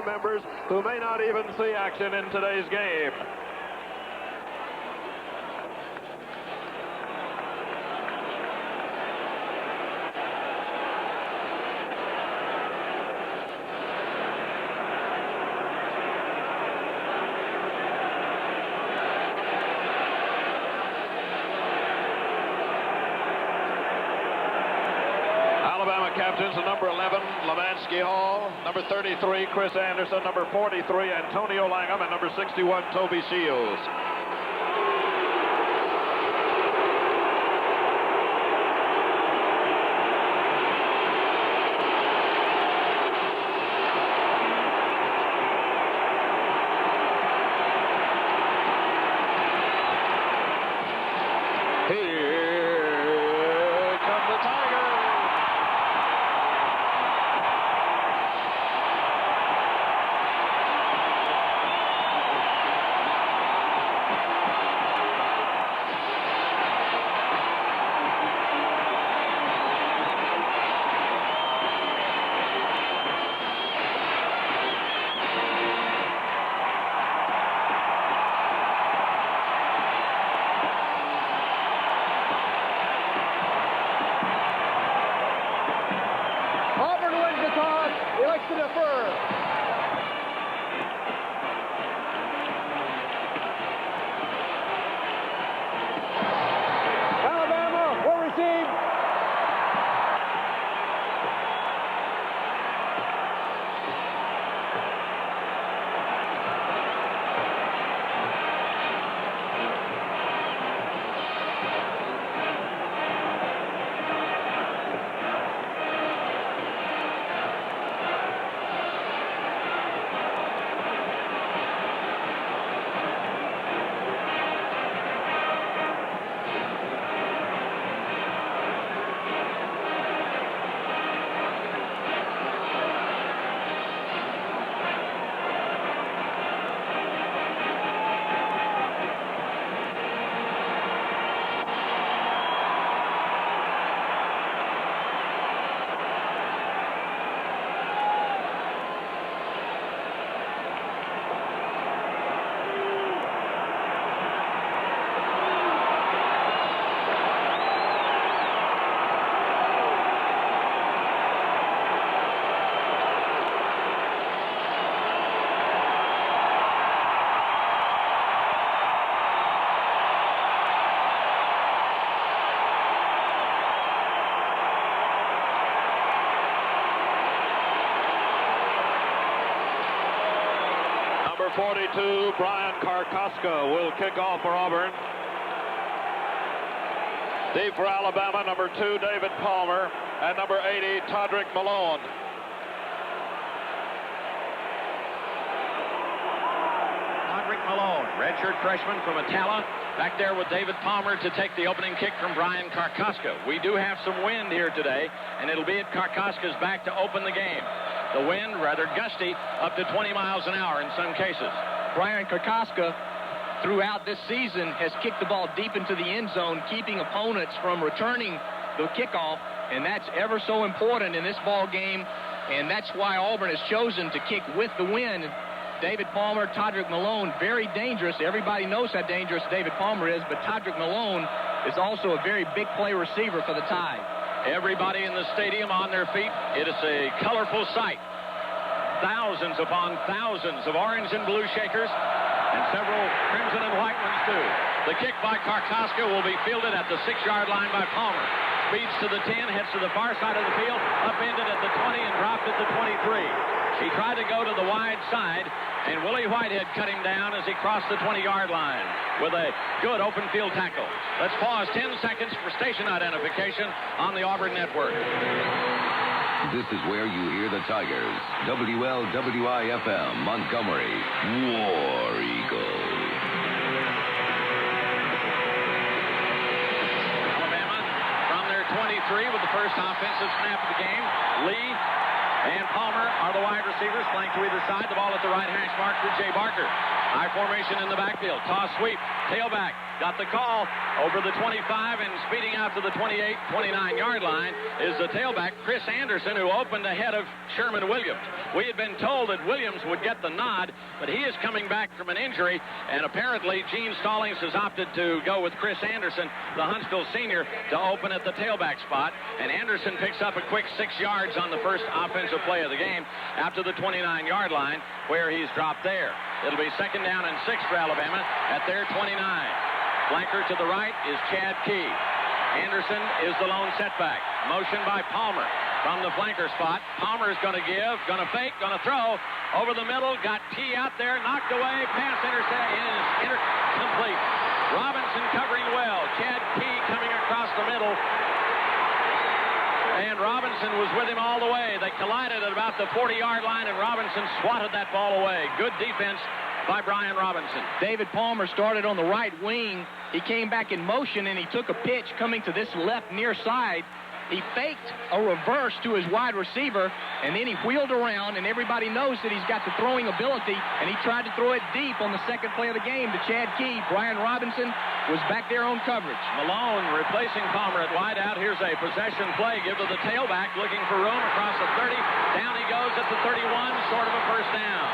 team members who may not even see action in today's game. Captains, number 11, Levansky Hall, number 33, Chris Anderson, number 43, Antonio Langham, and number 61, Toby Shields. Here come the Tigers. To defer. Alabama will receive. Number 42, Brian Karkoska will kick off for Auburn. Deep for Alabama, number 2, David Palmer, and number 80, Todrick Malone. Todrick Malone, redshirt freshman from Atala, back there with David Palmer to take the opening kick from Brian Karkoska. We do have some wind here today, and it'll be at Karkoska's back to open the game. The wind, rather gusty, up to 20 miles an hour in some cases. Brian Karkoska, throughout this season, has kicked the ball deep into the end zone, keeping opponents from returning the kickoff, and that's ever so important in this ball game, and that's why Auburn has chosen to kick with the wind. David Palmer, Todrick Malone, very dangerous. Everybody knows how dangerous David Palmer is, but Todrick Malone is also a very big play receiver for the Tide. Everybody in the stadium on their feet. It is a colorful sight. Thousands upon thousands of orange and blue shakers, and several crimson and white ones too. The kick by Karkoska will be fielded at the 6-yard line by Palmer. Speeds to the 10, heads to the far side of the field, upended at the 20 and dropped at the 23. He tried to go to the wide side, and Willie Whitehead cut him down as he crossed the 20-yard line with a good open field tackle. Let's pause 10 seconds for station identification on the Auburn Network. This is where you hear the Tigers. WLWI-FM, Montgomery, War Eagle. Alabama from their 23 with the first offensive snap of the game. Lee and Palmer are the wide receivers, flanked to either side. The ball at the right hash mark to Jay Barker. High formation in the backfield. Toss sweep. Tailback. Got the call over the 25 and speeding out to the 28, 29-yard line is the tailback, Chris Anderson, who opened ahead of Sherman Williams. We had been told that Williams would get the nod, but he is coming back from an injury, and apparently Gene Stallings has opted to go with Chris Anderson, the Huntsville senior, to open at the tailback spot, and Anderson picks up a quick 6 yards on the first offensive play of the game after the 29-yard line, where he's dropped there. It'll be 2nd down and 6 for Alabama at their 29. Flanker to the right is Chad Key. Anderson is the lone setback. Motion by Palmer from the flanker spot. Palmer is going to give, going to fake, going to throw. Over the middle, got Key out there, knocked away, pass complete. Robinson covering well. Chad Key coming across the middle. And Robinson was with him all the way. They collided at about the 40-yard line, and Robinson swatted that ball away. Good defense by Brian Robinson. David Palmer started on the right wing. He came back in motion, and he took a pitch coming to this left near side. He faked a reverse to his wide receiver, and then he wheeled around, and everybody knows that he's got the throwing ability, and he tried to throw it deep on the second play of the game to Chad Key. Brian Robinson was back there on coverage. Malone replacing Palmer at wide out. Here's a possession play. Give to the tailback, looking for room across the 30. Down he goes at the 31, sort of a first down.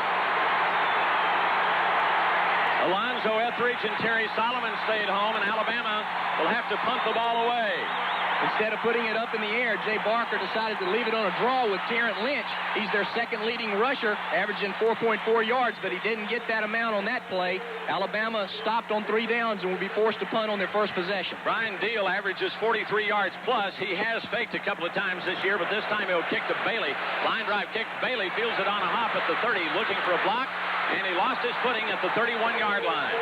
Alonzo Etheridge and Terry Solomon stayed home, and Alabama will have to punt the ball away. Instead of putting it up in the air, Jay Barker decided to leave it on a draw with Terrence Lynch. He's their second leading rusher, averaging 4.4 yards, but he didn't get that amount on that play. Alabama stopped on 3 downs and will be forced to punt on their first possession. Brian Deal averages 43 yards plus. He has faked a couple of times this year, but this time he'll kick to Bailey. Line drive kick. Bailey fields it on a hop at the 30, looking for a block, and he lost his footing at the 31-yard line.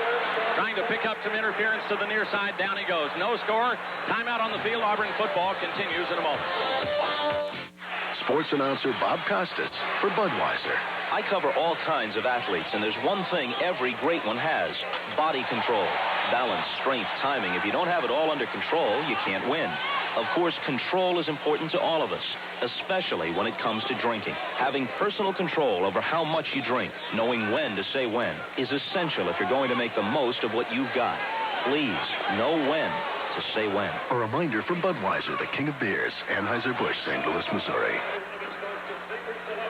Trying to pick up some interference to the near side. Down he goes. No score. Timeout on the field. Auburn football continues in a moment. Sports announcer Bob Costas for Budweiser. I cover all kinds of athletes, and there's one thing every great one has: body control. Balance, strength, timing. If you don't have it all under control, you can't win. Of course, control is important to all of us, especially when it comes to drinking. Having personal control over how much you drink, knowing when to say when, is essential if you're going to make the most of what you've got. Please, know when to say when. A reminder from Budweiser, the king of beers, Anheuser-Busch, St. Louis, Missouri.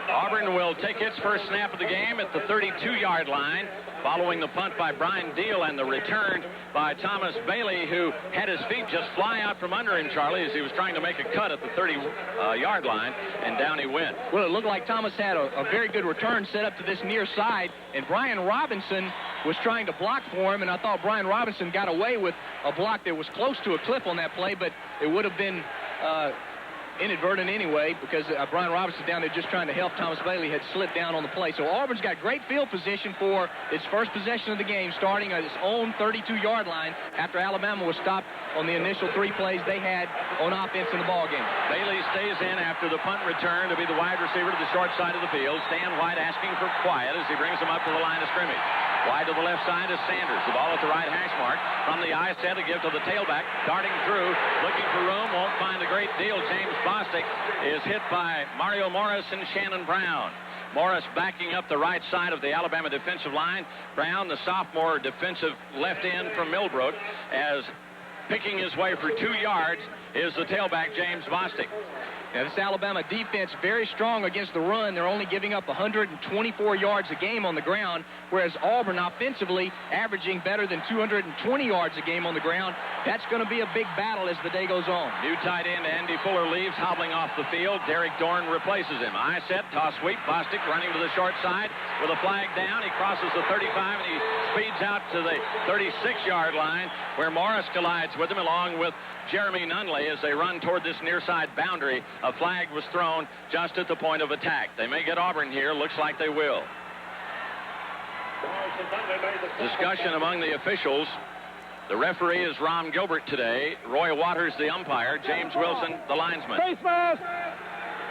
Auburn will take its first snap of the game at the 32-yard line, following the punt by Brian Deal and the return by Thomas Bailey, who had his feet just fly out from under him, Charlie, as he was trying to make a cut at the 30-yard line, and down he went. Well, it looked like Thomas had a very good return set up to this near side, and Brian Robinson was trying to block for him, and I thought Brian Robinson got away with a block that was close to a clip on that play, but it would have been inadvertent anyway, because Brian Robinson down there just trying to help Thomas Bailey had slipped down on the play. So Auburn's got great field position for its first possession of the game, starting at its own 32-yard line after Alabama was stopped on the initial 3 plays they had on offense in the ballgame. Bailey stays in after the punt return to be the wide receiver to the short side of the field. Stan White asking for quiet as he brings him up to the line of scrimmage. Wide to the left side is Sanders. The ball at the right hash mark. From the eye set to give to the tailback. Darting through, looking for room, won't find a great deal. James Bostic is hit by Mario Morris and Shannon Brown. Morris backing up the right side of the Alabama defensive line. Brown, the sophomore defensive left end from Millbrook, as picking his way for 2 yards is the tailback, James Bostic. Now, this Alabama defense very strong against the run. They're only giving up 124 yards a game on the ground, whereas Auburn offensively averaging better than 220 yards a game on the ground. That's going to be a big battle as the day goes on. New tight end Andy Fuller leaves, hobbling off the field. Derek Dorn replaces him. Eye set, toss sweep. Bostic running to the short side with a flag down. He crosses the 35 and he speeds out to the 36-yard line, where Morris collides with him along with Jeremy Nunley as they run toward this near side boundary. A flag was thrown just at the point of attack. They may get Auburn here. Looks like they will. Discussion among the officials. The referee is Ron Gilbert today. Roy Waters, the umpire. James Wilson, the linesman. Face mask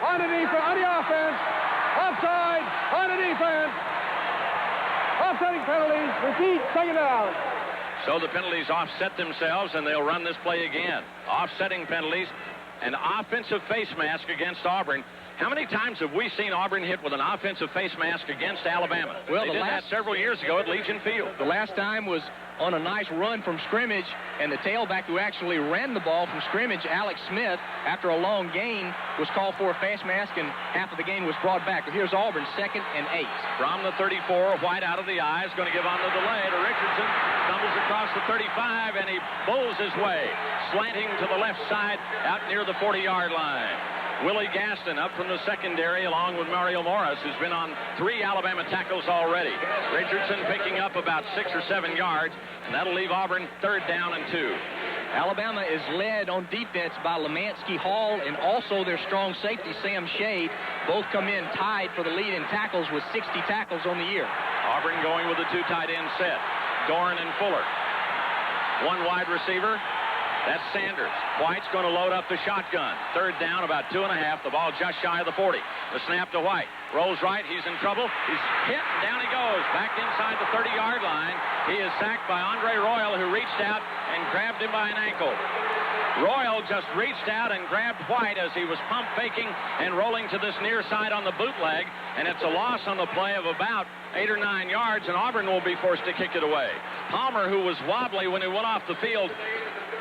on the defense, on the offense. Offside on the defense. Offsetting penalties. Repeat, second down. So the penalties offset themselves, and they'll run this play again. Offsetting penalties. An offensive face mask against Auburn How many times have we seen Auburn hit with an offensive face mask against Alabama? Well, they did that several years ago at Legion Field. The last time was on a nice run from scrimmage, and the tailback who actually ran the ball from scrimmage, Alex Smith, after a long gain, was called for a face mask, and half of the gain was brought back. But here's Auburn, 2nd and 8. From the 34, White out of the eye, is going to give on the delay to Richardson. Stumbles across the 35, and he bulls his way, slanting to the left side out near the 40-yard line. Willie Gaston up from the secondary along with Mario Morris, who's been on 3 Alabama tackles already. Richardson picking up about 6 or 7 yards, and that'll leave Auburn 3rd down and 2. Alabama is led on defense by Lemansky Hall and also their strong safety, Sam Shade. Both come in tied for the lead in tackles with 60 tackles on the year. Auburn going with a 2 tight end set. Doran and Fuller. 1 wide receiver. That's Sanders. White's going to load up the shotgun. 3rd down, about 2.5. The ball just shy of the 40. The snap to White. Rolls right. He's in trouble. He's hit, and down he goes. Back inside the 30-yard line. He is sacked by Andre Royal, who reached out and grabbed him by an ankle. Royal just reached out and grabbed White as he was pump faking and rolling to this near side on the bootleg, and it's a loss on the play of about 8 or 9 yards, and Auburn will be forced to kick it away. Palmer, who was wobbly when he went off the field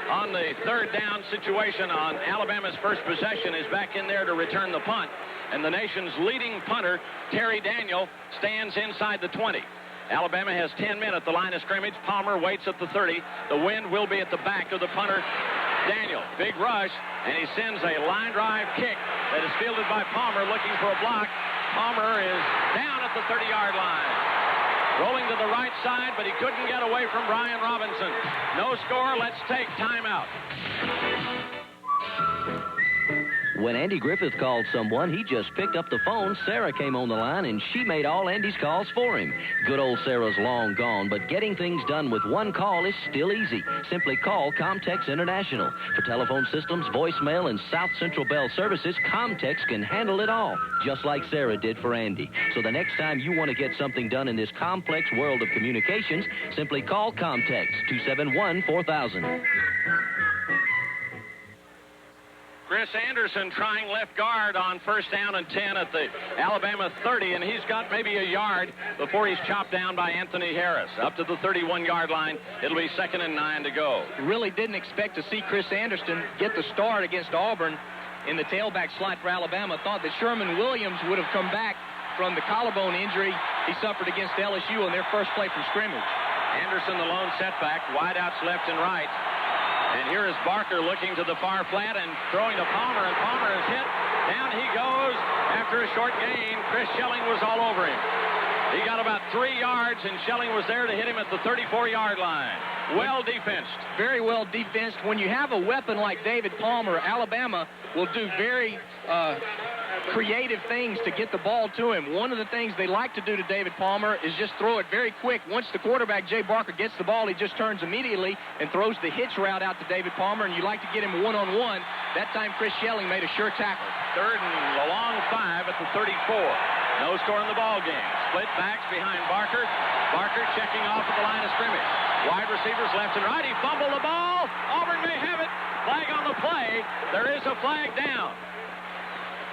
on the 3rd down situation on Alabama's first possession, is back in there to return the punt, and the nation's leading punter, Terry Daniel, stands inside the 20. Alabama has 10 men at the line of scrimmage. Palmer waits at the 30. The wind will be at the back of the punter, Daniel. Big rush, and he sends a line drive kick that is fielded by Palmer, looking for a block. Palmer is down at the 30-yard line. Rolling to the right side, but he couldn't get away from Brian Robinson. No score. Let's take timeout. When Andy Griffith called someone, he just picked up the phone. Sarah came on the line, and she made all Andy's calls for him. Good old Sarah's long gone, but getting things done with one call is still easy. Simply call Comtex International. For telephone systems, voicemail, and South Central Bell services, Comtex can handle it all, just like Sarah did for Andy. So the next time you want to get something done in this complex world of communications, simply call Comtex, 271-4000. Chris Anderson trying left guard on 1st down and 10 at the Alabama 30, and he's got maybe a yard before he's chopped down by Anthony Harris. Up to the 31-yard line, it'll be 2nd and 9 to go. Really didn't expect to see Chris Anderson get the start against Auburn in the tailback slot for Alabama. Thought that Sherman Williams would have come back from the collarbone injury he suffered against LSU on their first play from scrimmage. Anderson, the lone setback, wideouts left and right. And here is Barker looking to the far flat and throwing to Palmer, and Palmer is hit. Down he goes after a short gain. Chris Schelling was all over him. He got about 3 yards, and Schelling was there to hit him at the 34-yard line. Well defensed. Very well defensed. When you have a weapon like David Palmer, Alabama will do very creative things to get the ball to him. One of the things they like to do to David Palmer is just throw it very quick. Once the quarterback, Jay Barker, gets the ball, he just turns immediately and throws the hitch route out to David Palmer, and you like to get him one-on-one. That time, Chris Schelling made a sure tackle. 3rd and a long 5 at the 34. No score in the ball game. Split backs behind Barker. Barker checking off at the line of scrimmage. Wide receivers left and right. He fumbled the ball. Auburn may have it. Flag on the play. There is a flag down.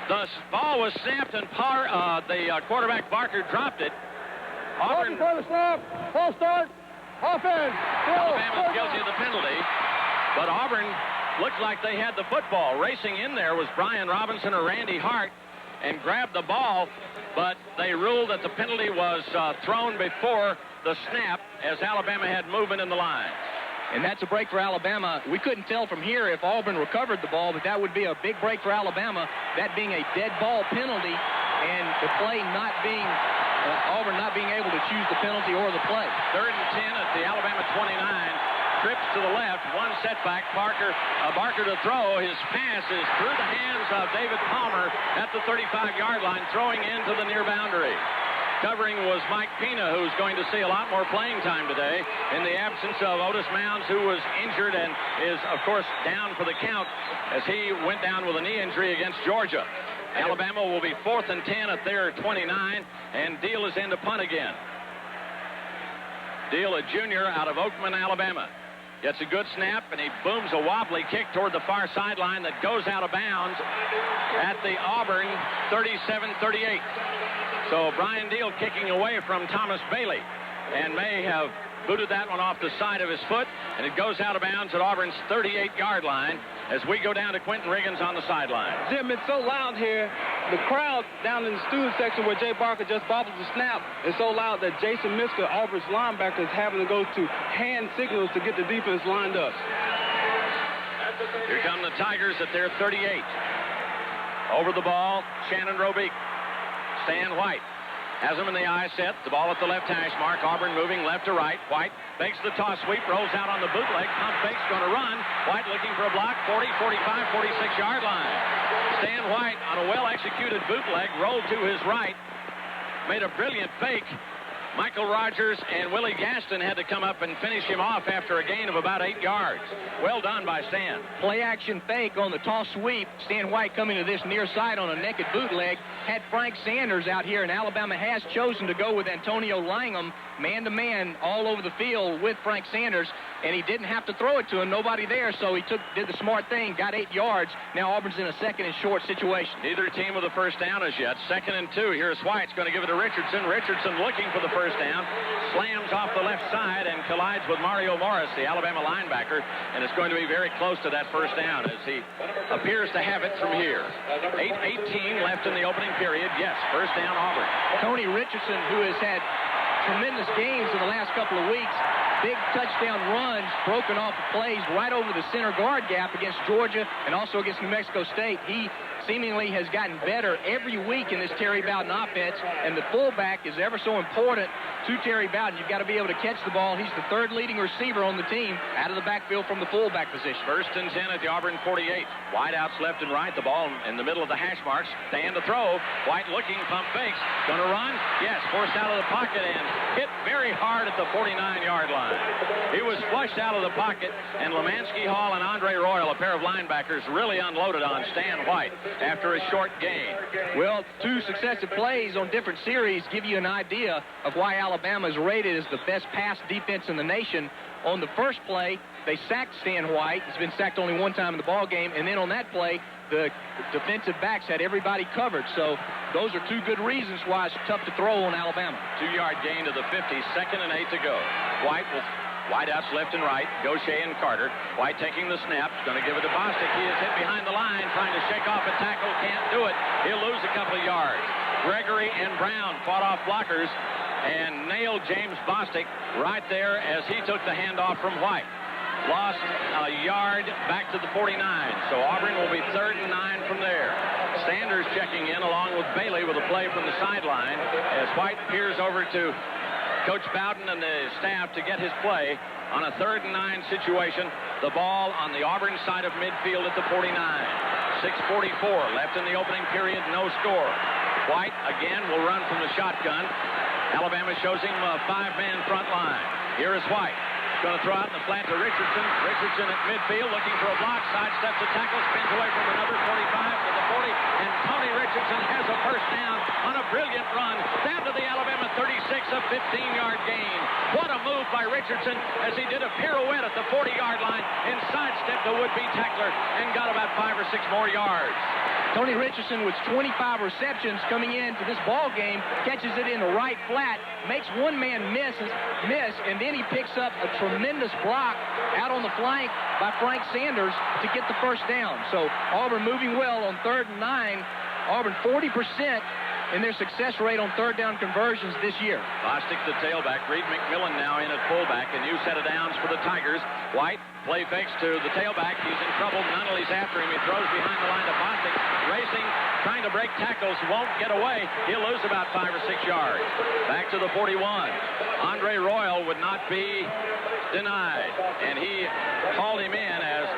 The ball was snapped, and the quarterback, Barker, dropped it. Auburn. For the snap. Full start. Offense. Alabama's guilty of the penalty, but Auburn looked like they had the football. Racing in there was Brian Robinson or Randy Hart and grabbed the ball, but they ruled that the penalty was thrown before the snap as Alabama had movement in the line. And that's a break for Alabama. We couldn't tell from here if Auburn recovered the ball, but that would be a big break for Alabama, that being a dead ball penalty and the play not being, Auburn not being able to choose the penalty or the play. 3rd and 10 at the Alabama 29. Trips to the left, one setback. Barker to throw. His pass is through the hands of David Palmer at the 35-yard line, throwing into the near boundary. Covering was Mike Pina, who's going to see a lot more playing time today in the absence of Otis Mounds, who was injured and is, of course, down for the count as he went down with a knee injury against Georgia. Alabama will be 4th and 10 at their 29, and Deal is in to punt again. Deal, a junior out of Oakman, Alabama. gets a good snap, and he booms a wobbly kick toward the far sideline that goes out of bounds at the Auburn 37-38. So Brian Deal kicking away from Thomas Bailey, and may have booted that one off the side of his foot, and it goes out of bounds at Auburn's 38-yard line as we go down to Quentin Riggins on the sideline. Jim, it's so loud here. The crowd down in the student section where Jay Barker just bobbled the snap is so loud that Jason Miska, Auburn's linebacker, is having to go to hand signals to get the defense lined up. Here come the Tigers at their 38. Over the ball, Shannon Robique. Stan White has him in the eye set. The ball at the left hash mark. Auburn moving left to right. White fakes the toss sweep, rolls out on the bootleg. Pump fakes, going to run. White looking for a block. 40, 45, 46-yard line. Stan White on a well-executed bootleg, rolled to his right, made a brilliant fake. Michael Rogers and Willie Gaston had to come up and finish him off after a gain of about 8 yards. Well done by Stan. Play action fake on the toss sweep. Stan White coming to this near side on a naked bootleg. Had Frank Sanders out here, and Alabama has chosen to go with Antonio Langham man-to-man all over the field with Frank Sanders, and he didn't have to throw it to him. Nobody there, so he did the smart thing, got 8 yards. Now Auburn's in a second and short situation. Neither team with a first down as yet. 2nd and 2. Here's White's going to give it to Richardson. Richardson looking for the first down. Slams off the left side and collides with Mario Morris, the Alabama linebacker, and it's going to be very close to that first down as he appears to have it from here. 8:18 left in the opening period. Yes, first down Auburn. Tony Richardson, who has had tremendous games in the last couple of weeks, big touchdown runs broken off of plays right over the center guard gap against Georgia and also against New Mexico State. He seemingly has gotten better every week in this Terry Bowden offense, and the fullback is ever so important to Terry Bowden. You've got to be able to catch the ball. He's the third leading receiver on the team out of the backfield from the fullback position. First and 10 at the Auburn 48. Wideouts left and right. The ball in the middle of the hash marks. Stand to throw. White looking, pump fakes. Going to run? Yes, forced out of the pocket and hit very hard at the 49-yard line. He was flushed out of the pocket, and Lemansky Hall and Andre Royal, a pair of linebackers, really unloaded on Stan White after a short gain. Well, 2 successive plays on different series give you an idea of why Alabama is rated as the best pass defense in the nation. On the first play, they sacked Stan White. He's been sacked only one time in the ball game, and then on that play, the defensive backs had everybody covered. So those are 2 good reasons why it's tough to throw on Alabama. 2-yard gain to the 50, 2nd and 8 to go. White will wideouts left and right. Gaucher and Carter. White taking the snap. Going to give it to Bostic. He is hit behind the line, trying to shake off a tackle. Can't do it. He'll lose a couple of yards. Gregory and Brown fought off blockers and nailed James Bostic right there as he took the handoff from White. Lost a yard back to the 49. So Auburn will be 3rd and 9 from there. Sanders checking in along with Bailey with a play from the sideline as White peers over to Coach Bowden and the staff to get his play on a 3rd and 9 situation. The ball on the Auburn side of midfield at the 49. 6:44 left in the opening period, no score. White again will run from the shotgun. Alabama shows him a 5-man front line. Here is White. Going to throw out in the flat to Richardson. Richardson at midfield looking for a block. Sidesteps a tackle, spins away from another 45 to the 40. And Tony Richardson has a first down on a brilliant run down to the Alabama 36, a 15-yard gain. What a move by Richardson as he did a pirouette at the 40-yard line and sidestepped the would-be tackler and got about 5 or 6 more yards. Tony Richardson with 25 receptions coming into this ball game, catches it in the right flat, makes one man miss, and then he picks up a tremendous block out on the flank by Frank Sanders to get the first down. So Auburn moving well on 3rd and 9. Auburn 40% in their success rate on 3rd down conversions this year. Bostic the tailback. Reed McMillan now in at fullback. A new set of downs for the Tigers. White play fakes to the tailback. He's in trouble. Nunnally's after him. He throws behind the line to Bostic. Racing, trying to break tackles. Won't get away. He'll lose about 5 or 6 yards. Back to the 41. Andre Royal would not be denied. And he hauled him in as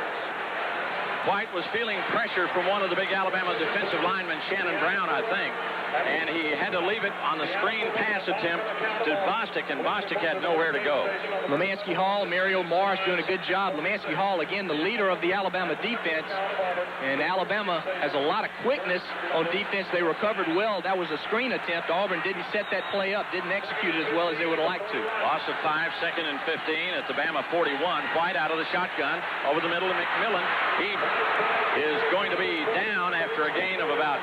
White was feeling pressure from one of the big Alabama defensive linemen, Shannon Brown, I think. And he had to leave it on the screen pass attempt to Bostic, and Bostic had nowhere to go. Lemanski Hall, Mario Morris doing a good job. Lemanski Hall, again, the leader of the Alabama defense. And Alabama has a lot of quickness on defense. They recovered well. That was a screen attempt. Auburn didn't set that play up, didn't execute it as well as they would have liked to. Loss of 5, 2nd and 15 at the Bama 41. White out of the shotgun over the middle of McMillan. He is going to be down after a gain of about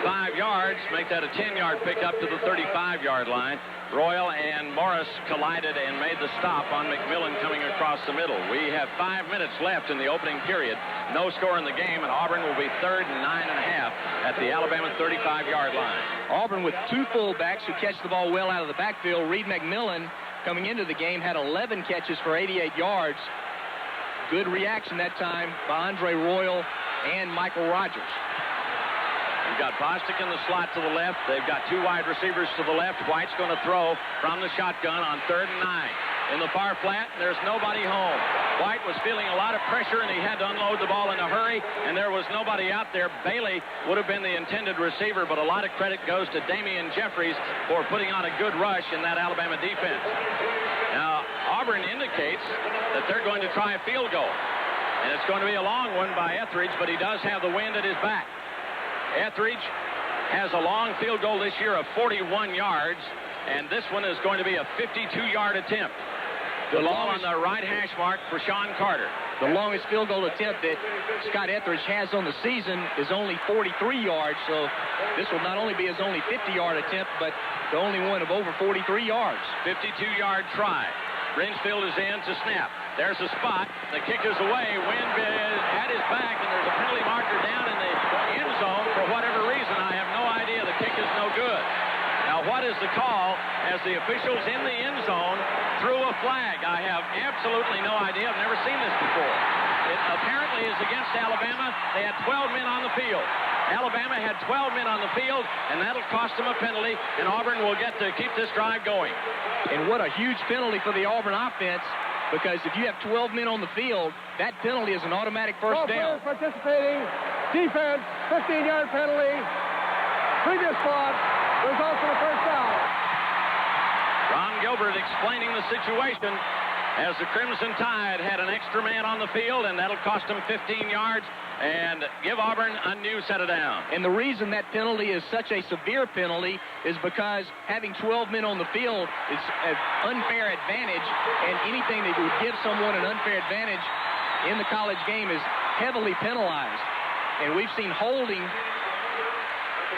5 yards. Make that a 10-yard pickup to the 35-yard line. Royal and Morris collided and made the stop on McMillan coming across the middle. We have 5 minutes left in the opening period. No score in the game, and Auburn will be 3rd and 9.5 at the Alabama 35-yard line. Auburn with 2 fullbacks who catch the ball well out of the backfield. Reed McMillan, coming into the game, had 11 catches for 88 yards. Good reaction that time by Andre Royal and Michael Rogers. You've got Bostic in the slot to the left. They've got 2 wide receivers to the left. White's going to throw from the shotgun on 3rd and 9. In the far flat, there's nobody home. White was feeling a lot of pressure, and he had to unload the ball in a hurry, and there was nobody out there. Bailey would have been the intended receiver, but a lot of credit goes to Damian Jeffries for putting on a good rush in that Alabama defense. Now, Auburn indicates that they're going to try a field goal, and it's going to be a long one by Etheridge, but he does have the wind at his back. Etheridge has a long field goal this year of 41 yards, and this one is going to be a 52-yard attempt. The ball on the right hash mark for Sean Carter. The longest field goal attempt that Scott Etheridge has on the season is only 43 yards, so this will not only be his only 50-yard attempt, but the only one of over 43 yards. 52-yard try. Brinchfield is in to snap. There's a spot. The kick is away. Wind is at his back, and there's a penalty marker down in the end zone for whatever reason. I have no idea. The kick is no good. Now, what is the call as the officials in the end zone threw a flag? I have absolutely no idea. I've never seen this before. It apparently is against Alabama. They had 12 men on the field. Alabama had 12 men on the field, and that'll cost them a penalty, and Auburn will get to keep this drive going. And what a huge penalty for the Auburn offense, because if you have 12 men on the field, that penalty is an automatic first down. Participating. Defense, 15-yard penalty. Previous spot. Results in a first down. Ron Gilbert explaining the situation as the Crimson Tide had an extra man on the field, and that'll cost them 15 yards and give Auburn a new set of downs. And the reason that penalty is such a severe penalty is because having 12 men on the field is an unfair advantage, and anything that would give someone an unfair advantage in the college game is heavily penalized. And we've seen holding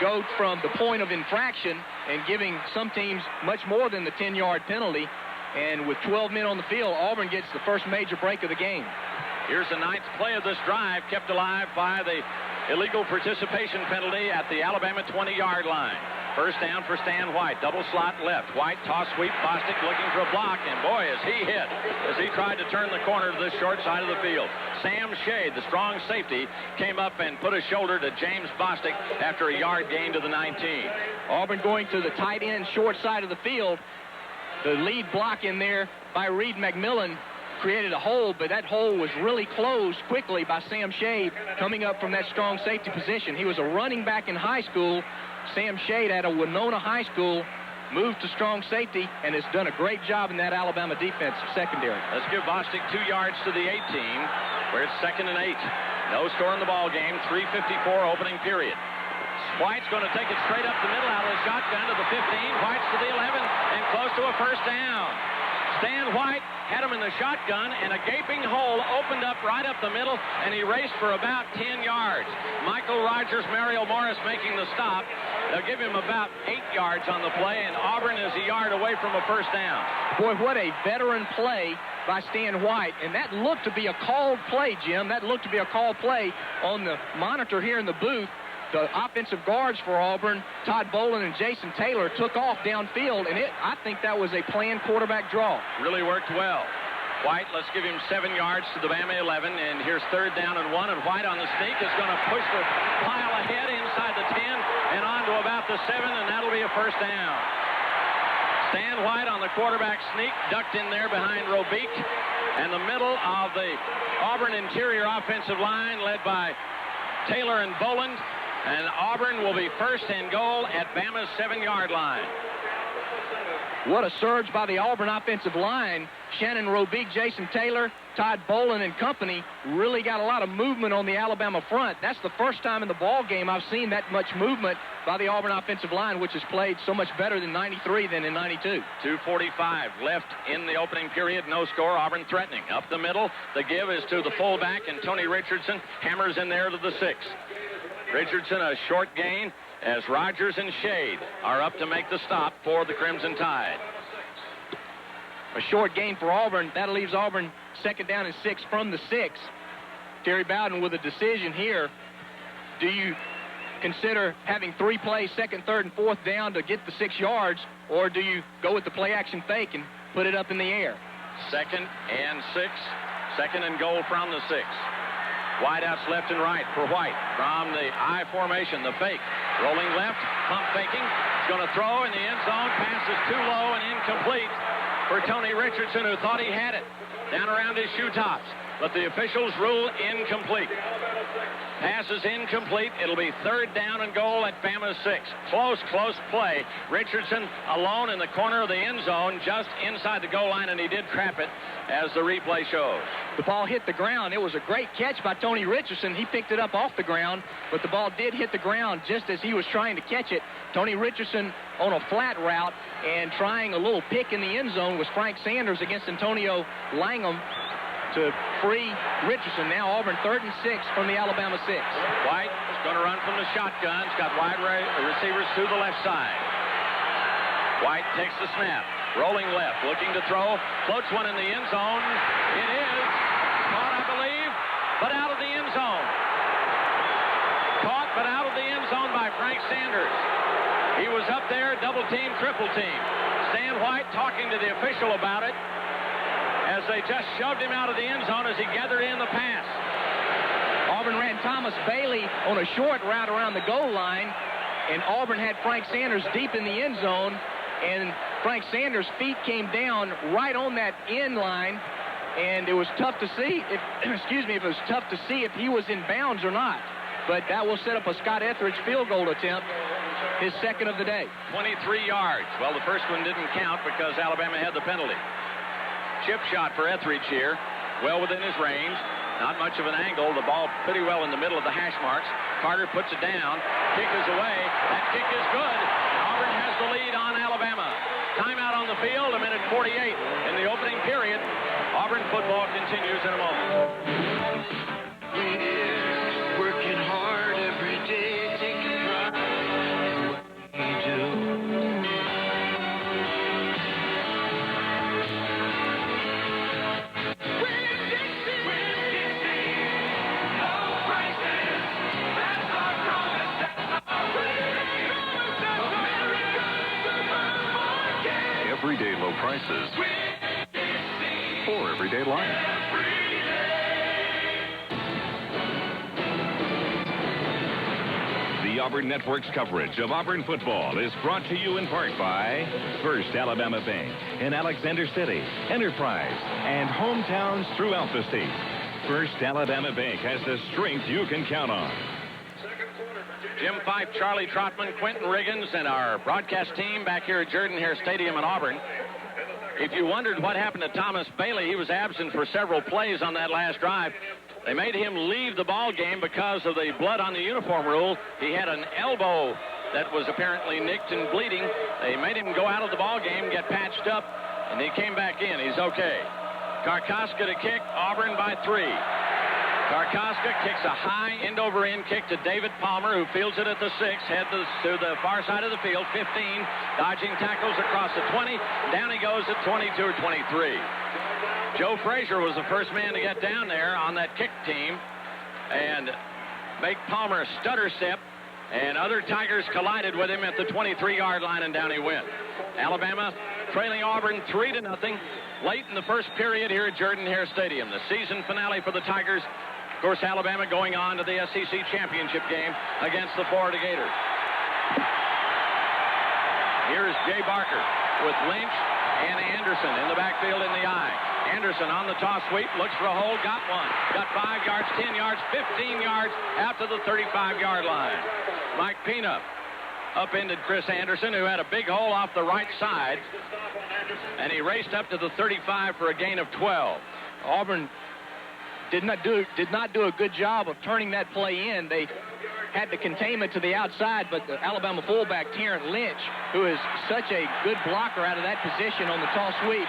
go from the point of infraction and giving some teams much more than the 10-yard penalty. And with 12 men on the field, Auburn gets the first major break of the game. Here's the ninth play of this drive, kept alive by the illegal participation penalty at the Alabama 20-yard line. First down for Stan White. Double slot left. White toss sweep. Bostic looking for a block, and boy, is he hit as he tried to turn the corner to this short side of the field. Sam Shade, the strong safety, came up and put a shoulder to James Bostic after a yard gain to the 19. Auburn going to the tight end short side of the field. The lead block in there by Reed McMillan created a hole, but that hole was really closed quickly by Sam Shade coming up from that strong safety position. He was a running back in high school. Sam Shade at a Winona High School, moved to strong safety, and has done a great job in that Alabama defense secondary. Let's give Bostic 2 yards to the 18, where it's 2nd and 8. No score in the ball game. 3:54 opening period. White's going to take it straight up the middle out of the shotgun to the 15. White's to the 11 and close to a first down. Stan White had him in the shotgun, and a gaping hole opened up right up the middle, and he raced for about 10 yards. Michael Rogers, Mario Morris making the stop. They'll give him about 8 yards on the play, and Auburn is a yard away from a first down. Boy, what a veteran play by Stan White, and that looked to be a called play, Jim. That looked to be a called play on the monitor here in the booth. The offensive guards for Auburn, Todd Boland and Jason Taylor, took off downfield, and I think that was a planned quarterback draw. Really worked well. White, let's give him 7 yards to the Bama 11, and here's 3rd down and 1, and White on the sneak is going to push the pile ahead inside the 10 and on to about the 7, and that'll be a first down. Stan White on the quarterback sneak, ducked in there behind Robic. And the middle of the Auburn interior offensive line led by Taylor and Boland. And Auburn will be first and goal at Bama's 7-yard line. What a surge by the Auburn offensive line. Shannon Robic, Jason Taylor, Todd Boland and company really got a lot of movement on the Alabama front. That's the first time in the ball game I've seen that much movement by the Auburn offensive line, which has played so much better than 93 than in 92. 2:45 left in the opening period. No score. Auburn threatening. Up the middle. The give is to the fullback, and Tony Richardson hammers in there to the 6. Richardson, a short gain as Rogers and Shade are up to make the stop for the Crimson Tide. A short gain for Auburn. That leaves Auburn second down and 6 from the 6. Terry Bowden with a decision here. Do you consider having 3 plays, second, third, and fourth down to get the 6 yards, or do you go with the play-action fake and put it up in the air? Second and 6. Second and goal from the 6. Wideouts left and right for White. From the I formation, the fake. Rolling left, pump faking. He's going to throw in the end zone. Pass is too low and incomplete for Tony Richardson, who thought he had it down around his shoe tops. But the officials rule incomplete. Pass is incomplete. It'll be third down and goal at Bama 6. Close play. Richardson alone in the corner of the end zone, just inside the goal line, and he did trap it, as the replay shows. The ball hit the ground. It was a great catch by Tony Richardson. He picked it up off the ground, but the ball did hit the ground just as he was trying to catch it. Tony Richardson on a flat route and trying a little pick in the end zone was Frank Sanders against Antonio Langham to free Richardson. Now Auburn third and 6 from the Alabama 6. White is going to run from the shotgun. He's got wide receivers to the left side. White takes the snap. Rolling left, looking to throw. Floats one in the end zone. It is caught, I believe, but out of the end zone. Caught, but out of the end zone by Frank Sanders. He was up there, double team, triple team. Stan White talking to the official about it, as they just shoved him out of the end zone as he gathered in the pass. Auburn ran Thomas Bailey on a short route around the goal line, and Auburn had Frank Sanders deep in the end zone, and Frank Sanders' feet came down right on that end line, and it was tough to see if, it was tough to see if he was in bounds or not. But that will set up a Scott Etheridge field goal attempt, his second of the day. 23 yards. Well, the first one didn't count because Alabama had the penalty. Chip shot for Etheridge here, well within his range. Not much of an angle. The ball pretty well in the middle of the hash marks. Carter puts it down. Kick is away. That kick is good. Auburn has the lead on Alabama. Timeout on the field, 1:48 in the opening period. Auburn football continues in a moment. Working hard every day, taking pride in what we do. Everyday low prices for everyday life. The Auburn Network's coverage of Auburn football is brought to you in part by First Alabama Bank in Alexander City, Enterprise, and hometowns throughout the state. First Alabama Bank has the strength you can count on. Jim Fife, Charlie Trotman, Quentin Riggins, and our broadcast team back here at Jordan-Hare Stadium in Auburn. If you wondered what happened to Thomas Bailey, he was absent for several plays on that last drive. They made him leave the ball game because of the blood on the uniform rule. He had an elbow that was apparently nicked and bleeding. They made him go out of the ball game, get patched up, and he came back in. He's okay. Karkoska to kick, Auburn by 3. Karkoska kicks a high end-over-end kick to David Palmer, who fields it at the 6, head to the far side of the field, 15, dodging tackles across the 20. Down he goes at 22 or 23. Joe Frazier was the first man to get down there on that kick team and make Palmer stutter step, and other Tigers collided with him at the 23-yard line, and down he went. Alabama trailing Auburn 3-0 late in the first period here at Jordan-Hare Stadium. The season finale for the Tigers. Of course, Alabama going on to the SEC championship game against the Florida Gators. Here's Jay Barker with Lynch and Anderson in the backfield in the eye. Anderson on the toss sweep, looks for a hole, got one. Got 5 yards, 10 yards, 15 yards out to the 35-yard line. Mike Pina upended Chris Anderson, who had a big hole off the right side, and he raced up to the 35 for a gain of 12. Auburn did not do a good job of turning that play in. They had the containment to the outside, but the Alabama fullback, Terrence Lynch, who is such a good blocker out of that position on the toss sweep,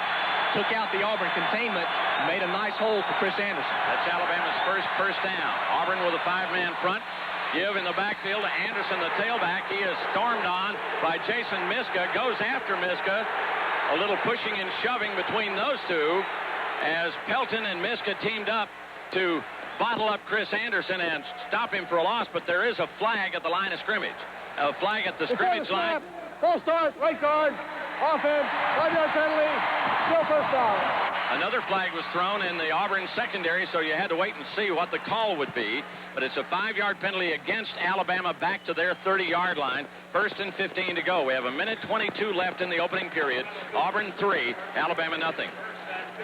took out the Auburn containment, made a nice hole for Chris Anderson. That's Alabama's first down. Auburn with a 5-man front. Give in the backfield to Anderson, the tailback. He is stormed on by Jason Miska. Goes after Miska. A little pushing and shoving between those two as Pelton and Miska teamed up to bottle up Chris Anderson and stop him for a loss, but there is a flag at the line of scrimmage. A flag at the scrimmage line. Full start, right guard, offense, 5-yard penalty, still first down. Another flag was thrown in the Auburn secondary, so you had to wait and see what the call would be. But it's a 5-yard penalty against Alabama back to their 30-yard line. 1st and 15 to go. We have 1:22 left in the opening period. Auburn 3, Alabama nothing.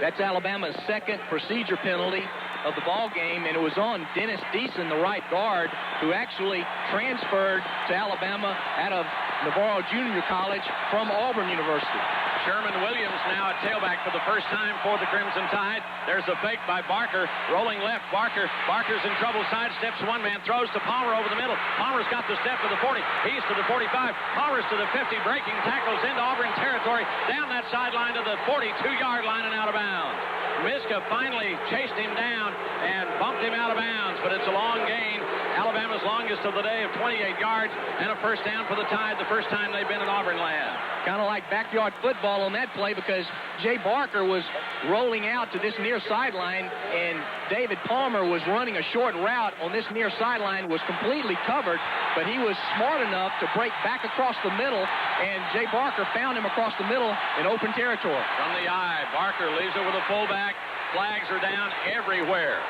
That's Alabama's second procedure penalty of the ball game, and it was on Dennis Deason, the right guard, who actually transferred to Alabama out of Navarro Junior College from Auburn University. Sherman Williams now at tailback for the first time for the Crimson Tide. There's a fake by Barker, rolling left. Barker's in trouble, sidesteps one man, throws to Palmer over the middle. Palmer's got the step to the 40. He's to the 45. Palmer's to the 50, breaking tackles into Auburn territory, down that sideline to the 42-yard line and out of bounds. Miska finally chased him down and bumped him out of bounds, but it's a long gain. Alabama's longest of the day of 28 yards and a first down for the Tide, the first time they've been in Auburn land. Kind of like backyard football on that play, because Jay Barker was rolling out to this near sideline, and David Palmer was running a short route on this near sideline, was completely covered, but he was smart enough to break back across the middle, and Jay Barker found him across the middle in open territory. From the eye, Barker leaves it with a fullback. Flags are down everywhere.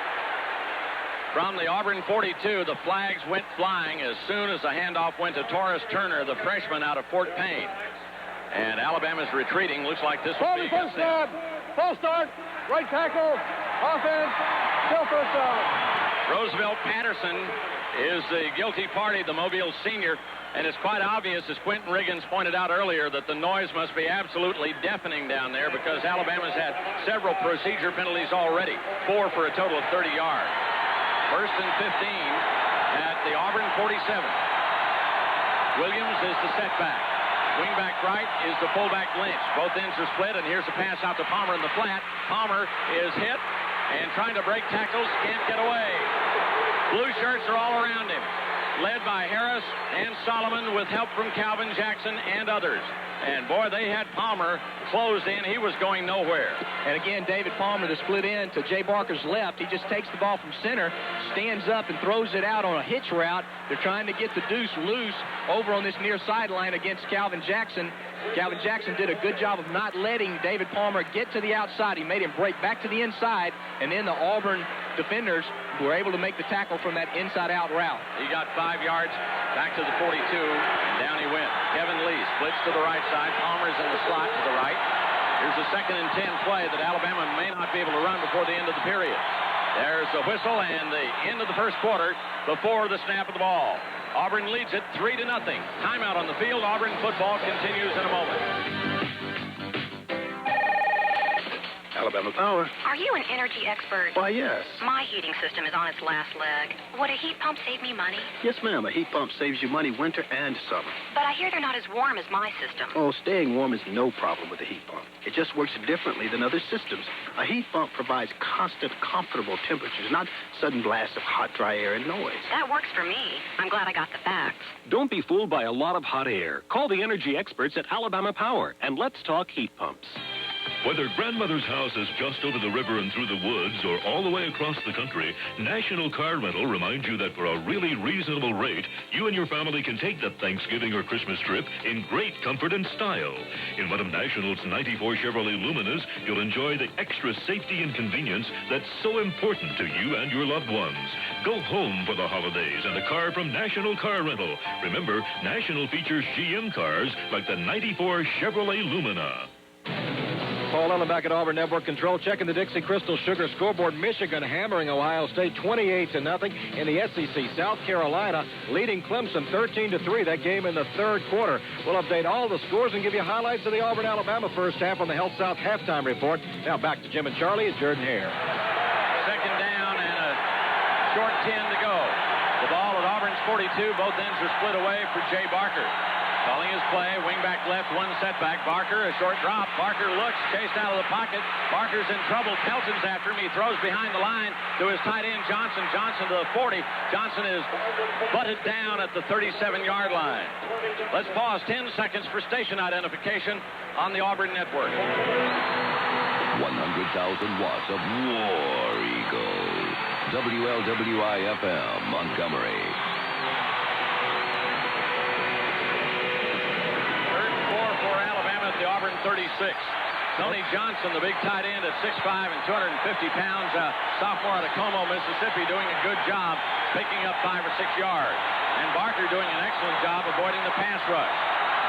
From the Auburn 42, the flags went flying as soon as the handoff went to Torres Turner, the freshman out of Fort Payne. And Alabama's retreating. Looks like this will be first snap, full start, right tackle, offense, still first down. Roosevelt Patterson is the guilty party, the Mobile senior, and it's quite obvious, as Quentin Riggins pointed out earlier, that the noise must be absolutely deafening down there, because Alabama's had several procedure penalties already, 4 for a total of 30 yards. 1st and 15 at the Auburn 47. Williams is the setback. Wingback right is the fullback Lynch. Both ends are split, and here's a pass out to Palmer in the flat. Palmer is hit and trying to break tackles, can't get away. Blue shirts are all around him, led by Harris and Solomon with help from Calvin Jackson and others. And boy, they had Palmer closed in. He was going nowhere. And again, David Palmer, the split end to Jay Barker's left. He just takes the ball from center, stands up and throws it out on a hitch route. They're trying to get the deuce loose over on this near sideline against Calvin Jackson. Calvin Jackson did a good job of not letting David Palmer get to the outside. He made him break back to the inside, and then the Auburn defenders were able to make the tackle from that inside-out route. He got 5 yards back to the 42, and down he went. Kevin Lee splits to the right side. Palmer's in the slot to the right. Here's a 2nd and 10 play that Alabama may not be able to run before the end of the period. There's the whistle and the end of the first quarter before the snap of the ball. Auburn leads it 3-0. Timeout on the field. Auburn football continues in a moment. Alabama Power. Are you an energy expert? Why, yes. My heating system is on its last leg. Would a heat pump save me money? Yes, ma'am. A heat pump saves you money winter and summer. But I hear they're not as warm as my system. Oh, staying warm is no problem with a heat pump. It just works differently than other systems. A heat pump provides constant, comfortable temperatures, not sudden blasts of hot, dry air and noise. That works for me. I'm glad I got the facts. Don't be fooled by a lot of hot air. Call the energy experts at Alabama Power, and let's talk heat pumps. Whether grandmother's house is just over the river and through the woods or all the way across the country, National Car Rental reminds you that for a really reasonable rate, you and your family can take that Thanksgiving or Christmas trip in great comfort and style. In one of National's 94 Chevrolet Luminas, you'll enjoy the extra safety and convenience that's so important to you and your loved ones. Go home for the holidays in a car from National Car Rental. Remember, National features GM cars like the 94 Chevrolet Lumina. Paul Ellen back at Auburn Network Control, checking the Dixie Crystal Sugar scoreboard. Michigan hammering Ohio State 28-0 in the SEC. South Carolina leading Clemson 13-3. That game in the third quarter. We'll update all the scores and give you highlights of the Auburn-Alabama first half on the Health South halftime report. Now back to Jim and Charlie and Jordan Hare. Second down and a short 10 to go. The ball at Auburn's 42. Both ends are split away for Jay Barker. Calling his play, wing back left, one setback. Barker, a short drop. Barker looks, chased out of the pocket. Barker's in trouble. Kelson's after him. He throws behind the line to his tight end, Johnson. Johnson to the 40. Johnson is butted down at the 37-yard line. Let's pause 10 seconds for station identification on the Auburn Network. 100,000 watts of War Eagle. WLWI-FM, Montgomery. The Auburn 36. Tony Johnson, the big tight end at 6'5 and 250 pounds, sophomore out of Como, Mississippi, doing a good job picking up 5 or 6 yards. And Barker doing an excellent job avoiding the pass rush.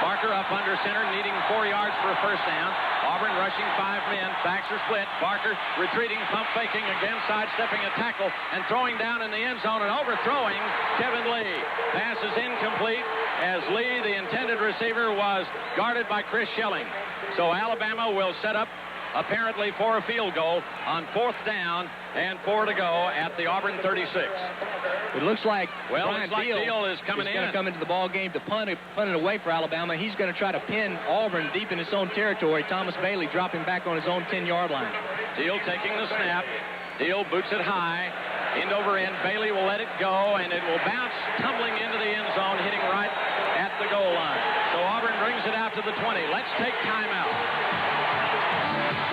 Barker up under center, needing 4 yards for a first down. Auburn rushing 5 men. Backs are split. Barker retreating, pump faking again, sidestepping a tackle, and throwing down in the end zone and overthrowing Kevin Lee. Pass is incomplete as Lee, the intended receiver, was guarded by Chris Schelling. So Alabama will set up apparently for a field goal on 4th down and 4 to go at the Auburn 36. It looks like Brian Deal is coming in. He's going to come into the ball game to punt it away for Alabama. He's going to try to pin Auburn deep in his own territory. Thomas Bailey dropping back on his own 10-yard line. Deal taking the snap. Deal boots it high. End over end. Bailey will let it go, and it will bounce tumbling into the end zone, hitting right at the goal line. So Auburn brings it out to the 20. Let's take timeout.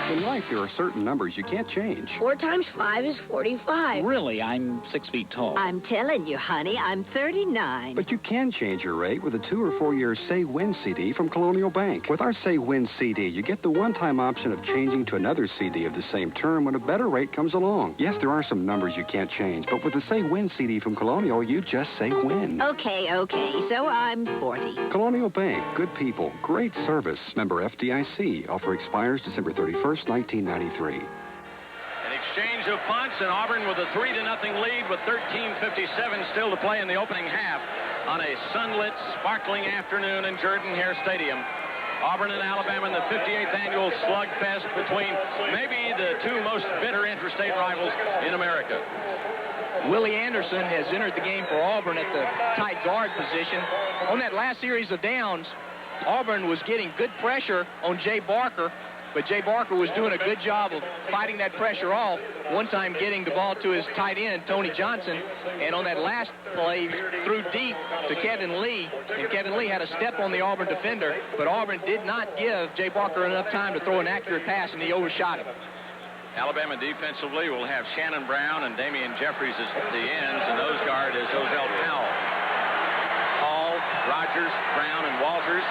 In life, there are certain numbers you can't change. 4 times 5 is 45. Really? I'm 6 feet tall. I'm telling you, honey, I'm 39. But you can change your rate with a 2 or 4 year Say When CD from Colonial Bank. With our Say When CD, you get the one-time option of changing to another CD of the same term when a better rate comes along. Yes, there are some numbers you can't change, but with the Say When CD from Colonial, you just say when. Okay, so I'm 40. Colonial Bank, good people, great service. Member FDIC. Offer expires December 31st, 1993. An exchange of punts, and Auburn with a 3-0 lead with 13:57 still to play in the opening half on a sunlit, sparkling afternoon in Jordan-Hare Stadium. Auburn and Alabama in the 58th annual slugfest between maybe the two most bitter interstate rivals in America. Willie Anderson has entered the game for Auburn at the tight guard position. On that last series of downs, Auburn was getting good pressure on Jay Barker, but Jay Barker was doing a good job of fighting that pressure off, one time getting the ball to his tight end, Tony Johnson, and on that last play, threw deep to Kevin Lee, and Kevin Lee had a step on the Auburn defender, but Auburn did not give Jay Barker enough time to throw an accurate pass, and he overshot him. Alabama defensively will have Shannon Brown and Damian Jeffries as the ends, and those guard is Ozell Powell. Hall, Rogers, Brown, and Walters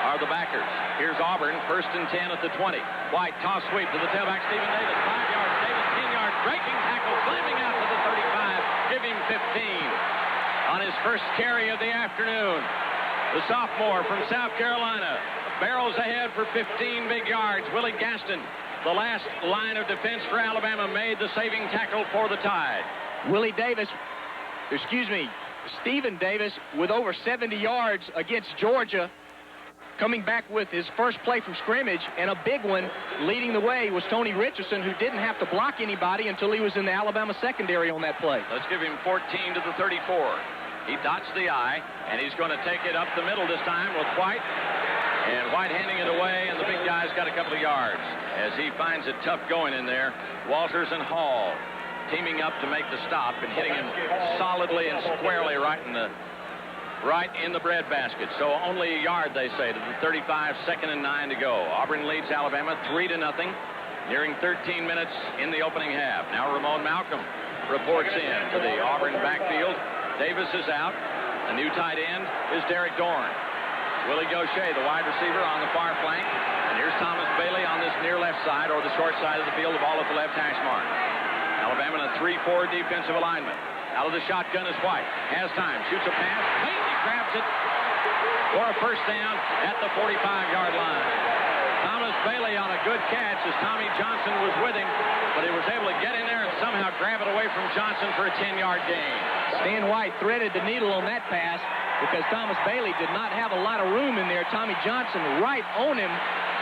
are the backers. Here's Auburn, 1st and 10 at the 20. White, toss sweep to the tailback, Stephen Davis. 5 yards, Davis, 10 yards, breaking tackle, slamming out to the 35. Give him 15 on his first carry of the afternoon. The sophomore from South Carolina barrels ahead for 15 big yards. Willie Gaston, the last line of defense for Alabama, made the saving tackle for the Tide. Stephen Davis with over 70 yards against Georgia, coming back with his first play from scrimmage, and a big one. Leading the way was Tony Richardson, who didn't have to block anybody until he was in the Alabama secondary on that play. Let's give him 14 to the 34. He dots the I, and he's going to take it up the middle this time with White. And White handing it away, and the big guy's got a couple of yards as he finds it tough going in there. Walters and Hall teaming up to make the stop and hitting him solidly and squarely right in the right in the breadbasket. So only a yard, they say, to the 35, 2nd and 9 to go. Auburn leads Alabama 3-0, nearing 13 minutes in the opening half. Now Ramon Malcolm reports in to the Auburn backfield. Davis is out. The new tight end is Derek Dorn. Willie Gaucher, the wide receiver, on the far flank. And here's Thomas Bailey on this near left side, or the short side of the field, the ball at the left hash mark. Alabama in a 3-4 defensive alignment. Out of the shotgun is White. Has time. Shoots a pass. Bailey grabs it for a first down at the 45-yard line. Thomas Bailey on a good catch as Tommy Johnson was with him, but he was able to get in there and somehow grab it away from Johnson for a 10-yard gain. Stan White threaded the needle on that pass because Thomas Bailey did not have a lot of room in there. Tommy Johnson right on him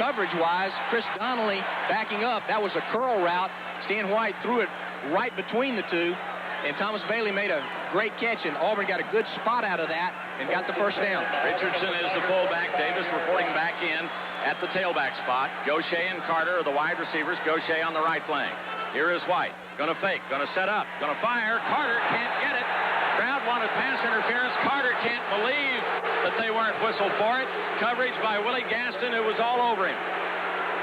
coverage-wise. Chris Donnelly backing up. That was a curl route. Stan White threw it right between the two, and Thomas Bailey made a great catch, and Auburn got a good spot out of that and got the first down. Richardson is the fullback. Davis reporting back in at the tailback spot. Gaucher and Carter are the wide receivers. Gaucher on the right flank. Here is White. Going to fake. Going to set up. Going to fire. Carter can't get it. Crowd wanted pass interference. Carter can't believe that they weren't whistled for it. Coverage by Willie Gaston, who was all over him.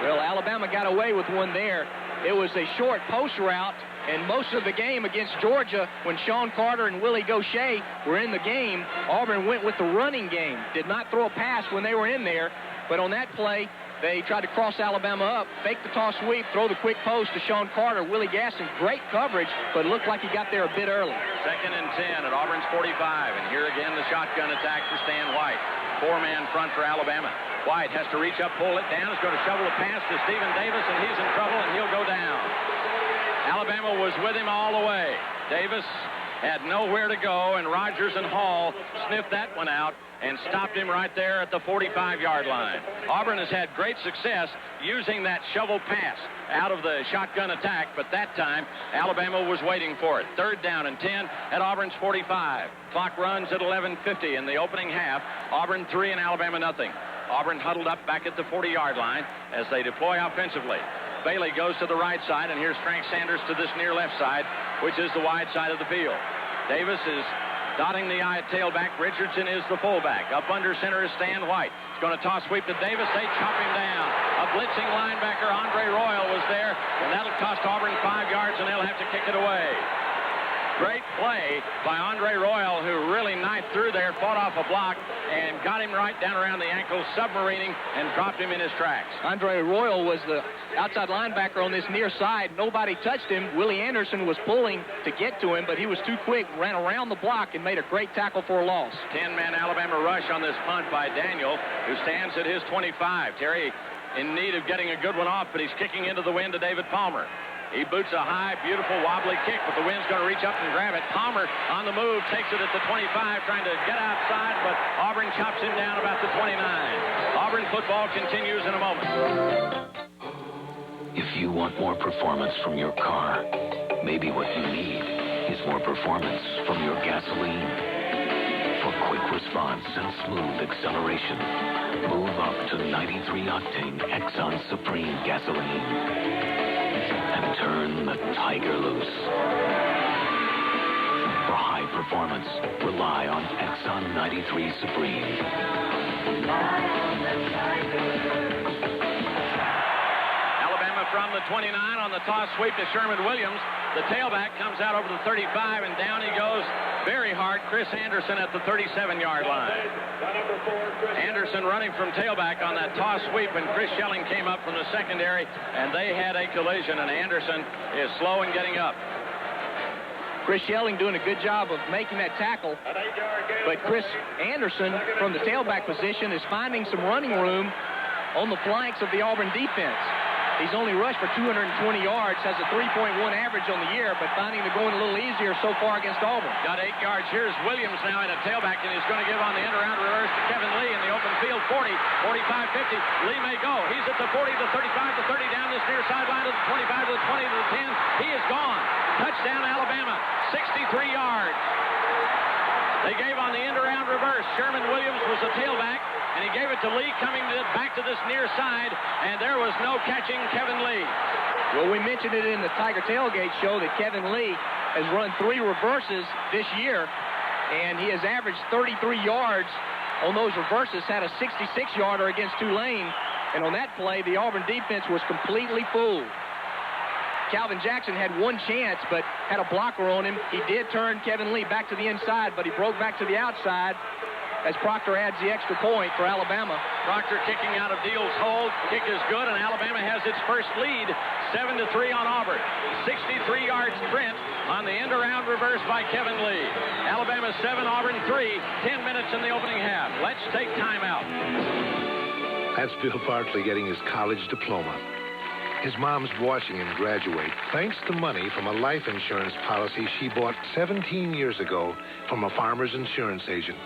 Well, Alabama got away with one there. It was a short post route, and most of the game against Georgia, when Sean Carter and Willie Gaucher were in the game, Auburn went with the running game. Did not throw a pass when they were in there, but on that play, they tried to cross Alabama up, fake the toss sweep, throw the quick post to Sean Carter. Willie Gaston, great coverage, but it looked like he got there a bit early. 2nd and 10 at Auburn's 45, and here again the shotgun attack for Stan White. 4-man front for Alabama. White has to reach up, pull it down, is going to shovel a pass to Stephen Davis, and he's in trouble, and he'll go down. Alabama was with him all the way. Davis had nowhere to go, and Rogers and Hall sniffed that one out and stopped him right there at the 45-yard line. Auburn has had great success using that shovel pass out of the shotgun attack, but that time Alabama was waiting for it. 3rd down and 10 at Auburn's 45. Clock runs at 11:50 in the opening half. Auburn 3 and Alabama nothing. Auburn huddled up back at the 40-yard line as they deploy offensively. Bailey goes to the right side, and here's Frank Sanders to this near left side, which is the wide side of the field. Davis is dotting the I at tailback. Richardson is the fullback. Up under center is Stan White. He's going to toss sweep to Davis. They chop him down. A blitzing linebacker, Andre Royal, was there, and that'll cost Auburn 5 yards, and they'll have to kick it away. Great play by Andre Royal, who really knifed through there, fought off a block, and got him right down around the ankle, submarining, and dropped him in his tracks. Andre Royal was the outside linebacker on this near side. Nobody touched him. Willie Anderson was pulling to get to him, but he was too quick, ran around the block, and made a great tackle for a loss. 10-man Alabama rush on this punt by Daniel, who stands at his 25. Terry in need of getting a good one off, but he's kicking into the wind to David Palmer. He boots a high, beautiful, wobbly kick, but the wind's going to reach up and grab it. Palmer on the move, takes it at the 25, trying to get outside, but Auburn chops him down about the 29. Auburn football continues in a moment. If you want more performance from your car, maybe what you need is more performance from your gasoline. For quick response and smooth acceleration, move up to 93-octane Exxon Supreme gasoline. And turn the tiger loose. For high performance, rely on Exxon 93 Supreme. Alabama from the 29 on the toss sweep to Sherman Williams. The tailback comes out over the 35, and down he goes very hard. Chris Anderson at the 37-yard line. Anderson running from tailback on that toss sweep, and Chris Schelling came up from the secondary, and they had a collision, and Anderson is slow in getting up. Chris Schelling doing a good job of making that tackle, but Chris Anderson from the tailback position is finding some running room on the flanks of the Auburn defense. He's only rushed for 220 yards, has a 3.1 average on the year, but finding the going a little easier so far against Auburn. Got 8 yards. Here's Williams now in a tailback, and he's going to give on the end-around reverse to Kevin Lee in the open field. 40, 45, 50. Lee may go. He's at the 40, the 35, the 30, down this near sideline to the 25, to the 20, to the 10. He is gone. Touchdown, Alabama. 63 yards. They gave on the end-around reverse. Sherman Williams was the tailback, and he gave it to Lee coming back to this near side, and there was no catching Kevin Lee. Well, we mentioned it in the Tiger Tailgate show that Kevin Lee has run 3 reverses this year, and he has averaged 33 yards on those reverses, had a 66-yarder against Tulane, and on that play, the Auburn defense was completely fooled. Calvin Jackson had one chance, but had a blocker on him. He did turn Kevin Lee back to the inside, but he broke back to the outside as Proctor adds the extra point for Alabama. Proctor kicking out of Deal's hold. Kick is good, and Alabama has its first lead, 7-3 on Auburn. 63-yard sprint on the end-around reverse by Kevin Lee. Alabama 7, Auburn 3, 10 minutes in the opening half. Let's take timeout. That's Bill Barkley getting his college diploma. His mom's watching him graduate thanks to money from a life insurance policy she bought 17 years ago from a farmer's insurance agent.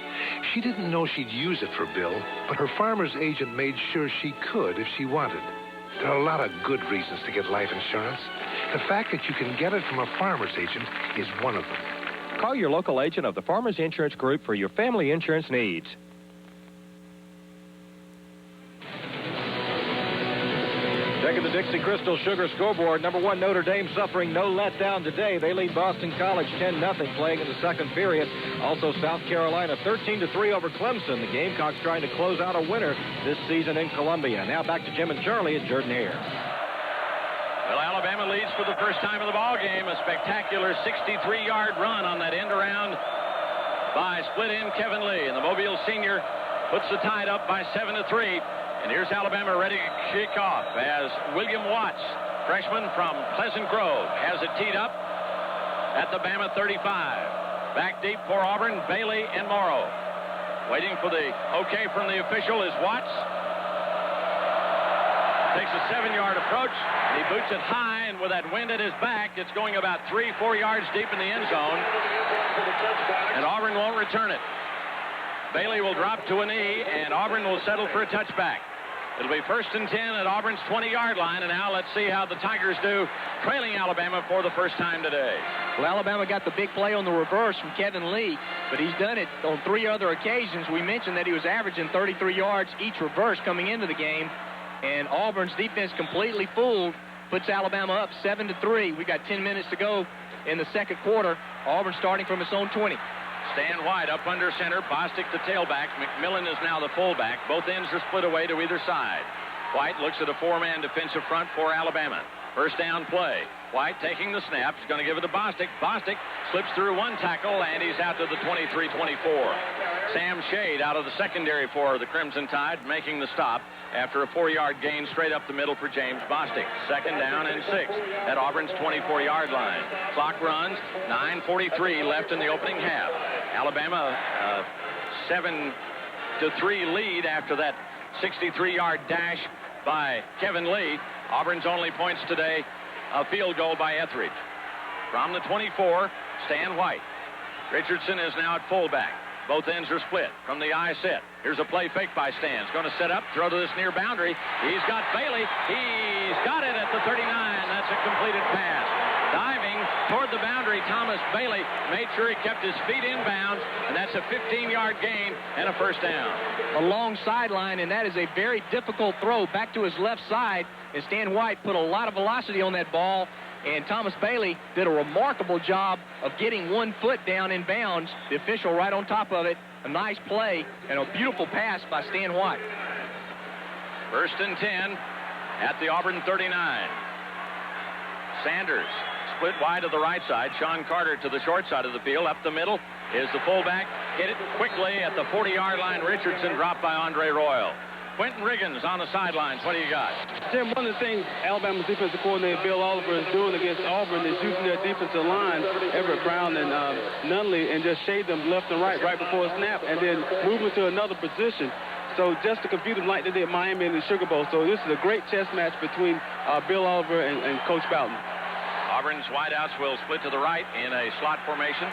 She didn't know she'd use it for Bill, but her farmer's agent made sure she could if she wanted. There are a lot of good reasons to get life insurance. The fact that you can get it from a farmer's agent is one of them. Call your local agent of the Farmers Insurance Group for your family insurance needs. Checking the Dixie Crystal Sugar scoreboard. Number 1, Notre Dame suffering no letdown today. They lead Boston College 10-0 playing in the second period. Also, South Carolina 13-3 over Clemson. The Gamecocks trying to close out a winner this season in Columbia. Now back to Jim and Charlie at Jordan-Hare. Well, Alabama leads for the first time in the ball game. A spectacular 63-yard run on that end around by split-end Kevin Lee. And the Mobile senior puts the Tide up by 7-3. And here's Alabama ready to kick off as William Watts, freshman from Pleasant Grove, has it teed up at the Bama 35. Back deep for Auburn, Bailey and Morrow. Waiting for the okay from the official is Watts. Takes a 7-yard approach, and he boots it high, and with that wind at his back, it's going about 3-4 yards deep in the end zone. And Auburn won't return it. Bailey will drop to a knee, and Auburn will settle for a touchback. It'll be 1st and 10 at Auburn's 20-yard line, and now let's see how the Tigers do, trailing Alabama for the first time today. Well, Alabama got the big play on the reverse from Kevin Lee, but he's done it on 3 other occasions. We mentioned that he was averaging 33 yards each reverse coming into the game, and Auburn's defense completely fooled, puts Alabama up 7-3. We got 10 minutes to go in the second quarter. Auburn starting from its own 20. Stan White up under center, Bostic the tailback. McMillan is now the fullback. Both ends are split away to either side. White looks at a 4-man defensive front for Alabama. First down play. White taking the snap. He's going to give it to Bostic. Bostic slips through one tackle, and he's out to the 23-24. Sam Shade out of the secondary for the Crimson Tide, making the stop after a 4-yard gain straight up the middle for James Bostic. 2nd down and 6 at Auburn's 24-yard line. Clock runs, 9:43 left in the opening half. Alabama 7-3 lead after that 63-yard dash by Kevin Lee. Auburn's only points today, a field goal by Etheridge. From the 24, Stan White. Richardson is now at fullback. Both ends are split from the I set. Here's a play fake by Stan. He's going to set up, throw to this near boundary. He's got Bailey. He's got it at the 39. That's a completed pass. Diving toward the boundary, Thomas Bailey made sure he kept his feet in bounds, and that's a 15-yard gain and a first down. A long sideline, and that is a very difficult throw back to his left side, and Stan White put a lot of velocity on that ball, and Thomas Bailey did a remarkable job of getting 1 foot down in bounds. The official right on top of it. A nice play and a beautiful pass by Stan White. 1st and 10 at the Auburn 39. Sanders split wide to the right side. Sean Carter to the short side of the field. Up the middle is the fullback. Hit it quickly at the 40-yard line. Richardson dropped by Andre Royal. Quentin Riggins on the sidelines. What do you got? Jim, one of the things Alabama's defensive coordinator Bill Oliver is doing against Auburn is using their defensive line, Everett Brown and Nunley, and just shade them left and right before a snap, and then move them to another position. So just to confuse them like they did Miami in the Sugar Bowl. So this is a great chess match between Bill Oliver and Coach Bowden. Auburn's wideouts will split to the right in a slot formation.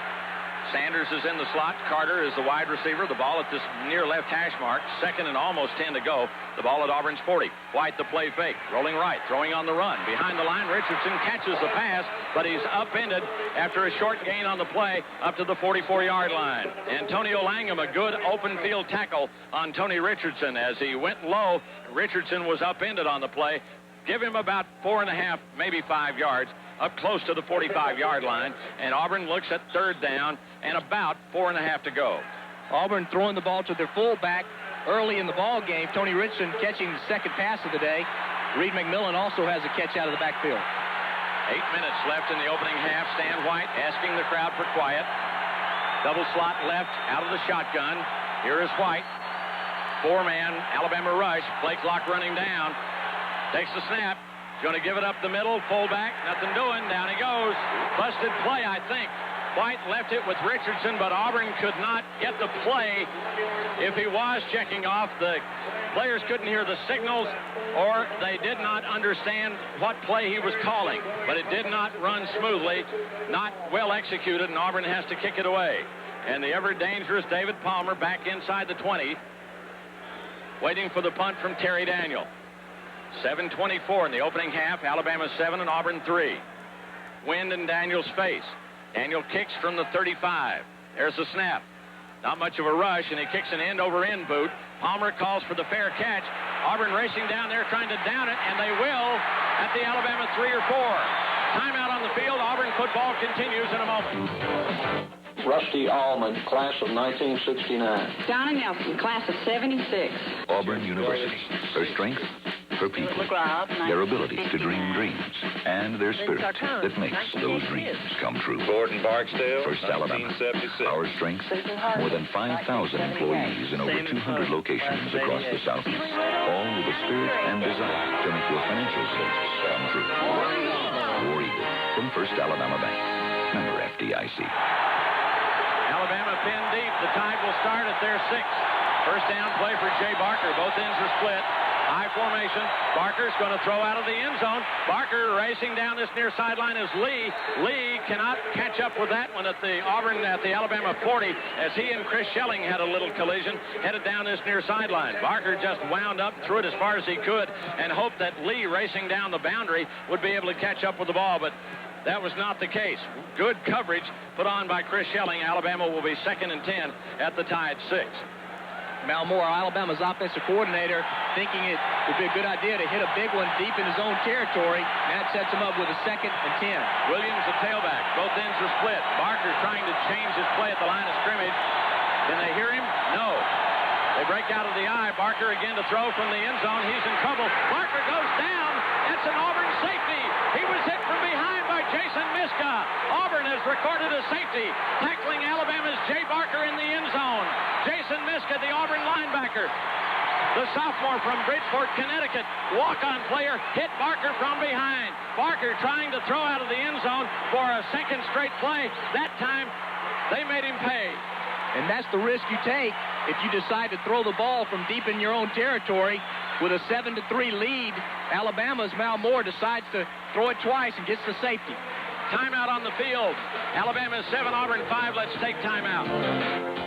Sanders is in the slot. Carter is the wide receiver. The ball at this near left hash mark. 2nd and almost 10 to go. The ball at Auburn's 40. White the play fake. Rolling right. Throwing on the run. Behind the line, Richardson catches the pass, but he's upended after a short gain on the play up to the 44-yard line. Antonio Langham, a good open field tackle on Tony Richardson. As he went low, Richardson was upended on the play. give him about 4.5, maybe 5 yards, up close to the 45-yard line, and Auburn looks at third down and about 4.5 to go. Auburn throwing the ball to their fullback early in the ball game. Tony Richardson catching the second pass of the day. Reed McMillan also has a catch out of the backfield. 8 minutes left in the opening half. Stan White asking the crowd for quiet. Double slot left out of the shotgun. Here is White. Four-man Alabama rush. Play clock running down. Takes the snap. Going to give it up the middle. Fullback. Nothing doing. Down he goes. Busted play, I think. White left it with Richardson, but Auburn could not get the play. If he was checking off, the players couldn't hear the signals, or they did not understand what play he was calling. But it did not run smoothly, not well executed, and Auburn has to kick it away. And the ever-dangerous David Palmer back inside the 20, waiting for the punt from Terry Daniel. 7:24 in the opening half. Alabama 7 and Auburn 3. Wind in Daniel's face. Daniel kicks from the 35. There's the snap. Not much of a rush, and he kicks an end-over-end boot. Palmer calls for the fair catch. Auburn racing down there trying to down it, and they will at the Alabama 3 or 4. Timeout on the field. Auburn football continues in a moment. Rusty Allman, class of 1969. Donna Nelson, class of 76. Auburn University. Her strength, her people, their ability to dream dreams, and their spirit that makes those dreams come true. Gordon Barksdale, First Alabama. Our strength, more than 5,000 employees in over 200 locations across the Southeast, all with the spirit and desire to make your financial goals come true. War Eagle from First Alabama Bank. Member FDIC. Alabama pinned deep. The Tide will start at their 6. First down play for Jay Barker. Both ends are split. High formation. Barker's going to throw out of the end zone. Barker racing down this near sideline is Lee. Lee cannot catch up with that one at the Alabama 40 as he and Chris Schelling had a little collision headed down this near sideline. Barker just wound up, threw it as far as he could, and hoped that Lee racing down the boundary would be able to catch up with the ball, but that was not the case. Good coverage put on by Chris Schelling. Alabama will be 2nd and 10 at the Tide 6. Mal Moore, Alabama's offensive coordinator, thinking it would be a good idea to hit a big one deep in his own territory. That sets him up with a 2nd and 10. Williams, the tailback. Both ends are split. Barker trying to change his play at the line of scrimmage. Can they hear him? No. They break out of the eye. Barker again to throw from the end zone. He's in trouble. Barker goes down. That's an Auburn safety. He was hit from behind by Jason Miska. Auburn has recorded a safety, tackling Alabama's Jay Barker in the end zone. Jason Miska, the Auburn linebacker. The sophomore from Bridgeport, Connecticut, walk-on player, hit Barker from behind. Barker trying to throw out of the end zone for a 2nd straight play. That time, they made him pay. And that's the risk you take if you decide to throw the ball from deep in your own territory. With a 7-3 lead, Alabama's Mal Moore decides to throw it twice and gets the safety. Timeout on the field. Alabama 7, Auburn 5. Let's take timeout.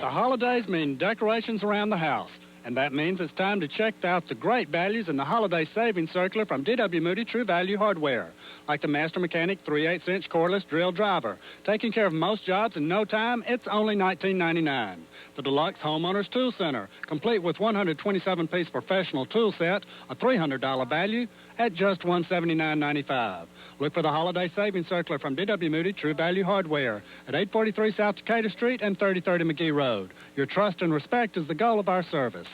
The holidays mean decorations around the house. And that means it's time to check out the great values in the Holiday Savings Circular from D.W. Moody True Value Hardware. Like the Master Mechanic 3/8-inch cordless drill driver. Taking care of most jobs in no time, it's only $19.99. The Deluxe Homeowners Tool Center, complete with 127-piece professional tool set, a $300 value at just $179.95. Look for the Holiday Savings Circular from D.W. Moody True Value Hardware at 843 South Decatur Street and 3030 McGee Road. Your trust and respect is the goal of our service.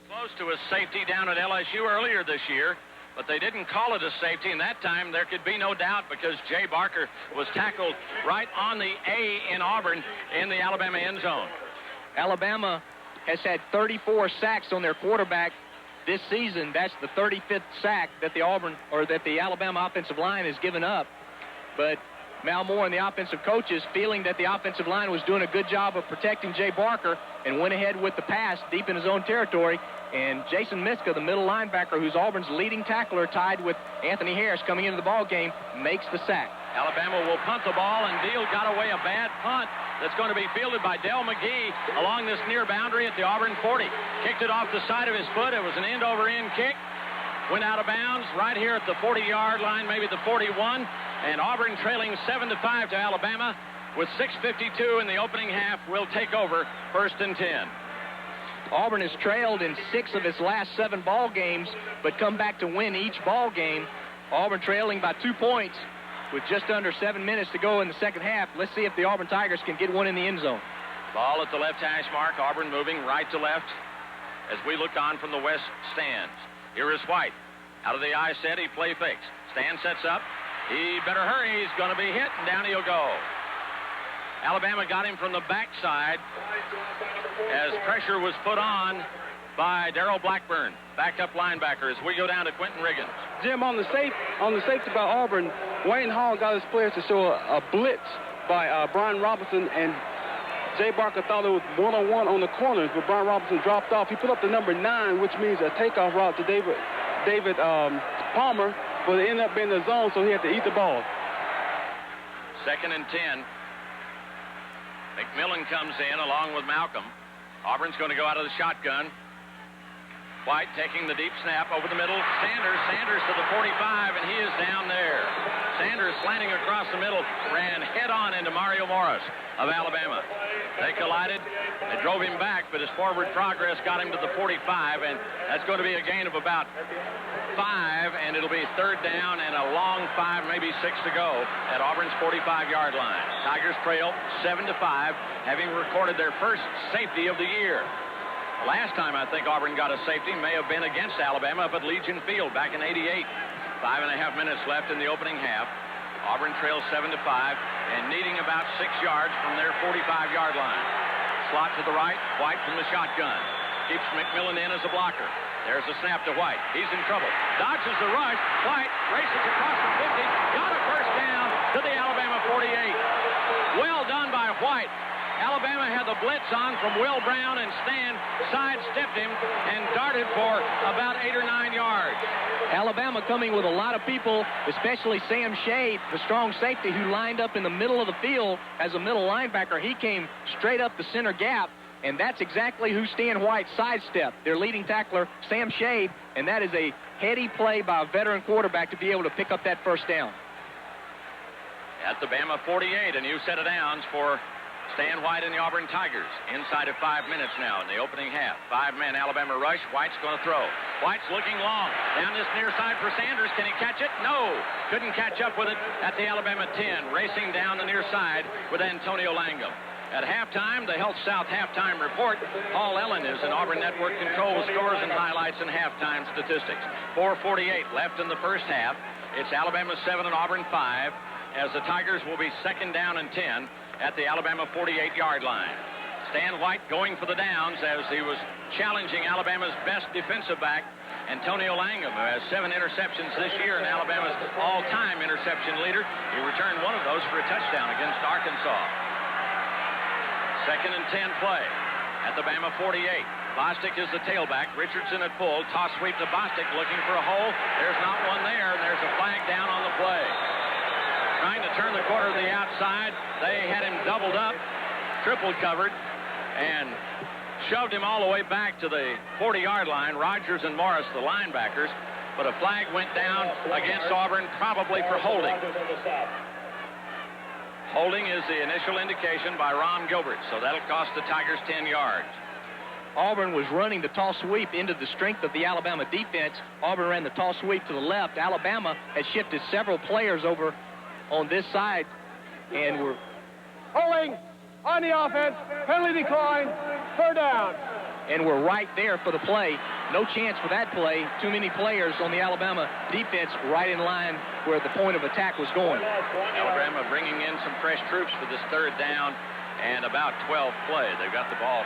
Close to a safety down at LSU earlier this year, but they didn't call it a safety, and that time there could be no doubt because Jay Barker was tackled right on the A in Auburn in the Alabama end zone. Alabama has had 34 sacks on their quarterback this season. That's the 35th sack that the Alabama offensive line has given up. But Mal Moore and the offensive coaches, feeling that the offensive line was doing a good job of protecting Jay Barker, and went ahead with the pass deep in his own territory. And Jason Miska, the middle linebacker, who's Auburn's leading tackler, tied with Anthony Harris coming into the ball game, makes the sack. Alabama will punt the ball, and Deal got away a bad punt that's going to be fielded by Del McGee along this near boundary at the Auburn 40. Kicked it off the side of his foot. It was an end-over-end kick. Went out of bounds right here at the 40-yard line, maybe the 41. And Auburn trailing 7-5 to Alabama with 6:52 in the opening half will take over 1st and 10. Auburn has trailed in 6 of its last 7 ball games, but come back to win each ball game. Auburn trailing by 2 points with just under 7 minutes to go in the second half. Let's see if the Auburn Tigers can get one in the end zone. Ball at the left hash mark. Auburn moving right to left as we look on from the west stands. Here is White. Out of the eye set, he play fakes. Stan sets up. He better hurry. He's going to be hit, and down he'll go. Alabama got him from the backside as pressure was put on by Darrell Blackburn, backup linebacker, as we go down to Quentin Riggins. Jim, on the safety by Auburn, Wayne Hall got his players to show a blitz by Brian Robinson, and Jay Barker thought it was one-on-one on the corners, but Brian Robinson dropped off. He put up the number 9, which means a takeoff route to David Palmer, but it ended up being the zone, so he had to eat the ball. 2nd and 10. McMillan comes in along with Malcolm. Auburn's going to go out of the shotgun. White taking the deep snap over the middle. Sanders to the 45, and he is down there. Sanders slanting across the middle, ran head-on into Mario Morris of Alabama. They collided. They drove him back, but his forward progress got him to the 45, and that's going to be a gain of about 5, and it'll be 3rd down and a long 5, maybe 6 to go at Auburn's 45-yard line. Tigers trail 7-5, having recorded their first safety of the year. Last time I think Auburn got a safety may have been against Alabama up at Legion Field back in '88. 5.5 minutes left in the opening half. Auburn trails 7-5 and needing about 6 yards from their 45-yard line. Slot to the right, White from the shotgun. Keeps McMillan in as a blocker. There's a snap to White. He's in trouble. Dodges the rush. White races across the 50. Got a first down to the Alabama 48. Well done by White. Alabama had the blitz on from Will Brown, and Stan sidestepped him and darted for about 8 or 9 yards. Alabama coming with a lot of people, especially Sam Shade, the strong safety who lined up in the middle of the field as a middle linebacker. He came straight up the center gap, and that's exactly who Stan White sidestepped, their leading tackler, Sam Shade, and that is a heady play by a veteran quarterback to be able to pick up that first down. At the Bama 48, a new set of downs for Stan White and the Auburn Tigers. Inside of 5 minutes now in the opening half. 5-man Alabama rush. White's going to throw. White's looking long. Down this near side for Sanders. Can he catch it? No. Couldn't catch up with it at the Alabama 10. Racing down the near side with Antonio Langham. At halftime, the Health South halftime report. Paul Ellen is in Auburn Network Control scores and highlights and halftime statistics. 4:48 left in the first half. It's Alabama 7 and Auburn 5, as the Tigers will be 2nd down and 10 at the Alabama 48-yard line. Stan White going for the downs as he was challenging Alabama's best defensive back, Antonio Langham, who has 7 interceptions this year and Alabama's all-time interception leader. He returned one of those for a touchdown against Arkansas. 2nd and 10 play at the Bama 48. Bostic is the tailback. Richardson at full. Toss sweep to Bostic looking for a hole. There's not one there, and there's a flag down on the play. Trying to turn the corner to the outside. They had him doubled up, triple covered, and shoved him all the way back to the 40-yard line. Rogers and Morris, the linebackers, but a flag went down against Auburn, probably for holding. Holding is the initial indication by Ron Gilbert, so that'll cost the Tigers 10 yards. Auburn was running the toss sweep into the strength of the Alabama defense. Auburn ran the toss sweep to the left. Alabama has shifted several players over on this side, and we're holding on the offense, penalty decline, 3rd down. And we're right there for the play. No chance for that play. Too many players on the Alabama defense right in line where the point of attack was going. Alabama bringing in some fresh troops for this 3rd down and about 12 play. They've got the ball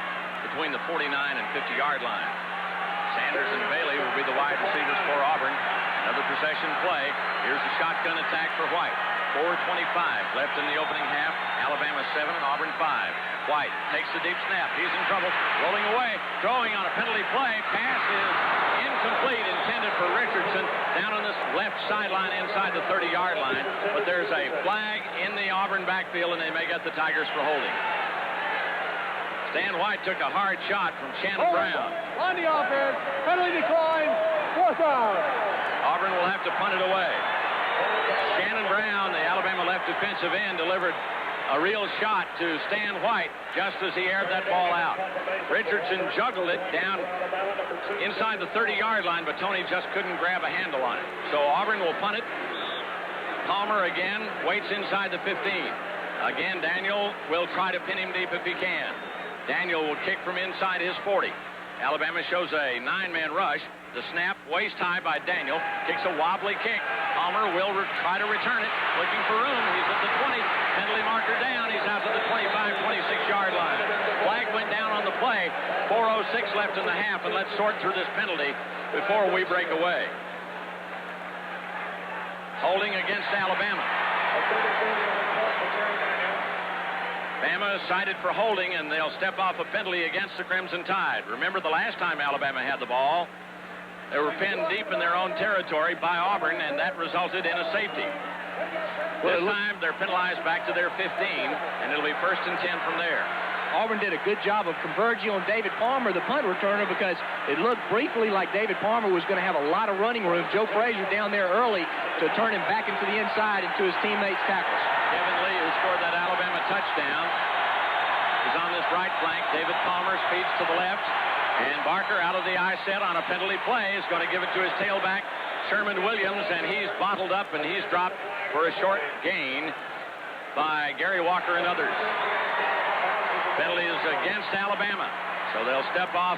between the 49 and 50-yard line. Sanders and Bailey will be the wide receivers for Auburn. Another possession play. Here's a shotgun attack for White. 4:25 left in the opening half. Alabama 7 and Auburn 5. White takes the deep snap. He's in trouble. Rolling away. Throwing on a penalty play. Pass is incomplete, intended for Richardson down on this left sideline inside the 30-yard line. But there's a flag in the Auburn backfield, and they may get the Tigers for holding. Stan White took a hard shot from Shannon Brown. On the offense, penalty decline, 4th down. Auburn will have to punt it away. Shannon Brown, the Alabama left defensive end, delivered a real shot to Stan White just as he aired that ball out. Richardson juggled it down inside the 30-yard line, but Tony just couldn't grab a handle on it. So Auburn will punt it. Palmer again waits inside the 15. Again, Daniel will try to pin him deep if he can. Daniel will kick from inside his 40. Alabama shows a 9-man rush. The snap, waist high by Daniel, kicks a wobbly kick. Palmer will try to return it, looking for room. He's at the 20. Penalty marker down. He's out to the 25, 26-yard line. Flag went down on the play. 4:06 left in the half, and let's sort through this penalty before we break away. Holding against Alabama. Bama cited for holding, and they'll step off a penalty against the Crimson Tide. Remember the last time Alabama had the ball, they were pinned deep in their own territory by Auburn, and that resulted in a safety. This time, they're penalized back to their 15, and it'll be 1st and 10 from there. Auburn did a good job of converging on David Palmer, the punt returner, because it looked briefly like David Palmer was going to have a lot of running room. Joe Frazier down there early to turn him back into the inside into his teammates' tackles. Kevin Lee, who scored that Alabama touchdown, is on this right flank. David Palmer speeds to the left, and Barker out of the eye set on a penalty play is going to give it to his tailback, Sherman Williams, and he's bottled up and he's dropped for a short gain by Gary Walker and others. Penalty is against Alabama, so they'll step off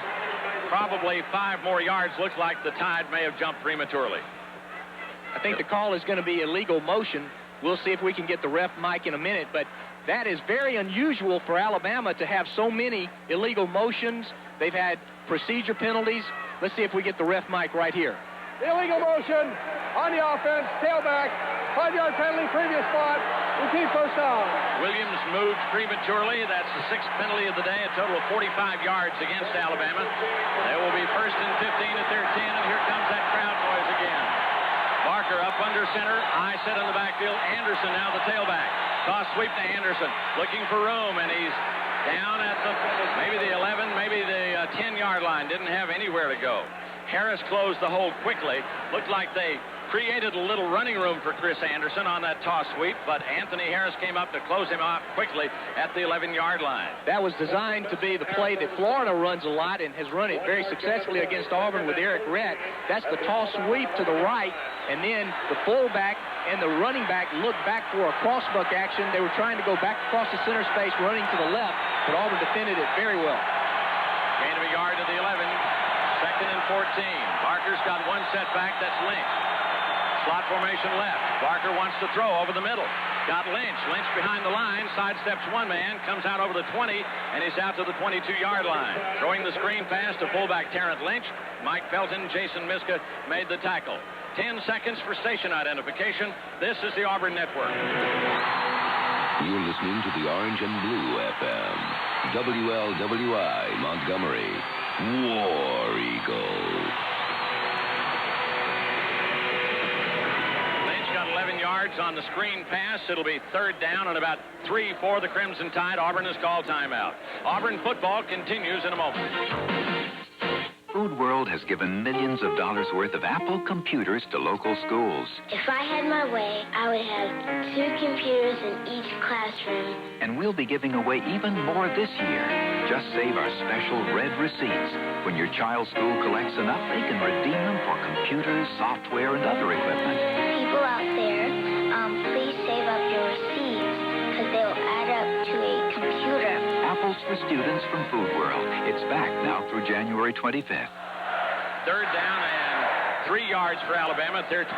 probably 5 more yards. Looks like the Tide may have jumped prematurely. I think the call is going to be illegal motion. We'll see if we can get the ref mic in a minute, but that is very unusual for Alabama to have so many illegal motions. They've had procedure penalties. Let's see if we get the ref mic right here. Illegal motion on the offense, tailback, 5-yard penalty, previous spot, repeat first down. Williams moved prematurely. That's the 6th penalty of the day, a total of 45 yards against Alabama. They will be 1st and 15 at their 10, and here comes that crowd noise again. Barker up under center, eye set in the backfield. Anderson now the tailback. Toss sweep to Anderson, looking for room, and he's down at maybe the 11, maybe the 10-yard line. Didn't have anywhere to go. Harris closed the hole quickly. Looked like they created a little running room for Chris Anderson on that toss sweep, but Anthony Harris came up to close him out quickly at the 11-yard line. That was designed to be the play that Florida runs a lot and has run it very successfully against Auburn with Eric Rett. That's the toss sweep to the right, and then the fullback and the running back looked back for a crossbuck action. They were trying to go back across the center space, running to the left, but Auburn defended it very well. Gain of a yard to the 11. 2nd and 14. Barker's got one setback. That's Lynch. Slot formation left. Barker wants to throw over the middle. Got Lynch. Lynch behind the line. Sidesteps one man. Comes out over the 20. And he's out to the 22-yard line. Throwing the screen pass to fullback Terrence Lynch. Mike Felton, Jason Miska made the tackle. 10 seconds for station identification. This is the Auburn Network. You're listening to the Orange and Blue FM. WLWI Montgomery. War Eagle. Lynch got 11 yards on the screen pass. It'll be 3rd down and about 3 for the Crimson Tide. Auburn has called timeout. Auburn football continues in a moment. Food World has given millions of dollars worth of Apple computers to local schools. If I had my way, I would have 2 computers in each classroom. And we'll be giving away even more this year. Just save our special red receipts. When your child's school collects enough, they can redeem them for computers, software, and other equipment. People out there, please save up your receipts, because they'll add up to a computer. Apples for students from Food World. It's back now through January 25th. 3rd down and 3 yards for Alabama at their 22.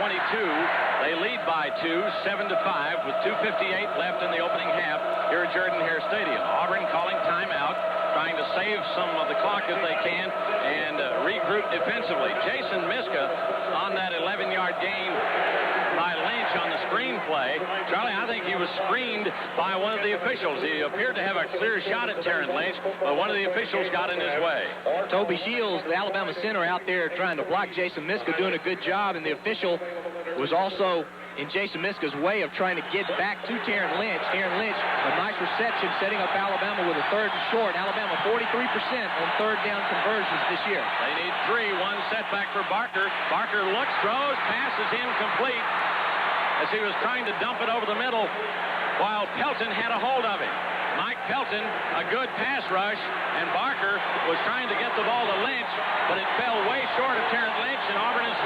They lead by 2, 7-5, with 2:58 left in the opening half here at Jordan-Hare Stadium. Auburn calling timeout, trying to save some of the clock if they can and regroup defensively. Jason Miska on that 11-yard gain by Lynch on the screen play. Charlie, I think he was screened by one of the officials. He appeared to have a clear shot at Terrence Lynch, but one of the officials got in his way. Toby Shields, the Alabama center, out there trying to block Jason Miska, doing a good job, and the official was also in Jason Miska's way of trying to get back to Terrence Lynch. Terrence Lynch, a nice reception, setting up Alabama with a 3rd and short. Alabama 43% on 3rd down conversions this year. They need 3. One setback for Barker. Barker looks, throws, passes incomplete. as he was trying to dump it over the middle while Pelton had a hold of him. Mike Pelton, a good pass rush, and Barker was trying to get the ball to Lynch, but it fell way short of Terrence Lynch, and Auburn has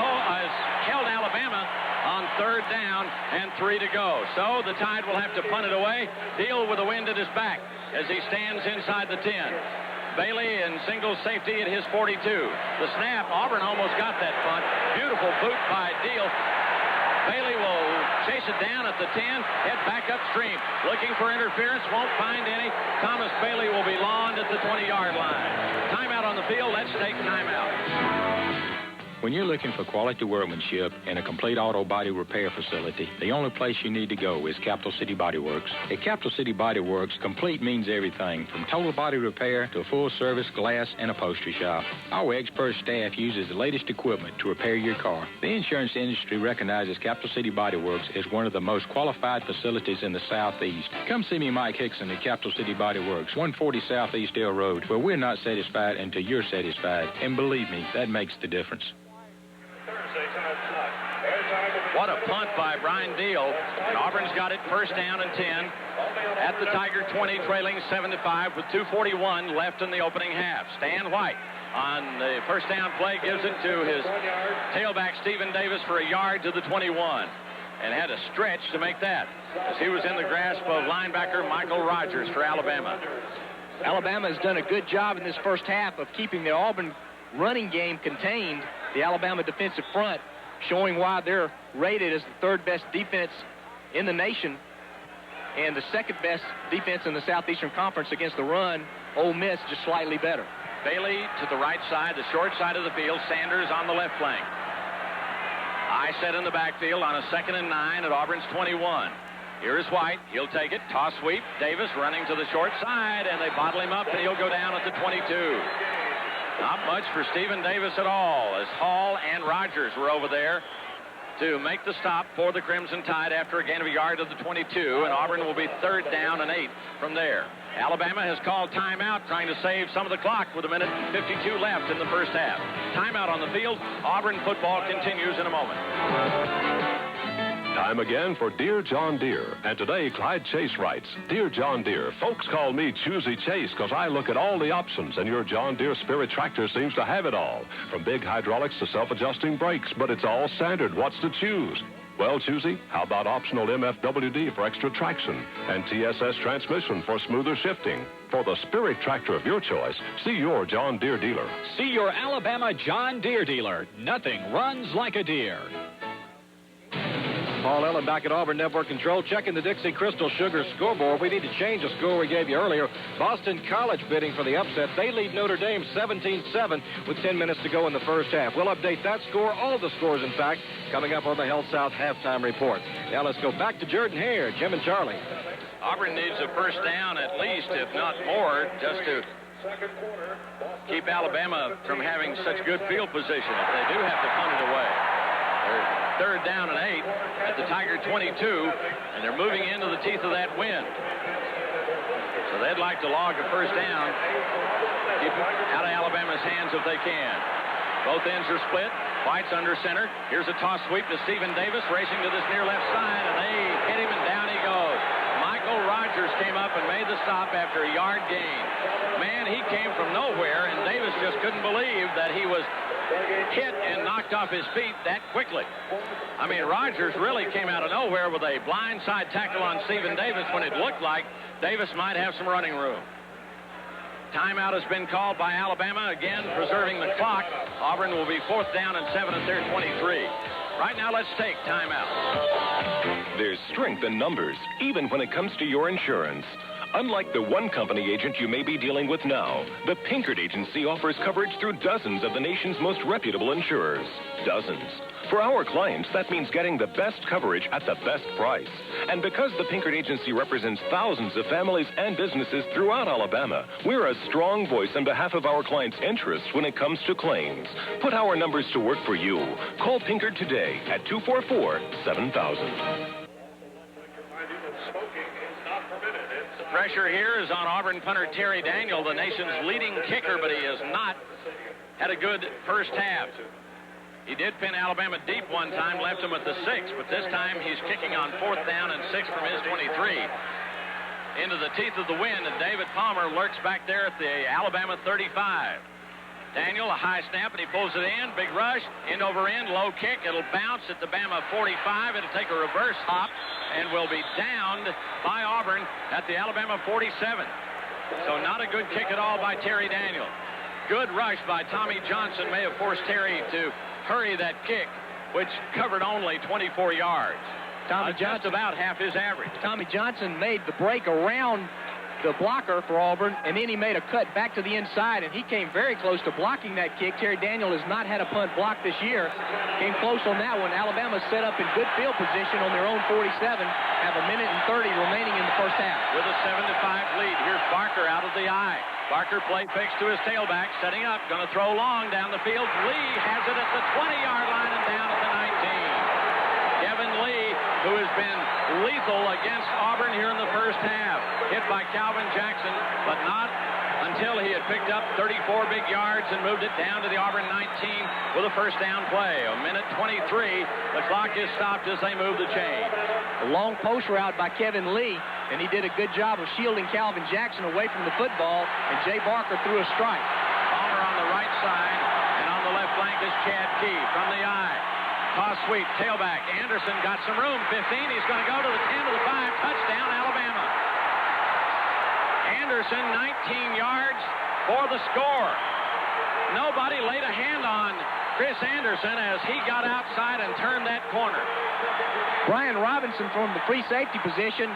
held Alabama on 3rd down and 3 to go. So the Tide will have to punt it away. Deal with the wind at his back as he stands inside the 10. Bailey in single safety at his 42. The snap, Auburn almost got that punt. Beautiful boot by Deal. Bailey will chase it down at the 10, head back upstream. Looking for interference, won't find any. Thomas Bailey will be lawned at the 20-yard line. Timeout on the field, let's take timeout. When you're looking for quality workmanship in a complete auto body repair facility, the only place you need to go is Capital City Body Works. At Capital City Body Works, complete means everything, from total body repair to a full-service glass and upholstery shop. Our expert staff uses the latest equipment to repair your car. The insurance industry recognizes Capital City Body Works as one of the most qualified facilities in the Southeast. Come see me, Mike Hickson, at Capital City Body Works, 140 Southeast Dale Road, where we're not satisfied until you're satisfied. And believe me, that makes the difference. What a punt by Brian Deal. And Auburn's got it 1st down and 10 at the Tiger 20, trailing 7-5 with 2:41 left in the opening half. Stan White on the 1st down play gives it to his tailback Stephen Davis for a yard to the 21 and had a stretch to make that as he was in the grasp of linebacker Michael Rogers for Alabama. Alabama has done a good job in this first half of keeping the Auburn running game contained. The Alabama defensive front showing why they're rated as the 3rd best defense in the nation and the 2nd best defense in the Southeastern Conference against the run. Ole Miss just slightly better. Bailey to the right side, the short side of the field. Sanders on the left flank. I set in the backfield on a 2nd and 9 at Auburn's 21. Here is White. He'll take it. Toss sweep. Davis running to the short side, and they bottle him up, and he'll go down at the 22. Not much for Stephen Davis at all, as Hall and Rogers were over there to make the stop for the Crimson Tide after a gain of a yard to the 22, and Auburn will be 3rd down and 8 from there. Alabama has called timeout, trying to save some of the clock with 1:52 left in the first half. Timeout on the field. Auburn football continues in a moment. Time again for Dear John Deere. And today, Clyde Chase writes, Dear John Deere, folks call me Choosy Chase because I look at all the options, and your John Deere Spirit tractor seems to have it all. From big hydraulics to self-adjusting brakes, but it's all standard. What's to choose? Well, Choosy, how about optional MFWD for extra traction and TSS transmission for smoother shifting? For the Spirit tractor of your choice, see your John Deere dealer. See your Alabama John Deere dealer. Nothing runs like a deer. Paul Ellen back at Auburn Network Control, checking the Dixie Crystal Sugar scoreboard. We need to change the score we gave you earlier. Boston College bidding for the upset. They lead Notre Dame 17-7 with 10 minutes to go in the first half. We'll update that score, all the scores, in fact, coming up on the Health South halftime report. Now let's go back to Jordan Hare, Jim and Charlie. Auburn needs a 1st down at least, if not more, just to keep Alabama from having such good field position if they do have to punt it away. They're 3rd down and 8 at the Tiger 22, and they're moving into the teeth of that wind. So they'd like to log a 1st down, keep it out of Alabama's hands if they can. Both ends are split. White's under center. Here's a toss sweep to Stephen Davis, racing to this near left side, and they hit him, and down he goes. Michael Rogers came up and made the stop after a yard gain. Man, he came from nowhere, and Davis just couldn't believe that he was hit and knocked off his feet that quickly. I mean, Rogers really came out of nowhere with a blindside tackle on Stephen Davis when it looked like Davis might have some running room. Timeout has been called by Alabama, again preserving the clock. Auburn will be 4th down and 7 at their 23. Right now, let's take timeout. There's strength in numbers, even when it comes to your insurance. Unlike the one company agent you may be dealing with now, the Pinkert Agency offers coverage through dozens of the nation's most reputable insurers. Dozens. For our clients, that means getting the best coverage at the best price. And because the Pinkert Agency represents thousands of families and businesses throughout Alabama, we're a strong voice on behalf of our clients' interests when it comes to claims. Put our numbers to work for you. Call Pinkert today at 244-7000. Pressure here is on Auburn punter Terry Daniel, the nation's leading kicker, but he has not had a good first half. He did pin Alabama deep one time, left him at the 6, but this time he's kicking on 4th down and 6 from his 23. Into the teeth of the wind, and David Palmer lurks back there at the Alabama 35. Daniel, a high snap, and he pulls it in. Big rush, end over end, low kick. It'll bounce at the Bama 45. It'll take a reverse hop and will be downed by Auburn at the Alabama 47. So not a good kick at all by Terry Daniel. Good rush by Tommy Johnson may have forced Terry to hurry that kick, which covered only 24 yards. Just about half his average. Tommy Johnson made the break around the blocker for Auburn, and then he made a cut back to the inside, and he came very close to blocking that kick. Terry Daniel has not had a punt blocked this year. Came close on that one. Alabama set up in good field position on their own 47. Have a minute and 30 remaining in the first half. With a 7-5 lead, here's Barker out of the eye. Barker play fakes to his tailback, setting up, going to throw long down the field. Lee has it at the 20-yard line and down at the 19. Kevin Lee, who has been lethal against Auburn here in the first half. Hit by Calvin Jackson, but not until he had picked up 34 big yards and moved it down to the Auburn 19 with a first down play. A minute 23. The clock is stopped as they move the chain. A long post route by Kevin Lee, and he did a good job of shielding Calvin Jackson away from the football, and Jay Barker threw a strike. Palmer on the right side, and on the left flank is Chad Key from the eye. Toss sweep, tailback. Anderson got some room, 15. He's going to go to the 10 to the 5. Touchdown, Alabama. Anderson, 19 yards for the score. Nobody laid a hand on Chris Anderson as he got outside and turned that corner. Brian Robinson from the free safety position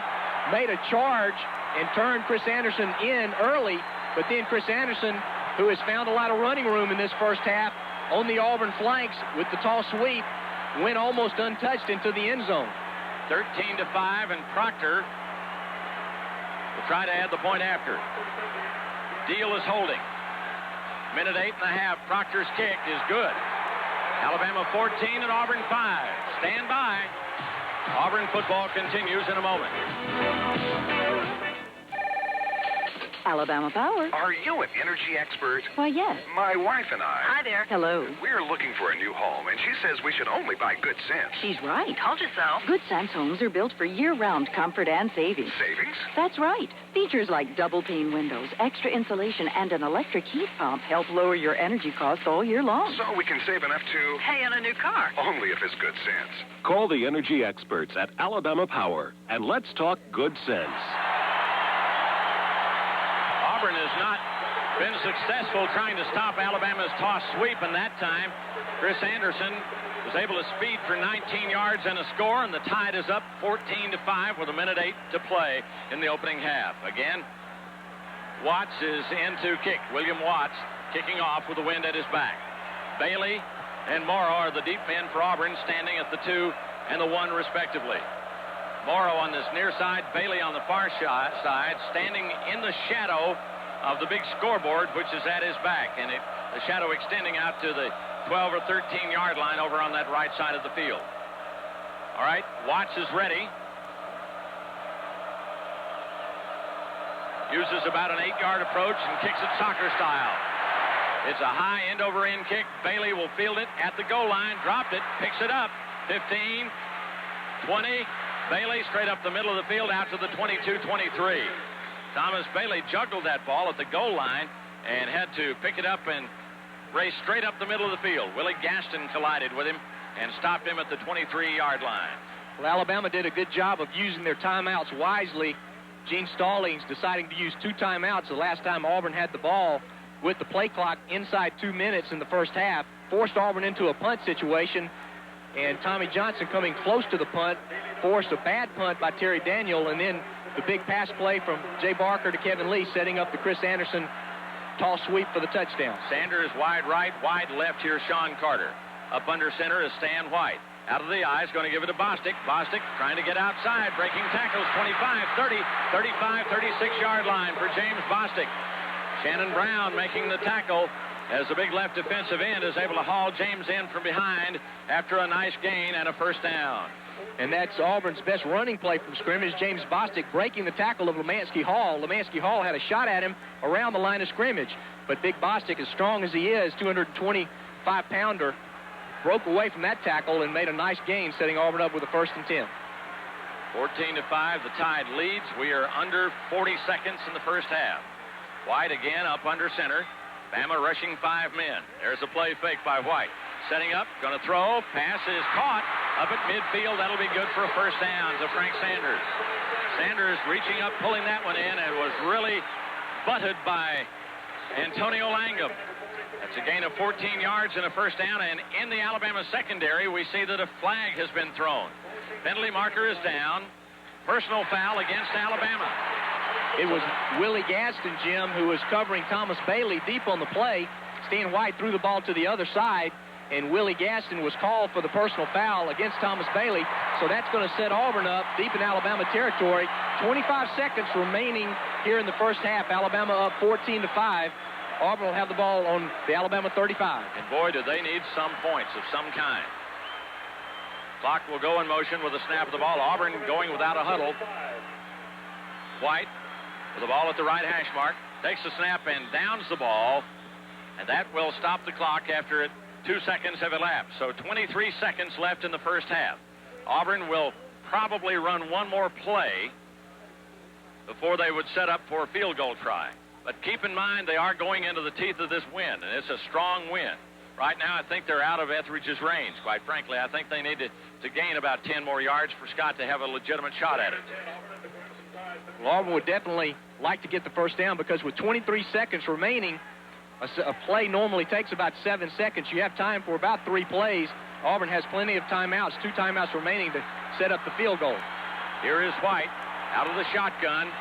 made a charge and turned Chris Anderson in early, but then Chris Anderson, who has found a lot of running room in this first half, on the Auburn flanks with the tall sweep, went almost untouched into the end zone. 13-5, and Proctor will try to add the point after. Deal is holding. Minute 8.5. Proctor's kick is good. Alabama 14 and Auburn 5. Stand by. Auburn football continues in a moment. Alabama Power. Are you an energy expert? Why, yes. My wife and I. Hi there. Hello. We're looking for a new home, and she says we should only buy Good Sense. She's right. Told you so. Good Sense homes are built for year-round comfort and savings. Savings? That's right. Features like double-pane windows, extra insulation, and an electric heat pump help lower your energy costs all year long. So we can save enough to... Pay on a new car. Only if it's Good Sense. Call the energy experts at Alabama Power, and let's talk Good Sense. Auburn has not been successful trying to stop Alabama's toss sweep, and that time Chris Anderson was able to speed for 19 yards and a score, and the Tide is up 14-5 with a minute 8 to play in the opening half. Again, Watts is in to kick. William Watts kicking off with the wind at his back. Bailey and Morrow are the deep men for Auburn, standing at the 2 and the 1 respectively. Morrow on this near side, Bailey on the far side, standing in the shadow of the big scoreboard, which is at his back, and the shadow extending out to the 12 or 13-yard line over on that right side of the field. All right, Watts is ready. Uses about an 8-yard approach and kicks it soccer style. It's a high end-over-end kick. Bailey will field it at the goal line, dropped it, picks it up. 15, 20. Bailey straight up the middle of the field out to the 22-23. Thomas Bailey juggled that ball at the goal line and had to pick it up and race straight up the middle of the field. Willie Gaston collided with him and stopped him at the 23-yard line. Well, Alabama did a good job of using their timeouts wisely. Gene Stallings deciding to use 2 timeouts the last time Auburn had the ball with the play clock inside 2 minutes in the first half, forced Auburn into a punt situation. And Tommy Johnson coming close to the punt, forced a bad punt by Terry Daniel, and then the big pass play from Jay Barker to Kevin Lee, setting up the Chris Anderson tall sweep for the touchdown. Sanders wide right, wide left here, Sean Carter. Up under center is Stan White. Out of the eyes, going to give it to Bostic. Bostic trying to get outside, breaking tackles, 25, 30, 35, 36-yard line for James Bostic. Shannon Brown making the tackle as the big left defensive end is able to haul James in from behind after a nice gain and a first down. And that's Auburn's best running play from scrimmage. James Bostic breaking the tackle of Lemansky Hall. Lemansky Hall had a shot at him around the line of scrimmage. But big Bostic, as strong as he is, 225-pounder, broke away from that tackle and made a nice gain, setting Auburn up with a 1st and 10. 14-5, the Tide leads. We are under 40 seconds in the first half. White again up under center. Bama rushing 5 men. There's a play fake by White. Setting up, going to throw. Pass is caught up at midfield. That'll be good for a 1st down to Frank Sanders. Sanders reaching up, pulling that one in, and was really butted by Antonio Langham. That's a gain of 14 yards and a 1st down, and in the Alabama secondary, we see that a flag has been thrown. Penalty marker is down. Personal foul against Alabama. It was Willie Gaston, Jim, who was covering Thomas Bailey deep on the play. Stan White threw the ball to the other side, and Willie Gaston was called for the personal foul against Thomas Bailey. So that's going to set Auburn up deep in Alabama territory. 25 seconds remaining here in the first half. Alabama up 14-5. Auburn will have the ball on the Alabama 35. And boy, do they need some points of some kind. Clock will go in motion with a snap of the ball. Auburn going without a huddle. White with the ball at the right hash mark. Takes the snap and downs the ball. And that will stop the clock after 2 seconds have elapsed. So 23 seconds left in the first half. Auburn will probably run one more play before they would set up for a field goal try. But keep in mind, they are going into the teeth of this wind, and it's a strong wind. Right now, I think they're out of Etheridge's range, quite frankly. I think they need to gain about 10 more yards for Scott to have a legitimate shot at it. Well, Auburn would definitely like to get the 1st down because with 23 seconds remaining, a play normally takes about 7 seconds. You have time for about 3 plays. Auburn has plenty of timeouts, 2 timeouts remaining to set up the field goal. Here is White out of the shotgun.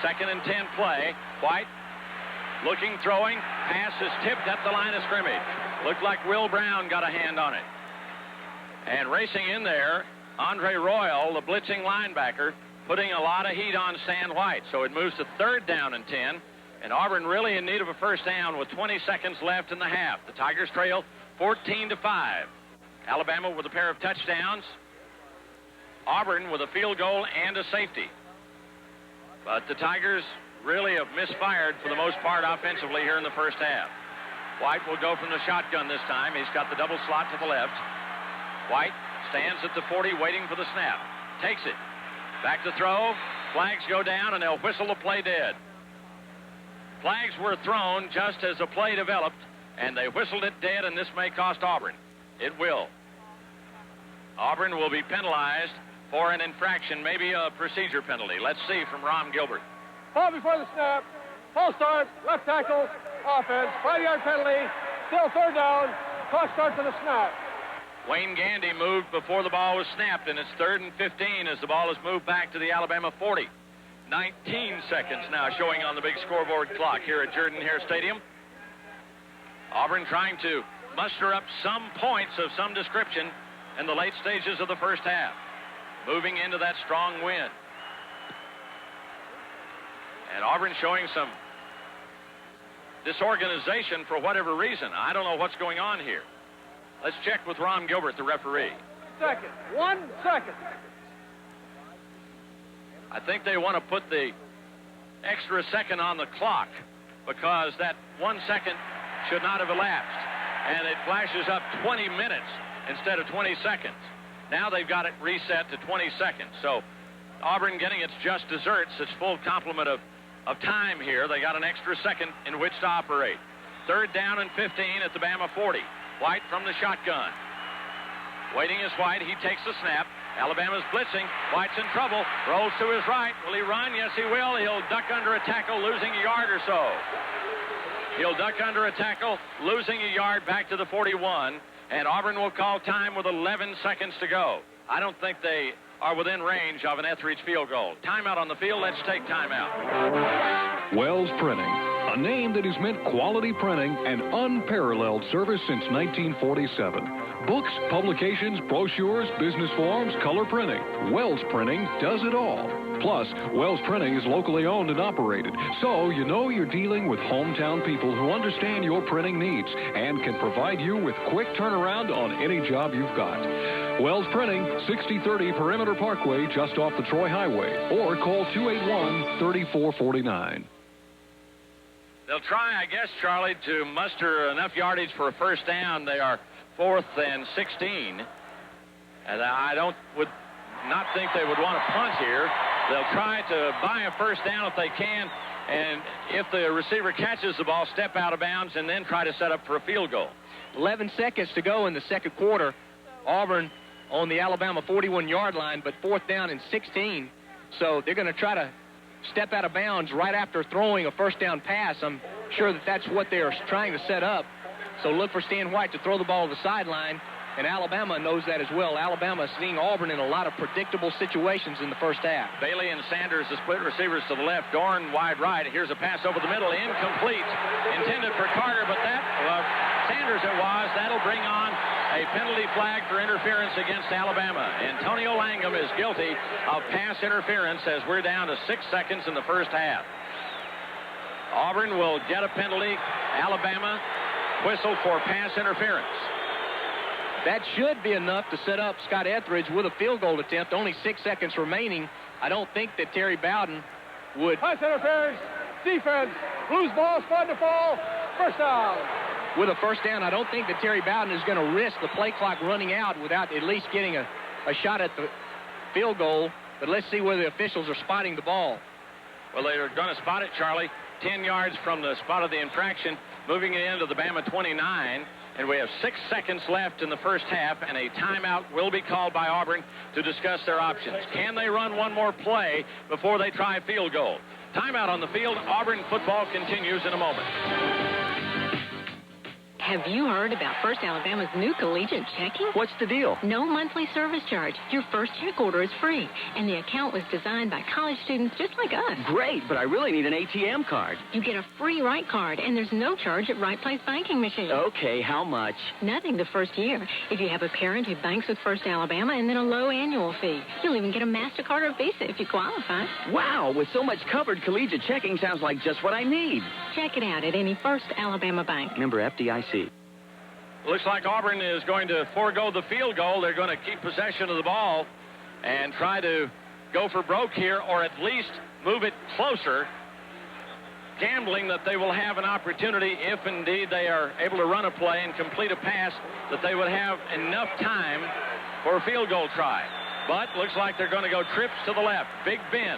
2nd and 10 play. White looking, throwing. Pass is tipped at the line of scrimmage. Looked like Will Brown got a hand on it. And racing in there, Andre Royal, the blitzing linebacker, putting a lot of heat on Stan White. So it moves to 3rd down and 10. And Auburn really in need of a 1st down with 20 seconds left in the half. The Tigers trail 14-5. Alabama with a pair of touchdowns. Auburn with a field goal and a safety. But the Tigers really have misfired for the most part offensively here in the first half. White will go from the shotgun this time. He's got the double slot to the left. White stands at the 40 waiting for the snap. Takes it. Back to throw. Flags go down and they'll whistle the play dead. Flags were thrown just as the play developed, and they whistled it dead, and this may cost Auburn. It will. Auburn will be penalized for an infraction, maybe a procedure penalty. Let's see from Ron Gilbert. Ball before the snap. Full start. Left tackle. Offense. 5-yard penalty. Still 3rd down. Clock starts on the snap. Wayne Gandy moved before the ball was snapped, and it's 3rd and 15 as the ball is moved back to the Alabama 40. 19 seconds now showing on the big scoreboard clock here at Jordan-Hare Stadium. Auburn trying to muster up some points of some description in the late stages of the first half. Moving into that strong wind. And Auburn showing some disorganization for whatever reason. I don't know what's going on here. Let's check with Ron Gilbert, the referee. 1 second. I think they want to put the extra second on the clock because that 1 second should not have elapsed. And it flashes up 20 minutes instead of 20 seconds. Now they've got it reset to 20 seconds. So Auburn getting its just desserts, its full complement of time here. They got an extra second in which to operate. 3rd down and 15 at the Bama 40. White from the shotgun. Waiting is White. He takes the snap. Alabama's blitzing. White's in trouble. Rolls to his right. Will he run? Yes, he will. He'll duck under a tackle, losing a yard or so. He'll duck under a tackle, losing a yard back to the 41. And Auburn will call time with 11 seconds to go. I don't think they are within range of an Etheridge field goal. Timeout on the field. Let's take timeout. Wells Printing, a name that has meant quality printing and unparalleled service since 1947. Books, publications, brochures, business forms, color printing. Wells Printing does it all. Plus, Wells Printing is locally owned and operated, so you know you're dealing with hometown people who understand your printing needs and can provide you with quick turnaround on any job you've got. Wells Printing, 6030 Perimeter Parkway, just off the Troy Highway, or call 281-3449. They'll try, I guess, Charlie, to muster enough yardage for a 1st down. They are 4th and 16. And I would not think they would want to punt here. They'll try to buy a first down if they can. And if the receiver catches the ball, step out of bounds and then try to set up for a field goal. 11 seconds to go in the second quarter. Auburn on the Alabama 41-yard line, but 4th down and 16. So they're going to try to step out of bounds right after throwing a first down pass. I'm sure that that's what they're trying to set up. So look for Stan White to throw the ball to the sideline, and Alabama knows that as well. Alabama is seeing Auburn in a lot of predictable situations in the first half. Bailey and Sanders, the split receivers to the left. Dorn wide right. Here's a pass over the middle, incomplete. Intended for Carter, but that, Sanders it was. That'll bring on a penalty flag for interference against Alabama. Antonio Langham is guilty of pass interference as we're down to 6 seconds in the first half. Auburn will get a penalty. Alabama whistled for pass interference. That should be enough to set up Scott Etheridge with a field goal attempt. Only 6 seconds remaining. I don't think that Terry Bowden would. Pass interference. Defense. Loose ball. Spot to fall. First down. With a first down, I don't think that Terry Bowden is going to risk the play clock running out without at least getting a shot at the field goal. But let's see where the officials are spotting the ball. Well, they're going to spot it, Charlie, 10 yards from the spot of the infraction, moving it into the Bama 29. And we have 6 seconds left in the first half, and a timeout will be called by Auburn to discuss their options. Can they run one more play before they try a field goal? Timeout on the field. Auburn football continues in a moment. Have you heard about First Alabama's new collegiate checking? What's the deal? No monthly service charge. Your first check order is free. And the account was designed by college students just like us. Great, but I really need an ATM card. You get a free Right card, and there's no charge at Right Place banking machine. Okay, how much? Nothing the first year. If you have a parent who banks with First Alabama, and then a low annual fee. You'll even get a MasterCard or Visa if you qualify. Wow, with so much covered, collegiate checking sounds like just what I need. Check it out at any First Alabama bank. Member FDIC. Looks like Auburn is going to forego the field goal. They're going to keep possession of the ball and try to go for broke here, or at least move it closer, gambling that they will have an opportunity, if indeed they are able to run a play and complete a pass, that they would have enough time for a field goal try. But looks like they're going to go trips to the left. Big Ben.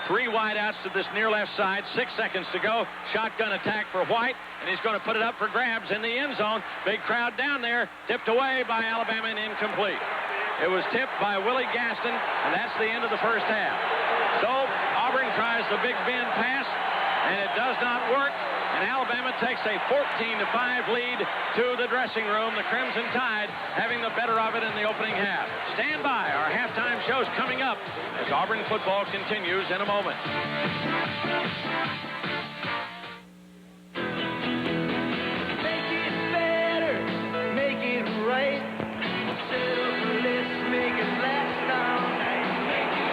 3 wideouts to this near left side. 6 seconds to go. Shotgun attack for White, and he's going to put it up for grabs in the end zone. Big crowd down there. Tipped away by Alabama and incomplete. It was tipped by Willie Gaston, and that's the end of the first half. So Auburn tries the Big Ben pass, and it does not work. And Alabama takes a 14-5 lead to the dressing room. The Crimson Tide having the better of it in the opening half. Stand by. Our halftime show's coming up as Auburn football continues in a moment. Make it better, make it right. Settle for less, make it last all night. Make it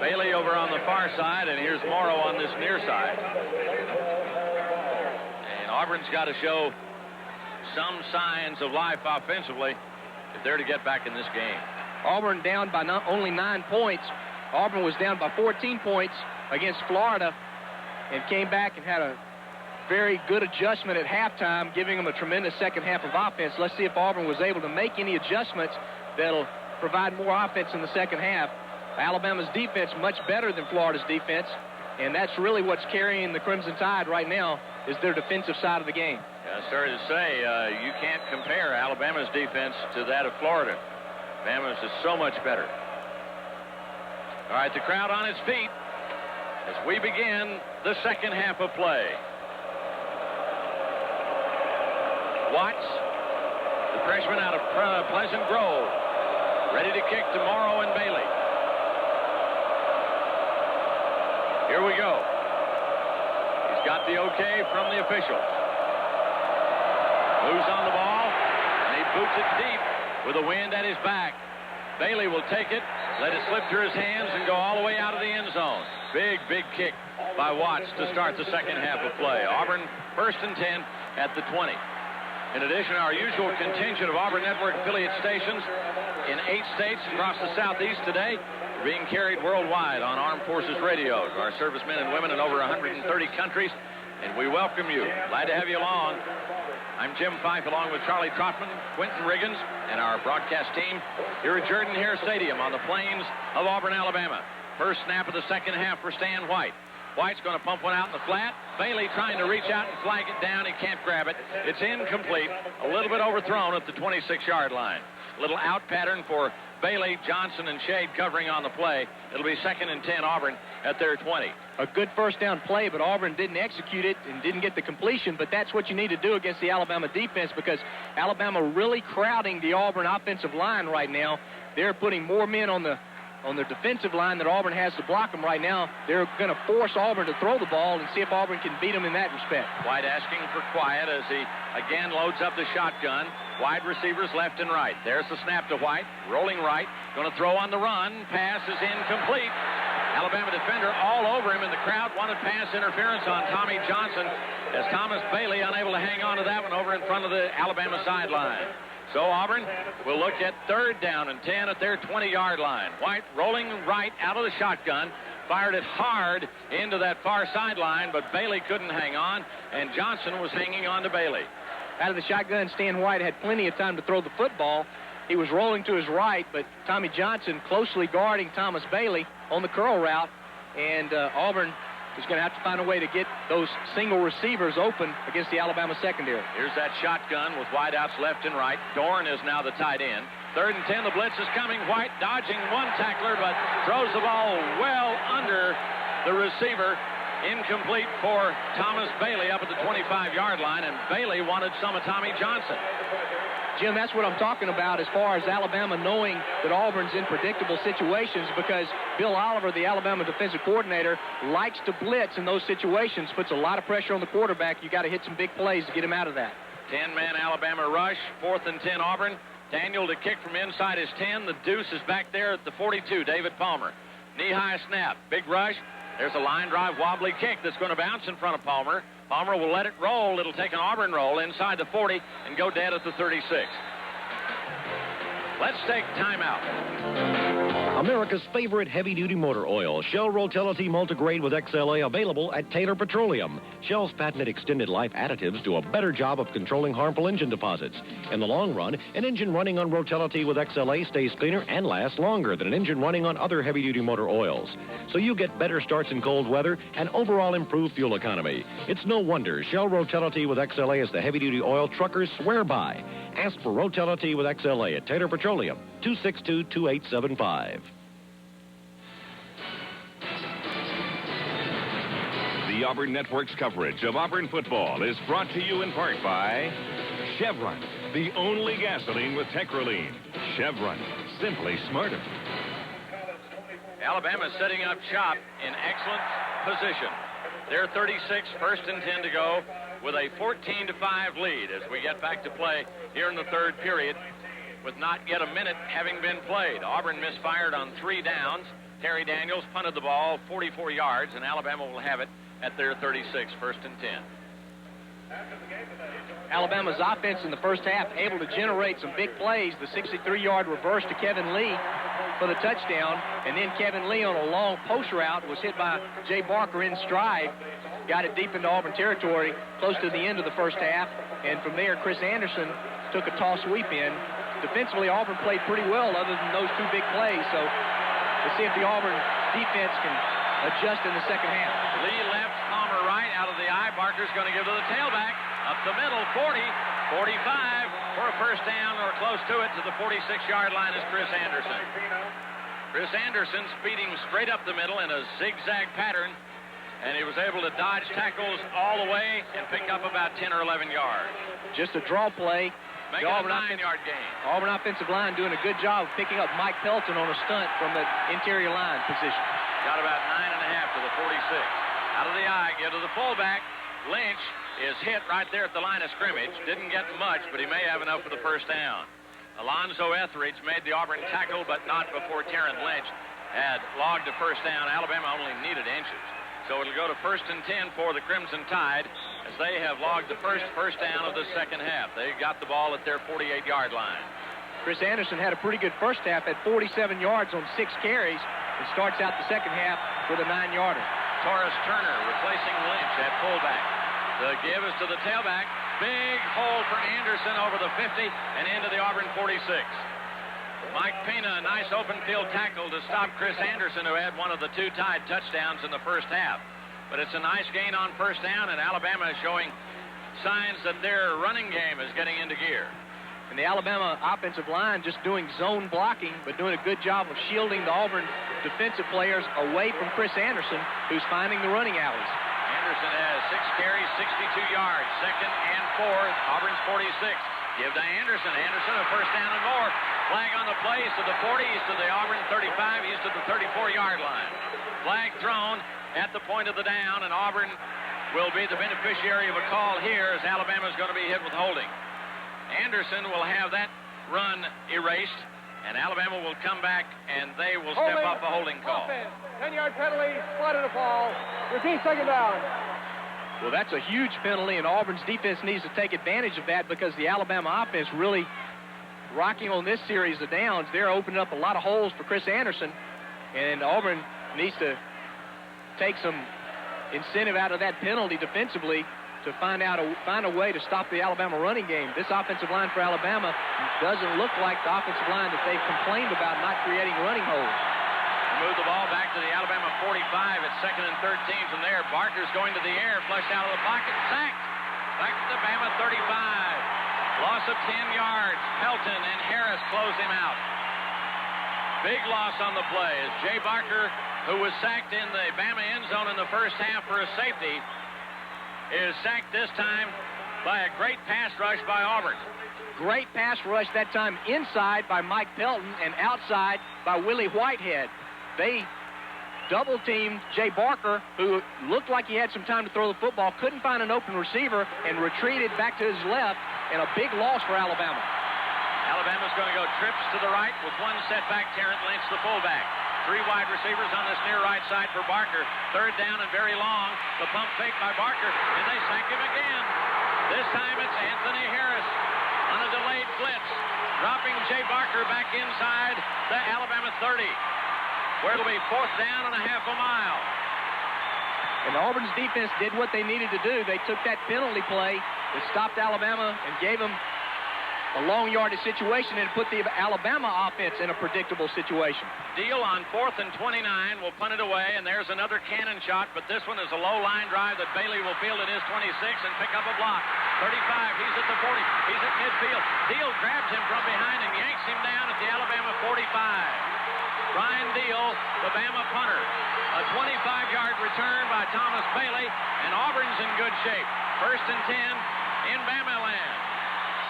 Bailey over on the far side, and here's Morrow on this near side. And Auburn's got to show some signs of life offensively if they're to get back in this game. Auburn down by only 9 points. Auburn was down by 14 points against Florida and came back and had a very good adjustment at halftime, giving them a tremendous second half of offense. Let's see if Auburn was able to make any adjustments that'll provide more offense in the second half. Alabama's defense much better than Florida's defense, and that's really what's carrying the Crimson Tide right now is their defensive side of the game. Yeah, sorry to say, you can't compare Alabama's defense to that of Florida. Alabama's is so much better. All right, the crowd on its feet as we begin the second half of play. Watts, the freshman out of Pleasant Grove, ready to kick to Morrow and Bailey. Here we go. He's got the okay from the officials. Moves on the ball, and he boots it deep with the wind at his back. Bailey will take it, let it slip through his hands, and go all the way out of the end zone. Big kick by Watts to start the second half of play. Auburn 1st and 10 at the 20. In addition, our usual contingent of Auburn Network affiliate stations in 8 states across the Southeast today are being carried worldwide on Armed Forces Radio to our servicemen and women in over 130 countries, and we welcome you. Glad to have you along. I'm Jim Fife, along with Charlie Trotman, Quentin Riggins, and our broadcast team here at Jordan-Hare Stadium on the plains of Auburn, Alabama. First snap of the second half for Stan White. White's going to pump one out in the flat. Bailey trying to reach out and flag it down. He can't grab it. It's incomplete. A little bit overthrown at the 26-yard line. A little out pattern for Bailey, Johnson, and Shade covering on the play. It'll be 2nd and 10 Auburn at their 20. A good first down play, but Auburn didn't execute it and didn't get the completion. But that's what you need to do against the Alabama defense, because Alabama really crowding the Auburn offensive line right now. They're putting more men on the defensive line that Auburn has to block them right now. They're going to force Auburn to throw the ball and see if Auburn can beat them in that respect. White asking for quiet as he again loads up the shotgun. Wide receivers left and right. There's the snap to White. Rolling right. Going to throw on the run. Pass is incomplete. Alabama defender all over him, and the crowd wanted pass interference on Tommy Johnson as Thomas Bailey unable to hang on to that one over in front of the Alabama sideline. So Auburn will look at 3rd down and 10 at their 20-yard line. White rolling right out of the shotgun, fired it hard into that far sideline, but Bailey couldn't hang on, and Johnson was hanging on to Bailey. Out of the shotgun, Stan White had plenty of time to throw the football. He was rolling to his right, but Tommy Johnson closely guarding Thomas Bailey on the curl route, and Auburn is going to have to find a way to get those single receivers open against the Alabama secondary. Here's that shotgun with wideouts left and right. Dorn is now the tight end. 3rd and 10, the blitz is coming. White dodging one tackler, but throws the ball well under the receiver. Incomplete for Thomas Bailey up at the 25-yard line, and Bailey wanted some of Tommy Johnson. Jim, that's what I'm talking about as far as Alabama knowing that Auburn's in predictable situations, because Bill Oliver, the Alabama defensive coordinator, likes to blitz in those situations, puts a lot of pressure on the quarterback. You got to hit some big plays to get him out of that. 10-man Alabama rush, 4th and 10 Auburn. Daniel to kick from inside his 10. The deuce is back there at the 42, David Palmer. Knee-high snap, big rush. There's a line drive wobbly kick that's going to bounce in front of Palmer. Palmer will let it roll. It'll take an Auburn roll inside the 40 and go dead at the 36. Let's take timeout. America's favorite heavy-duty motor oil, Shell Rotelity Multigrade with XLA, available at Taylor Petroleum. Shell's patented extended life additives do a better job of controlling harmful engine deposits. In the long run, an engine running on Rotelity with XLA stays cleaner and lasts longer than an engine running on other heavy-duty motor oils. So you get better starts in cold weather and overall improved fuel economy. It's no wonder Shell Rotelity with XLA is the heavy-duty oil truckers swear by. Ask for Rotelity with XLA at Taylor Petroleum, 262-2875. The Auburn Network's coverage of Auburn football is brought to you in part by Chevron, the only gasoline with Tekraline. Chevron, simply smarter. Alabama setting up shop in excellent position. They're 36, 1st and 10 to go, with a 14-5 lead as we get back to play here in the 3rd period, with not yet a minute having been played. Auburn misfired on 3 downs. Terry Daniels punted the ball 44 yards, and Alabama will have it at their 36, 1st and 10. Alabama's offense in the first half able to generate some big plays. The 63-yard reverse to Kevin Lee for the touchdown, and then Kevin Lee on a long post route was hit by Jay Barker in stride, got it deep into Auburn territory close to the end of the first half, and from there Chris Anderson took a toss sweep in. Defensively, Auburn played pretty well other than those two big plays, so we'll see if the Auburn defense can adjust in the second half. Lee left, Palmer right, out of the eye. Barker's going to give to the tailback. Up the middle, 40, 45 for a first down or close to it. To the 46-yard line is Chris Anderson. Chris Anderson speeding straight up the middle in a zigzag pattern, and he was able to dodge tackles all the way and pick up about 10 or 11 yards. Just a draw play. Making a 9-yard gain. Auburn offensive line doing a good job of picking up Mike Pelton on a stunt from the interior line position. Got about 9.5 to the 46. Out of the eye, give to the fullback. Lynch is hit right there at the line of scrimmage. Didn't get much, but he may have enough for the first down. Alonzo Etheridge made the Auburn tackle, but not before Terrence Lynch had logged the first down. Alabama only needed inches. So it'll go to 1st and 10 for the Crimson Tide as they have logged the first down of the second half. They got the ball at their 48-yard line. Chris Anderson had a pretty good first half at 47 yards on 6 carries and starts out the second half with a 9-yarder. Torres Turner replacing Lynch at fullback. The give is to the tailback. Big hole for Anderson over the 50 and into the Auburn 46. Mike Pena, a nice open field tackle to stop Chris Anderson, who had one of the 2 Tide touchdowns in the first half. But it's a nice gain on first down, and Alabama is showing signs that their running game is getting into gear. And the Alabama offensive line just doing zone blocking, but doing a good job of shielding the Auburn defensive players away from Chris Anderson, who's finding the running alleys. Anderson has 6 carries, 62 yards. 2nd and 4th, Auburn's 46. Give to Anderson. Anderson a first down and more. Flag on the play. He's to the 40. He's to the Auburn 35. He's to the 34-yard line. Flag thrown at the point of the down, and Auburn will be the beneficiary of a call here as Alabama is going to be hit with holding. Anderson will have that run erased, and Alabama will come back, and they will step up a holding call. 10-yard penalty, spotted a fall. Repeat second down. Well, that's a huge penalty, and Auburn's defense needs to take advantage of that because the Alabama offense really rocking on this series of downs. They're opening up a lot of holes for Chris Anderson, and Auburn needs to take some incentive out of that penalty defensively to find a way to stop the Alabama running game. This offensive line for Alabama doesn't look like the offensive line that they've complained about not creating running holes. Move the ball back to the Alabama 45 at 2nd and 13 from there. Barker's going to the air, flushed out of the pocket, sacked. Back to the Bama 35. Loss of 10 yards. Pelton and Harris close him out. Big loss on the play as Jay Barker, who was sacked in the Bama end zone in the first half for a safety, is sacked this time by a great pass rush by Auburn. Great pass rush that time inside by Mike Pelton and outside by Willie Whitehead. They double-teamed Jay Barker, who looked like he had some time to throw the football, couldn't find an open receiver, and retreated back to his left, and a big loss for Alabama. Alabama's going to go trips to the right with one setback. Terrence Lynch, the fullback. 3 wide receivers on this near right side for Barker. 3rd down and very long. The pump fake by Barker, and they sack him again. This time it's Anthony Harris on a delayed blitz, dropping Jay Barker back inside the Alabama 30. Where it'll be 4th down and a half a mile. And Auburn's defense did what they needed to do. They took that penalty play that stopped Alabama and gave them a long yardage situation and put the Alabama offense in a predictable situation. Deal on 4th and 29 will punt it away, and there's another cannon shot, but this one is a low line drive that Bailey will field at his 26 and pick up a block. 35, he's at the 40, he's at midfield. Deal grabs him from behind and yanks him down at the Alabama 45. Brian Deal, the Bama punter. A 25-yard return by Thomas Bailey, and Auburn's in good shape. 1st and 10 in Bama land.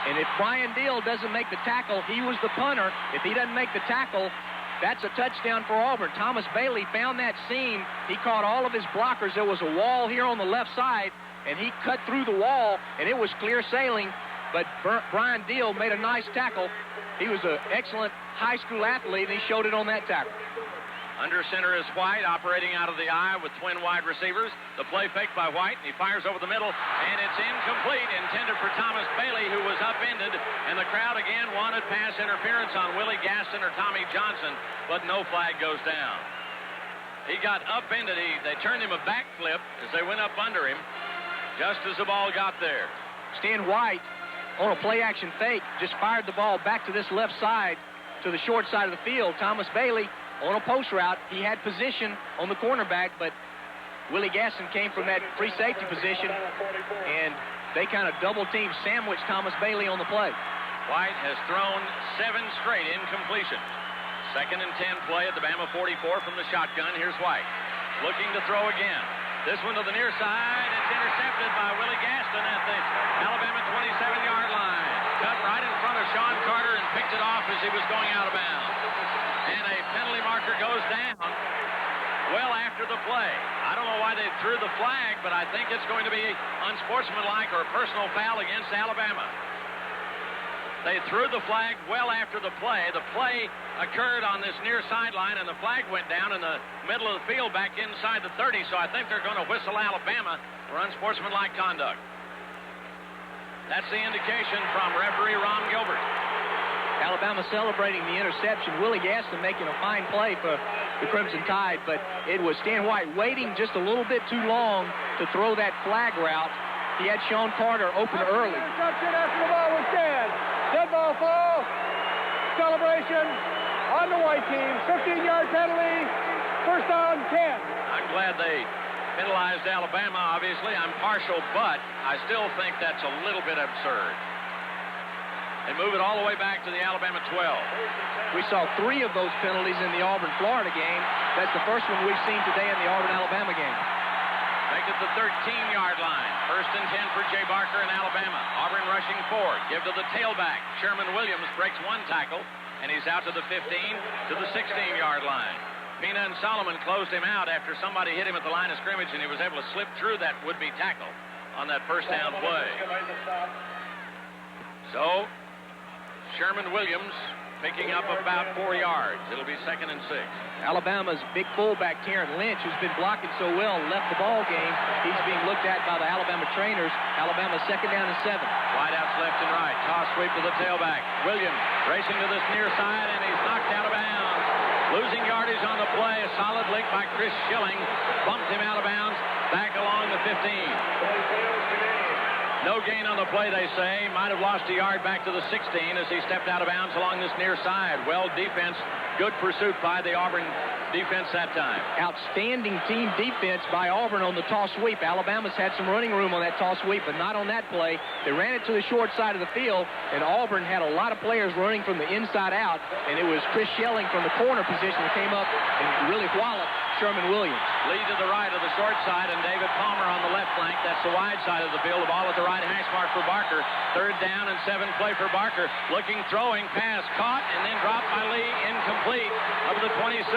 And if Brian Deal doesn't make the tackle, he was the punter. If he doesn't make the tackle, that's a touchdown for Auburn. Thomas Bailey found that seam. He caught all of his blockers. There was a wall here on the left side, and he cut through the wall, and it was clear sailing. But Brian Deal made a nice tackle. He was an excellent high school athlete, and he showed it on that tackle. Under center is White, operating out of the eye with twin wide receivers. The play faked by White, and he fires over the middle, and it's incomplete, intended for Thomas Bailey, who was upended, and the crowd again wanted pass interference on Willie Gaston or Tommy Johnson, but no flag goes down. He got upended. They turned him a backflip as they went up under him, just as the ball got there. Stan White, on a play-action fake, just fired the ball back to this left side, to the short side of the field. Thomas Bailey, on a post route, he had position on the cornerback, but Willie Gaston came from that free safety position, and they kind of double-teamed, sandwiched Thomas Bailey on the play. White has thrown 7 straight incompletions. 2nd and 10 play at the Bama 44 from the shotgun. Here's White, looking to throw again. This one to the near side. It's intercepted by Willie Gaston at the Alabama 27-yard line. Cut right in front of Sean Carter and picked it off as he was going out of bounds. And a penalty marker goes down well after the play. I don't know why they threw the flag, but I think it's going to be unsportsmanlike or a personal foul against Alabama. They threw the flag well after the play. The play occurred on this near sideline, and the flag went down in the middle of the field back inside the 30, so I think they're going to whistle Alabama for unsportsmanlike conduct. That's the indication from referee Ron Gilbert. Alabama celebrating the interception. Willie Gaston making a fine play for the Crimson Tide, but it was Stan White waiting just a little bit too long to throw that flag route. He had Sean Carter open early. Interception after the ball was dead. Dead ball fall. Celebration on the white team. 15-yard penalty. First down, 10. I'm glad they penalized Alabama, obviously. I'm partial, but I still think that's a little bit absurd. And move it all the way back to the Alabama 12. We saw 3 of those penalties in the Auburn-Florida game. That's the first one we've seen today in the Auburn-Alabama game. Make it the 13-yard line. 1st and 10 for Jay Barker in Alabama. Auburn rushing forward. Give to the tailback. Sherman Williams breaks 1 tackle, and he's out to the 15, to the 16-yard line. Pina and Solomon closed him out after somebody hit him at the line of scrimmage, and he was able to slip through that would-be tackle on that first down play. So, Sherman Williams picking up about 4 yards. It'll be 2nd and 6. Alabama's big fullback, Terrence Lynch, who's been blocking so well, left the ball game. He's being looked at by the Alabama trainers. Alabama 2nd down and 7. Wideouts left and right. Toss sweep to the tailback. Williams racing to this near side, and he's knocked out of bounds. Losing yardage on the play. A solid lick by Chris Schilling. Bumped him out of bounds back along the 15. No gain on the play, they say. Might have lost a yard back to the 16 as he stepped out of bounds along this near side. Well defense. Good pursuit by the Auburn defense that time. Outstanding team defense by Auburn on the toss sweep. Alabama's had some running room on that toss sweep, but not on that play. They ran it to the short side of the field, and Auburn had a lot of players running from the inside out, and it was Chris Schilling from the corner position that came up and really walloped Sherman Williams. Lead to the right of the short side, and David Palmer on the left flank. That's the wide side of the field. The ball at the right hash mark for Barker. 3rd down and 7 play for Barker. Looking, throwing, pass, caught, and then dropped by Lee, incomplete, up to the 26.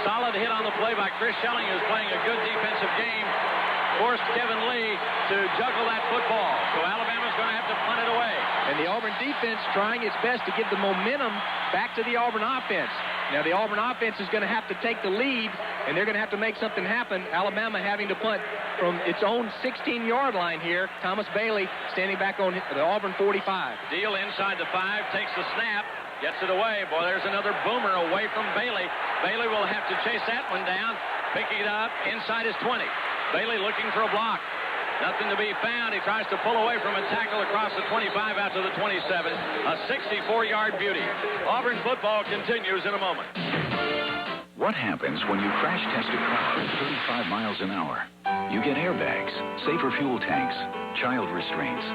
Solid hit on the play by Chris Schilling, who's playing a good defensive game. Forced Kevin Lee to juggle that football. So Alabama's going to have to punt it away. And the Auburn defense trying its best to give the momentum back to the Auburn offense. Now the Auburn offense is going to have to take the lead, and they're going to have to make something happen. Alabama having to punt from its own 16-yard line here. Thomas Bailey standing back on the Auburn 45. Deal inside the 5, takes the snap, gets it away. Boy, there's another boomer away from Bailey. Bailey will have to chase that one down, picking it up inside his 20. Bailey looking for a block. Nothing to be found. He tries to pull away from a tackle across the 25 out to the 27. A 64-yard beauty. Auburn football continues in a moment. What happens when you crash test a car at 35 miles an hour? You get airbags, safer fuel tanks, child restraints.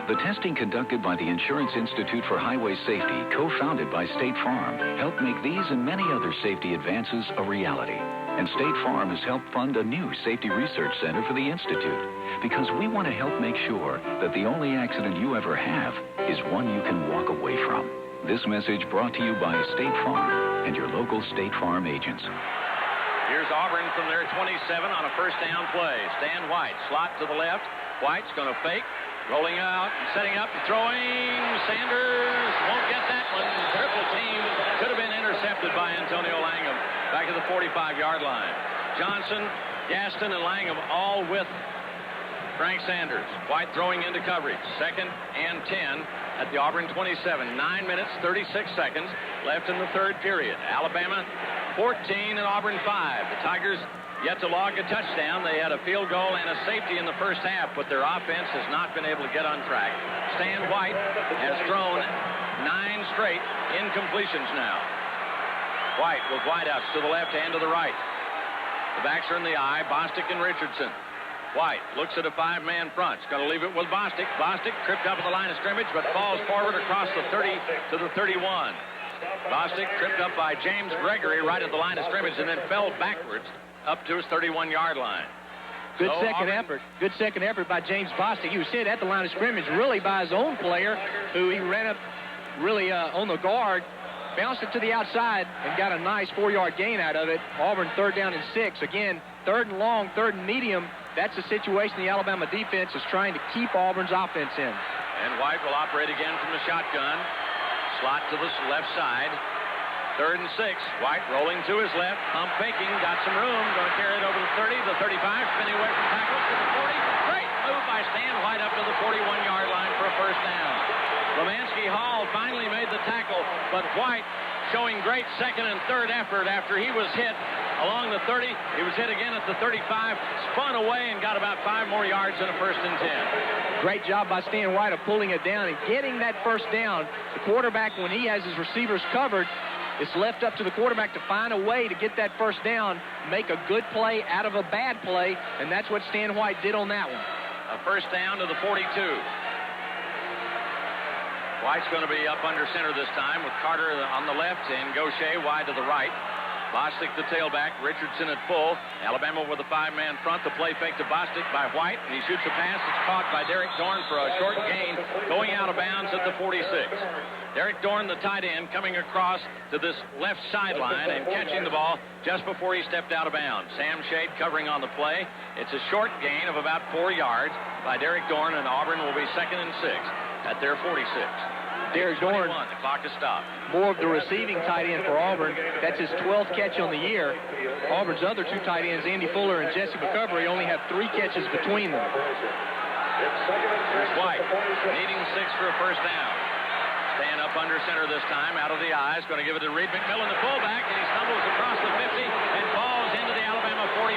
The testing conducted by the Insurance Institute for Highway Safety, co-founded by State Farm, helped make these and many other safety advances a reality. And State Farm has helped fund a new safety research center for the Institute, because we want to help make sure that the only accident you ever have is one you can walk away from. This message brought to you by State Farm and your local State Farm agents. Here's Auburn from their 27 on a first down play. Stan White, slot to the left. White's going to fake, rolling out, setting up, throwing. Sanders won't get that one. Triple team. Could have been intercepted by Antonio Langham. back at the 45-yard line. Johnson, Gaston, and Langham all with Frank Sanders. White throwing into coverage. 2nd and 10 at the Auburn 27. 9 minutes, 36 seconds left in the third period. Alabama 14 and Auburn 5. The Tigers yet to log a touchdown. They had a field goal and a safety in the first half, but their offense has not been able to get on track. Stan White has thrown 9 straight incompletions now. White with wideouts to the left and to the right. The backs are in the eye, Bostic and Richardson. White looks at a 5-man front. He's going to leave it with Bostic. Bostic tripped up at the line of scrimmage, but falls forward across the 30 to the 31. Bostic tripped up by James Gregory right at the line of scrimmage and then fell backwards up to his 31-yard line. Good second effort. Good second effort by James Bostic. He was hit at the line of scrimmage really by his own player, who he ran up really on the guard, bounced it to the outside, and got a nice 4-yard gain out of it. Auburn 3rd down and 6. Again, 3rd and long, 3rd and medium. That's the situation the Alabama defense is trying to keep Auburn's offense in. And White will operate again from the shotgun. Slot to the left side. 3rd and 6. White rolling to his left. Pump faking. Got some room. Going to carry it over the 30, the 35. Spinning away from tackle to the 40. Great move by Stan White up to the 41-yard line for a first down. Romansky Hall finally made the tackle, but White showing great 2nd and 3rd effort after he was hit along the 30. He was hit again at the 35, spun away and got about 5 more yards in a 1st and 10. Great job by Stan White of pulling it down and getting that first down. The quarterback, when he has his receivers covered, it's left up to the quarterback to find a way to get that first down, make a good play out of a bad play, and that's what Stan White did on that one. A first down to the 42. White's going to be up under center this time with Carter on the left and Gaucher wide to the right. Bostic the tailback, Richardson at full. Alabama with a 5-man front. The play fake to Bostic by White, and he shoots a pass. It's caught by Derek Dorn for a short gain, going out of bounds at the 46. Derek Dorn, the tight end, coming across to this left sideline and catching the ball just before he stepped out of bounds. Sam Shade covering on the play. It's a short gain of about 4 yards by Derek Dorn, and Auburn will be 2nd and 6 at their 46. Derek Dorn, the clock is stopped. More of the receiving tight end for Auburn. That's his 12th catch on the year. Auburn's other 2 tight ends, Andy Fuller and Jesse McCovery, only have 3 catches between them. Here's White, needing 6 for a first down. Stand up under center this time, out of the eyes. Going to give it to Reed McMillan, the fullback, and he stumbles across the 50 and falls into the Alabama 45.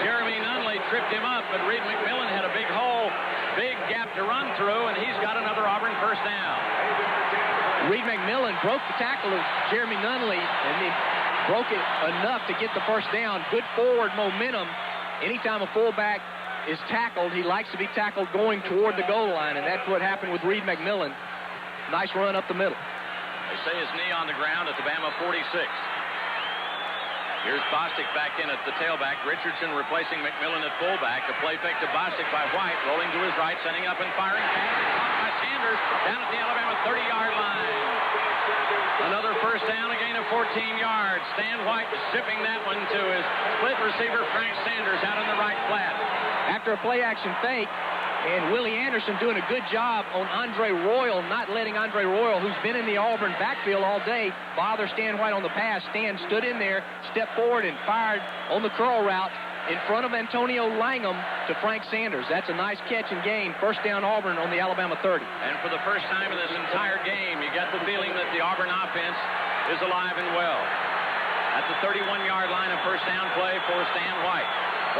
Jeremy Nunley tripped him up, but Reed McMillan had a big hole, big gap to run through, and he's got another Auburn first down. Reed McMillan broke the tackle of Jeremy Nunley, and he broke it enough to get the first down. Good forward momentum. Anytime a fullback is tackled, he likes to be tackled going toward the goal line, and that's what happened with Reed McMillan. Nice run up the middle. They say his knee on the ground at the Bama 46. Here's Bostic back in at the tailback. Richardson replacing McMillan at fullback. A play fake to Bostic by White, rolling to his right, setting up and firing. Pass caught by Sanders down at the Alabama 30-yard line. Another first down, a gain of 14 yards. Stan White zipping that one to his split receiver Frank Sanders out in the right flat. After a play-action fake, and Willie Anderson doing a good job on Andre Royal, not letting Andre Royal, who's been in the Auburn backfield all day, bother Stan White on the pass. Stan stood in there, stepped forward, and fired on the curl route in front of Antonio Langham to Frank Sanders. That's a nice catch and gain. First down Auburn on the Alabama 30. And for the first time in this entire game, you get the feeling that the Auburn offense is alive and well. At the 31-yard line, a first down play for Stan White.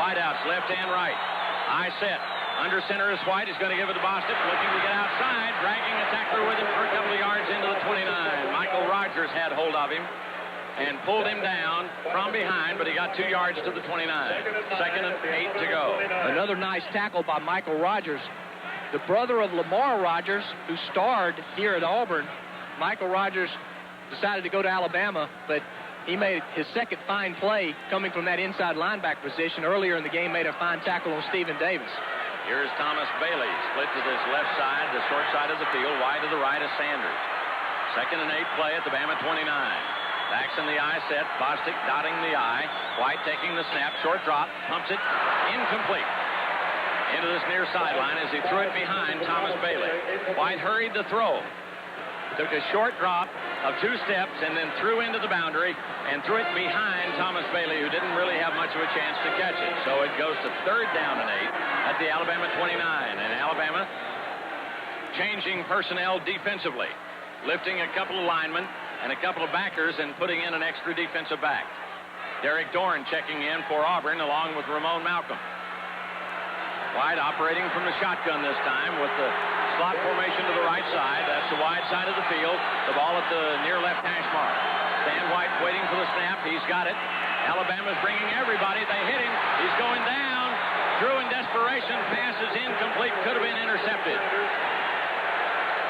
Wideouts, left and right. Eye set. Under center is White. He's going to give it to Bostic, looking to get outside, dragging a tackler with him for a couple of yards into the 29. Michael Rogers had hold of him and pulled him down from behind, but he got 2 yards to the 29. 2nd and 8 to go. Another nice tackle by Michael Rogers. The brother of Lamar Rogers, who starred here at Auburn. Michael Rogers decided to go to Alabama, but he made his second fine play coming from that inside linebacker position. Earlier in the game, made a fine tackle on Stephen Davis. Here's Thomas Bailey, split to this left side, the short side of the field, wide to the right of Sanders. 2nd and 8 play at the Bama 29. Backs in the eye set, Bostic dotting the eye. White taking the snap, short drop, pumps it, incomplete. Into this near sideline as he threw it behind Thomas Bailey. White hurried the throw. took a short drop of 2 steps and then threw into the boundary and threw it behind Thomas Bailey, who didn't really have much of a chance to catch it. So it goes to 3rd down and 8 at the Alabama 29. And Alabama changing personnel defensively, lifting a couple of linemen and a couple of backers and putting in an extra defensive back. Derek Dorn checking in for Auburn along with Ramon Malcolm. White operating from the shotgun this time with the slot formation to the right side. That's the wide side of the field. The ball at the near left hash mark. Stan White waiting for the snap. He's got it. Alabama's bringing everybody. They hit him. He's going down. Drew in desperation. Pass is incomplete. Could have been intercepted.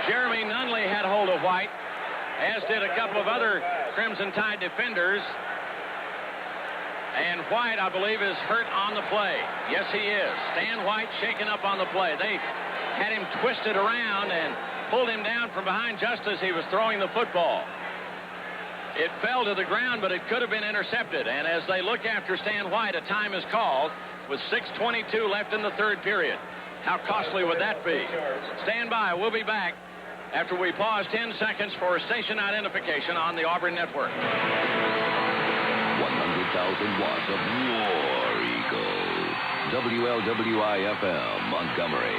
Jeremy Nunley had hold of White, as did a couple of other Crimson Tide defenders. And White, I believe, is hurt on the play. Yes, he is. Stan White shaken up on the play. They had him twisted around and pulled him down from behind just as he was throwing the football. It fell to the ground, but it could have been intercepted. And as they look after Stan White, a time is called with 6:22 left in the 3rd period. How costly would that be? Stand by. We'll be back after we pause 10 seconds for station identification on the Auburn Network. 100,000 watts of War Eagle. WLWI-FM, Montgomery.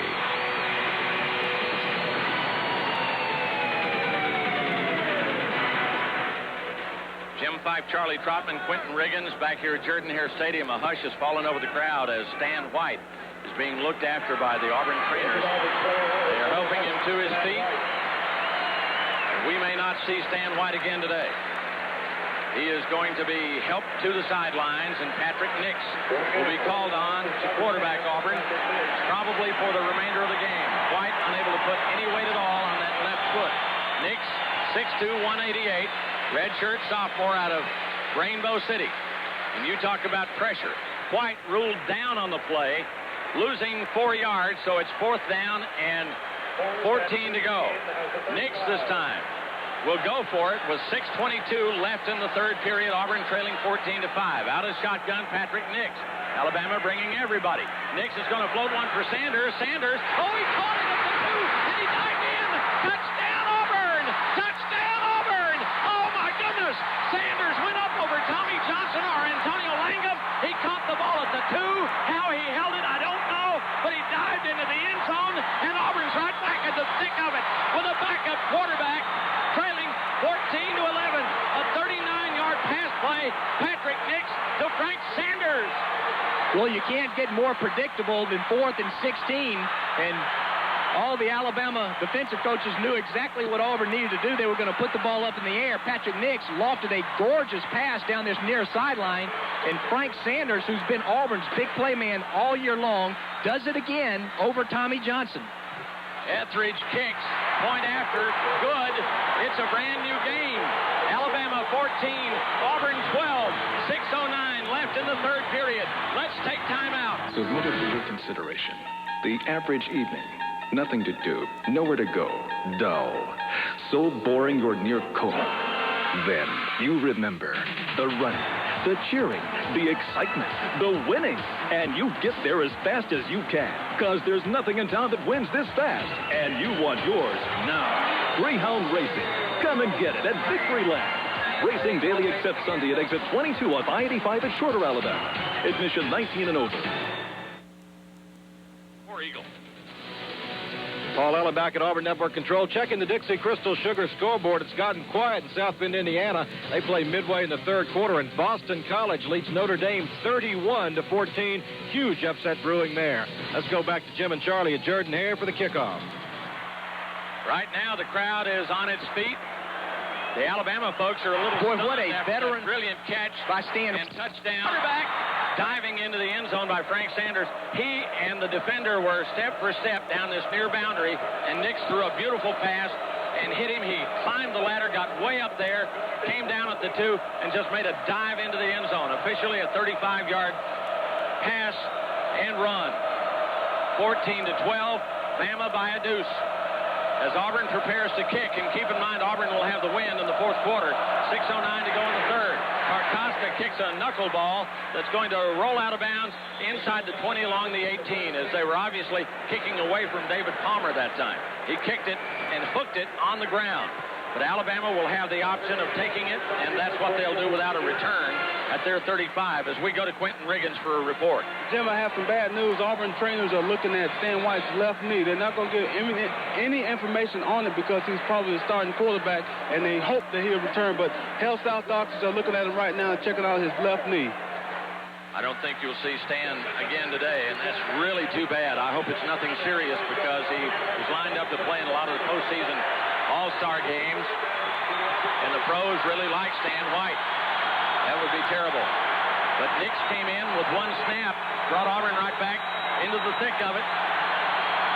Jim Fife, Charlie Trotman, Quentin Riggins back here at Jordan-Hare Stadium. A hush has fallen over the crowd as Stan White is being looked after by the Auburn trainers. They are helping him to his feet. We may not see Stan White again today. He is going to be helped to the sidelines, and Patrick Nix will be called on to quarterback Auburn, probably for the remainder of the game. White unable to put any weight at all on that left foot. Nix, 6'2", 188, redshirt sophomore out of Rainbow City. And you talk about pressure. White ruled down on the play, losing 4 yards, so it's 4th down and 14 to go. Nix this time will go for it with 6:22 left in the 3rd period. Auburn trailing 14-5. Out of shotgun, Patrick Nix. Alabama bringing everybody. Nix is going to float one for Sanders. Sanders, oh, he caught it at the 2, and he dived in. Touchdown, Auburn! Touchdown, Auburn! Oh, my goodness! Sanders went up over Tommy Johnson or Antonio Langham. He caught the ball at the 2. How he held it, I don't know, but he dived into the end zone, and Auburn's right back at the thick of it with a backup quarterback. Trailing 14-11, a 39-yard pass play. Patrick Nix to Frank Sanders. Well, you can't get more predictable than 4th and 16, and all the Alabama defensive coaches knew exactly what Auburn needed to do. They were going to put the ball up in the air. Patrick Nix lofted a gorgeous pass down this near sideline, and Frank Sanders, who's been Auburn's big play man all year long, does it again over Tommy Johnson. Etheridge kicks, point after, good. It's a brand new game. Alabama 14, Auburn 12, 6:09 left in the 3rd period. Let's take time out. Submitted for your consideration. The average evening. Nothing to do, nowhere to go, dull. So boring you're near coma. Then you remember the running, the cheering, the excitement, the winning. And you get there as fast as you can, because there's nothing in town that wins this fast. And you want yours now. Greyhound Racing. Come and get it at Victory Lane. Racing daily except Sunday at exit 22 on I-85 at Shorter, Alabama. Admission 19 and over. War Eagle. Paul Ellen back at Auburn Network Control, checking the Dixie Crystal Sugar scoreboard. It's gotten quiet in South Bend, Indiana. They play midway in the 3rd quarter, and Boston College leads Notre Dame 31-14. Huge upset brewing there. Let's go back to Jim and Charlie at Jordan-Hare for the kickoff. Right now, the crowd is on its feet. The Alabama folks are a little Boy, what a veteran brilliant catch by Stan. And touchdown. Quarterback diving into the end zone by Frank Sanders. He and the defender were step for step down this near boundary, and Nix threw a beautiful pass and hit him. He climbed the ladder, got way up there, came down at the 2, and just made a dive into the end zone. Officially a 35-yard pass and run. 14-12, Bama by a deuce. As Auburn prepares to kick, and keep in mind Auburn will have the wind in the 4th quarter. 6:09 to go in the 3rd. Karkoska kicks a knuckleball that's going to roll out of bounds inside the 20 along the 18, as they were obviously kicking away from David Palmer that time. He kicked it and hooked it on the ground. But Alabama will have the option of taking it, and that's what they'll do without a return at their 35 as we go to Quentin Riggins for a report. Jim, I have some bad news. Auburn trainers are looking at Stan White's left knee. They're not going to give any information on it because he's probably the starting quarterback, and they hope that he'll return. But Health South doctors are looking at him right now and checking out his left knee. I don't think you'll see Stan again today, and that's really too bad. I hope it's nothing serious because he was lined up to play in a lot of the postseason All-Star games, and the pros really like Stan White. That would be terrible. But Nix came in with one snap, brought Auburn right back into the thick of it.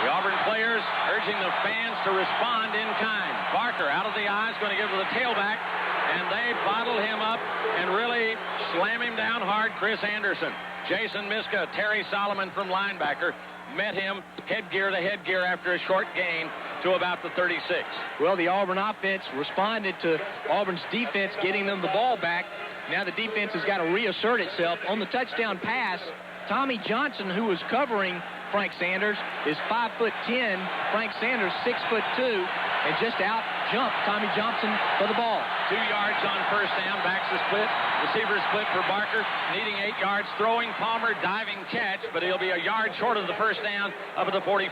The Auburn players urging the fans to respond in kind. Barker out of the eye is going to give it to the tailback, and they bottle him up and really slam him down hard. Chris Anderson, Jason Miska, Terry Solomon from linebacker met him headgear to headgear after a short gain to about the 36. Well, the Auburn offense responded to Auburn's defense getting them the ball back. Now the defense has got to reassert itself. On the touchdown pass, Tommy Johnson, who was covering Frank Sanders, is 5'10". Frank Sanders 6'2", and just out jumped Tommy Johnson for the ball. 2 yards on first down, backs the split. Receiver split for Barker, needing 8 yards. Throwing Palmer, diving catch, but he'll be a yard short of the first down up at the 44.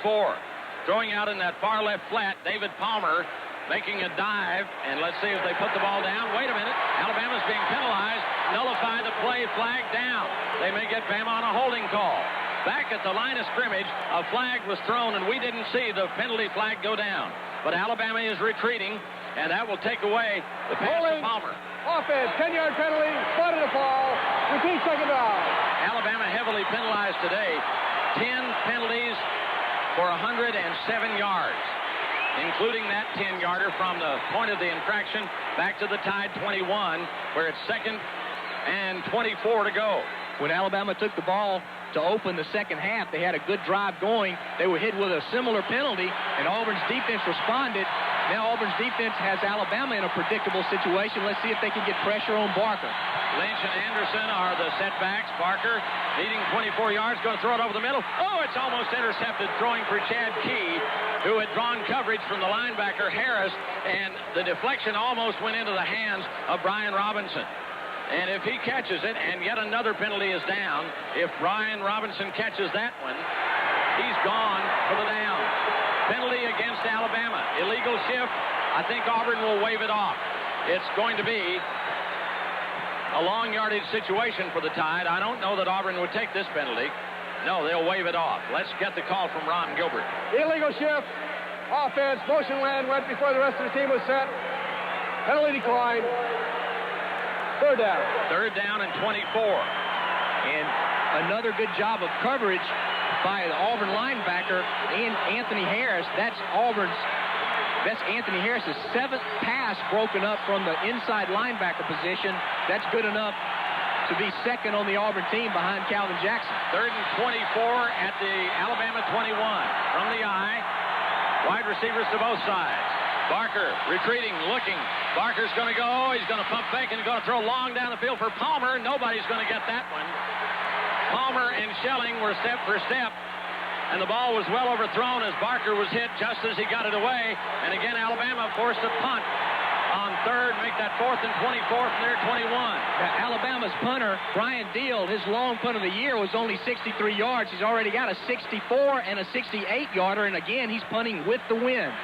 Throwing out in that far left flat, David Palmer making a dive, and let's see if they put the ball down. Wait a minute, Alabama's being penalized. Nullify the play, flag down. They may get Bama on a holding call. Back at the line of scrimmage, a flag was thrown, and we didn't see the penalty flag go down. But Alabama is retreating, and that will take away the pass to Palmer. Offense, 10-yard penalty, spotted the ball, repeat second down. Alabama heavily penalized today. 10 penalties for 107 yards, including that 10-yarder from the point of the infraction back to the Tide 21, where it's 2nd and 24 to go. When Alabama took the ball to open the second half, they had a good drive going. They were hit with a similar penalty, and Auburn's defense responded. Now Auburn's defense has Alabama in a predictable situation. Let's see if they can get pressure on Barker. Lynch and Anderson are the setbacks. Barker needing 24 yards, going to throw it over the middle. Oh, it's almost intercepted, throwing for Chad Key, who had drawn coverage from the linebacker Harris, and the deflection almost went into the hands of Brian Robinson. And if he catches it, and yet another penalty is down, if Brian Robinson catches that one, he's gone for the down. Penalty against Alabama. Illegal shift. I think Auburn will wave it off. It's going to be a long yardage situation for the Tide. I don't know that Auburn would take this penalty. No, they'll wave it off. Let's get the call from Ron Gilbert. Illegal shift. Offense. Motion land went before the rest of the team was set. Penalty declined. Third down. Third down and 24. And another good job of coverage by the Auburn linebacker and Anthony Harris. That's Anthony Harris's 7th pass broken up from the inside linebacker position. That's good enough to be second on the Auburn team behind Calvin Jackson. Third and 24 at the Alabama 21. From the eye, wide receivers to both sides. Barker retreating, looking. Barker's going to go. He's going to pump fake and going to throw long down the field for Palmer. Nobody's going to get that one. Palmer and Schelling were step for step, and the ball was well overthrown as Barker was hit just as he got it away. And again, Alabama forced a punt on third, make that 4th and 24 from their 21. Now, Alabama's punter, Brian Deal, his long punt of the year was only 63 yards. He's already got a 64 and a 68-yarder, and again, he's punting with the wind.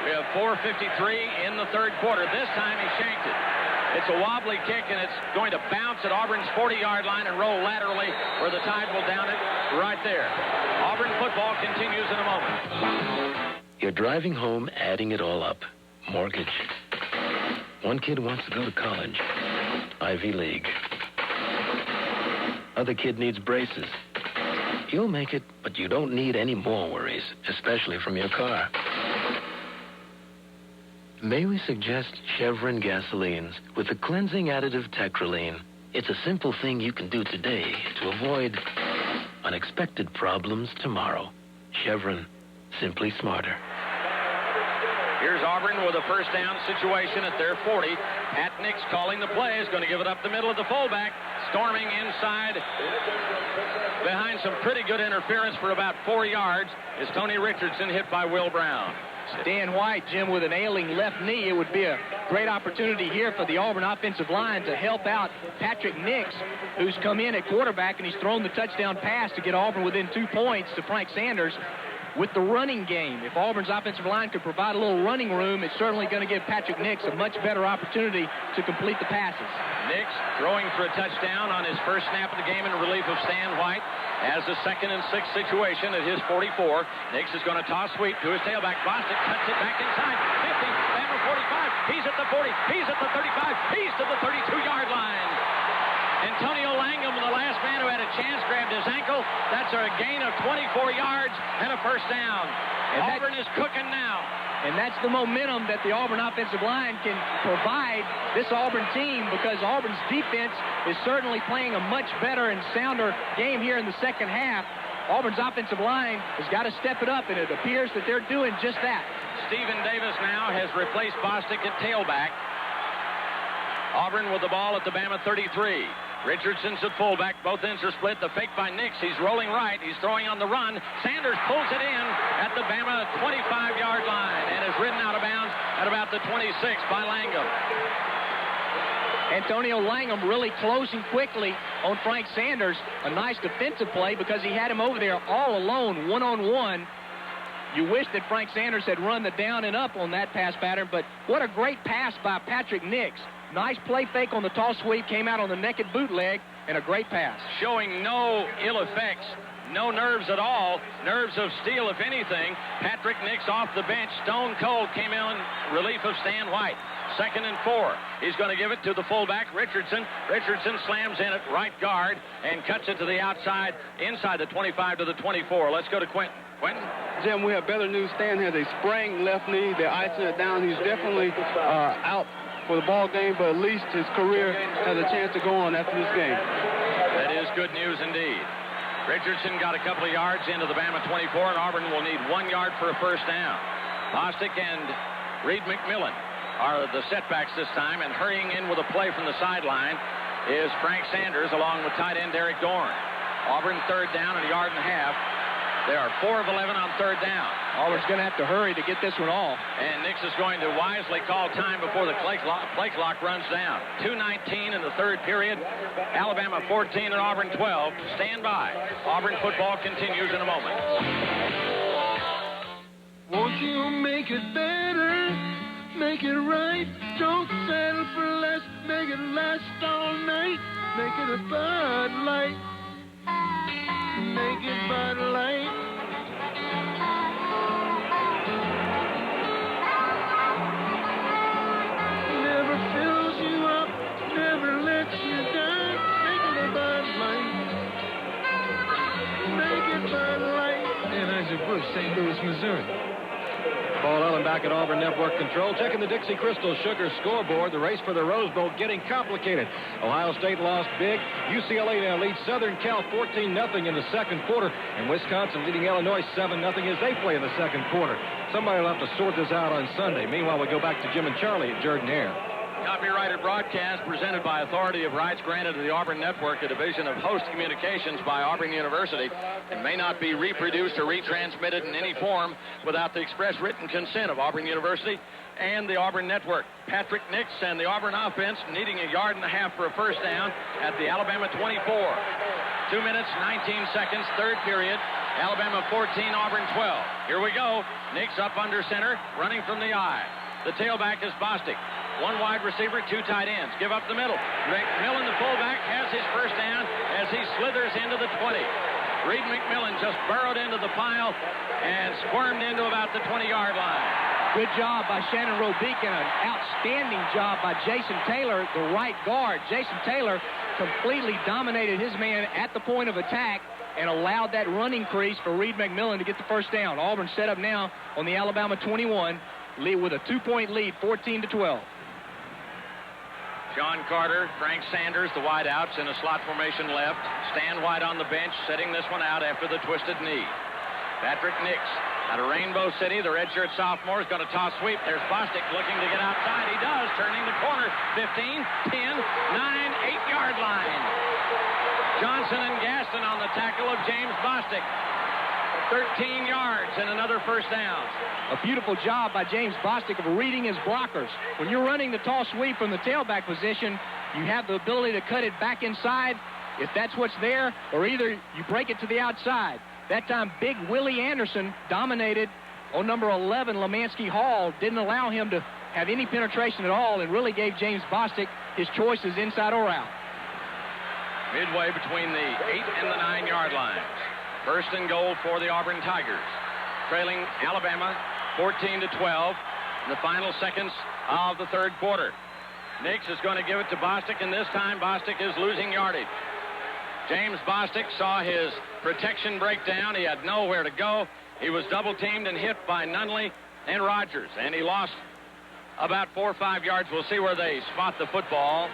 We have 4:53 in the third quarter. This time he shanked it. It's a wobbly kick, and it's going to bounce at Auburn's 40-yard line and roll laterally where the Tide will down it right there. Auburn football continues in a moment. You're driving home, adding it all up. Mortgage. One kid wants to go to college. Ivy League. Other kid needs braces. You'll make it, but you don't need any more worries, especially from your car. May we suggest Chevron gasolines with the cleansing additive Tetraline? It's a simple thing you can do today to avoid unexpected problems tomorrow. Chevron, simply smarter. Here's Auburn with a first down situation at their 40. Pat Nix calling the play, is going to give it up the middle of the fullback. Storming inside behind some pretty good interference for about 4 yards is Tony Richardson, hit by Will Brown. Stan White, Jim, with an ailing left knee. It would be a great opportunity here for the Auburn offensive line to help out Patrick Nix, who's come in at quarterback, and he's thrown the touchdown pass to get Auburn within 2 points to Frank Sanders with the running game. If Auburn's offensive line could provide a little running room, it's certainly going to give Patrick Nix a much better opportunity to complete the passes. Nix throwing for a touchdown on his first snap of the game in relief of Stan White. As a 2nd and 6 situation at his 44. Nix is going to toss sweep to his tailback. Bostic cuts it back inside. 50, Bama 45. He's at the 40. He's at the 35. He's to the 32-yard line. Antonio Langham, the last man who had a chance, grabbed his ankle. That's a gain of 24 yards and a first down. And Auburn is cooking now. And that's the momentum that the Auburn offensive line can provide this Auburn team, because Auburn's defense is certainly playing a much better and sounder game here in the second half. Auburn's offensive line has got to step it up, and it appears that they're doing just that. Stephen Davis now has replaced Bostic at tailback. Auburn with the ball at the Bama 33. Richardson's at fullback. Both ends are split. The fake by Nix. He's rolling right. He's throwing on the run. Sanders pulls it in at the Bama 25-yard line and is ridden out of bounds at about the 26 by Langham. Antonio Langham really closing quickly on Frank Sanders. A nice defensive play because he had him over there all alone, one-on-one. You wish that Frank Sanders had run the down and up on that pass pattern, but what a great pass by Patrick Nix. Nice play fake on the toss sweep, came out on the naked bootleg, and a great pass. Showing no ill effects, no nerves at all, nerves of steel if anything. Patrick Nix off the bench, stone cold, came in relief of Stan White. 2nd and 4. He's going to give it to the fullback, Richardson. Richardson slams in at right guard and cuts it to the outside, inside the 25 to the 24. Let's go to Quentin. Quentin? Jim, we have better news. Stan has a sprained left knee. They're icing it down. He's definitely out for the ball game, but at least his career has a chance to go on after this game. That is good news indeed. Richardson got a couple of yards into the Bama 24, and Auburn will need 1 yard for a first down. Bostic and Reed McMillan are the setbacks this time, and hurrying in with a play from the sideline is Frank Sanders along with tight end Derek Dorn. Auburn 3rd down and a yard and a half. They are 4 of 11 on 3rd down. Auburn's going to have to hurry to get this one off. And Nix is going to wisely call time before the play clock runs down. 2:19 in the 3rd period. Alabama 14 and Auburn 12. Stand by. Auburn football continues in a moment. Won't you make it better? Make it right. Don't settle for less. Make it last all night. Make it a Bud Light. Make it Bud Light. Never fills you up, never lets you down. Make it a Bud Light. Make it Bud Light. Anheuser-Busch, St. Louis, Missouri. Paul Ellen back at Auburn Network Control, checking the Dixie Crystal Sugar scoreboard. The race for the Rose Bowl getting complicated. Ohio State lost big. UCLA now leads Southern Cal 14-0 in the 2nd quarter. And Wisconsin leading Illinois 7-0 as they play in the 2nd quarter. Somebody will have to sort this out on Sunday. Meanwhile, we go back to Jim and Charlie at Jordan-Hare. Copyrighted broadcast presented by authority of rights granted to the Auburn Network, a division of Host Communications by Auburn University, and may not be reproduced or retransmitted in any form without the express written consent of Auburn University and the Auburn Network. Patrick Nix and the Auburn offense needing a yard and a half for a first down at the Alabama 24. 2 minutes, 19 seconds, 3rd period. Alabama 14, Auburn 12. Here we go. Nix up under center, running from the eye. The tailback is Bostic. 1 wide receiver, 2 tight ends. Give up the middle. McMillan, the fullback, has his first down as he slithers into the 20. Reed McMillan just burrowed into the pile and squirmed into about the 20-yard line. Good job by Shannon Robic and an outstanding job by Jason Taylor, the right guard. Jason Taylor completely dominated his man at the point of attack and allowed that running crease for Reed McMillan to get the first down. Auburn set up now on the Alabama 21 with a 2-point lead, 14-12. John Carter, Frank Sanders, the wideouts in a slot formation left. Stan White on the bench, setting this one out after the twisted knee. Patrick Nix out of Rainbow City, the redshirt sophomore, is going to toss sweep. There's Bostic looking to get outside. He does, turning the corner. 15, 10, 9, 8-yard line. Johnson and Gaston on the tackle of James Bostic. 13 yards and another first down. A beautiful job by James Bostic of reading his blockers. When you're running the tall sweep from the tailback position, you have the ability to cut it back inside if that's what's there, or either you break it to the outside. That time, big Willie Anderson dominated on number 11, Lemansky Hall, didn't allow him to have any penetration at all and really gave James Bostic his choices inside or out. Midway between the 8 and the 9-yard lines. First and goal for the Auburn Tigers. Trailing Alabama 14-12 in the final seconds of the third quarter. Nix is going to give it to Bostic, and this time Bostic is losing yardage. James Bostic saw his protection break down. He had nowhere to go. He was double-teamed and hit by Nunley and Rogers, and he lost about 4 or 5 yards. We'll see where they spot the football.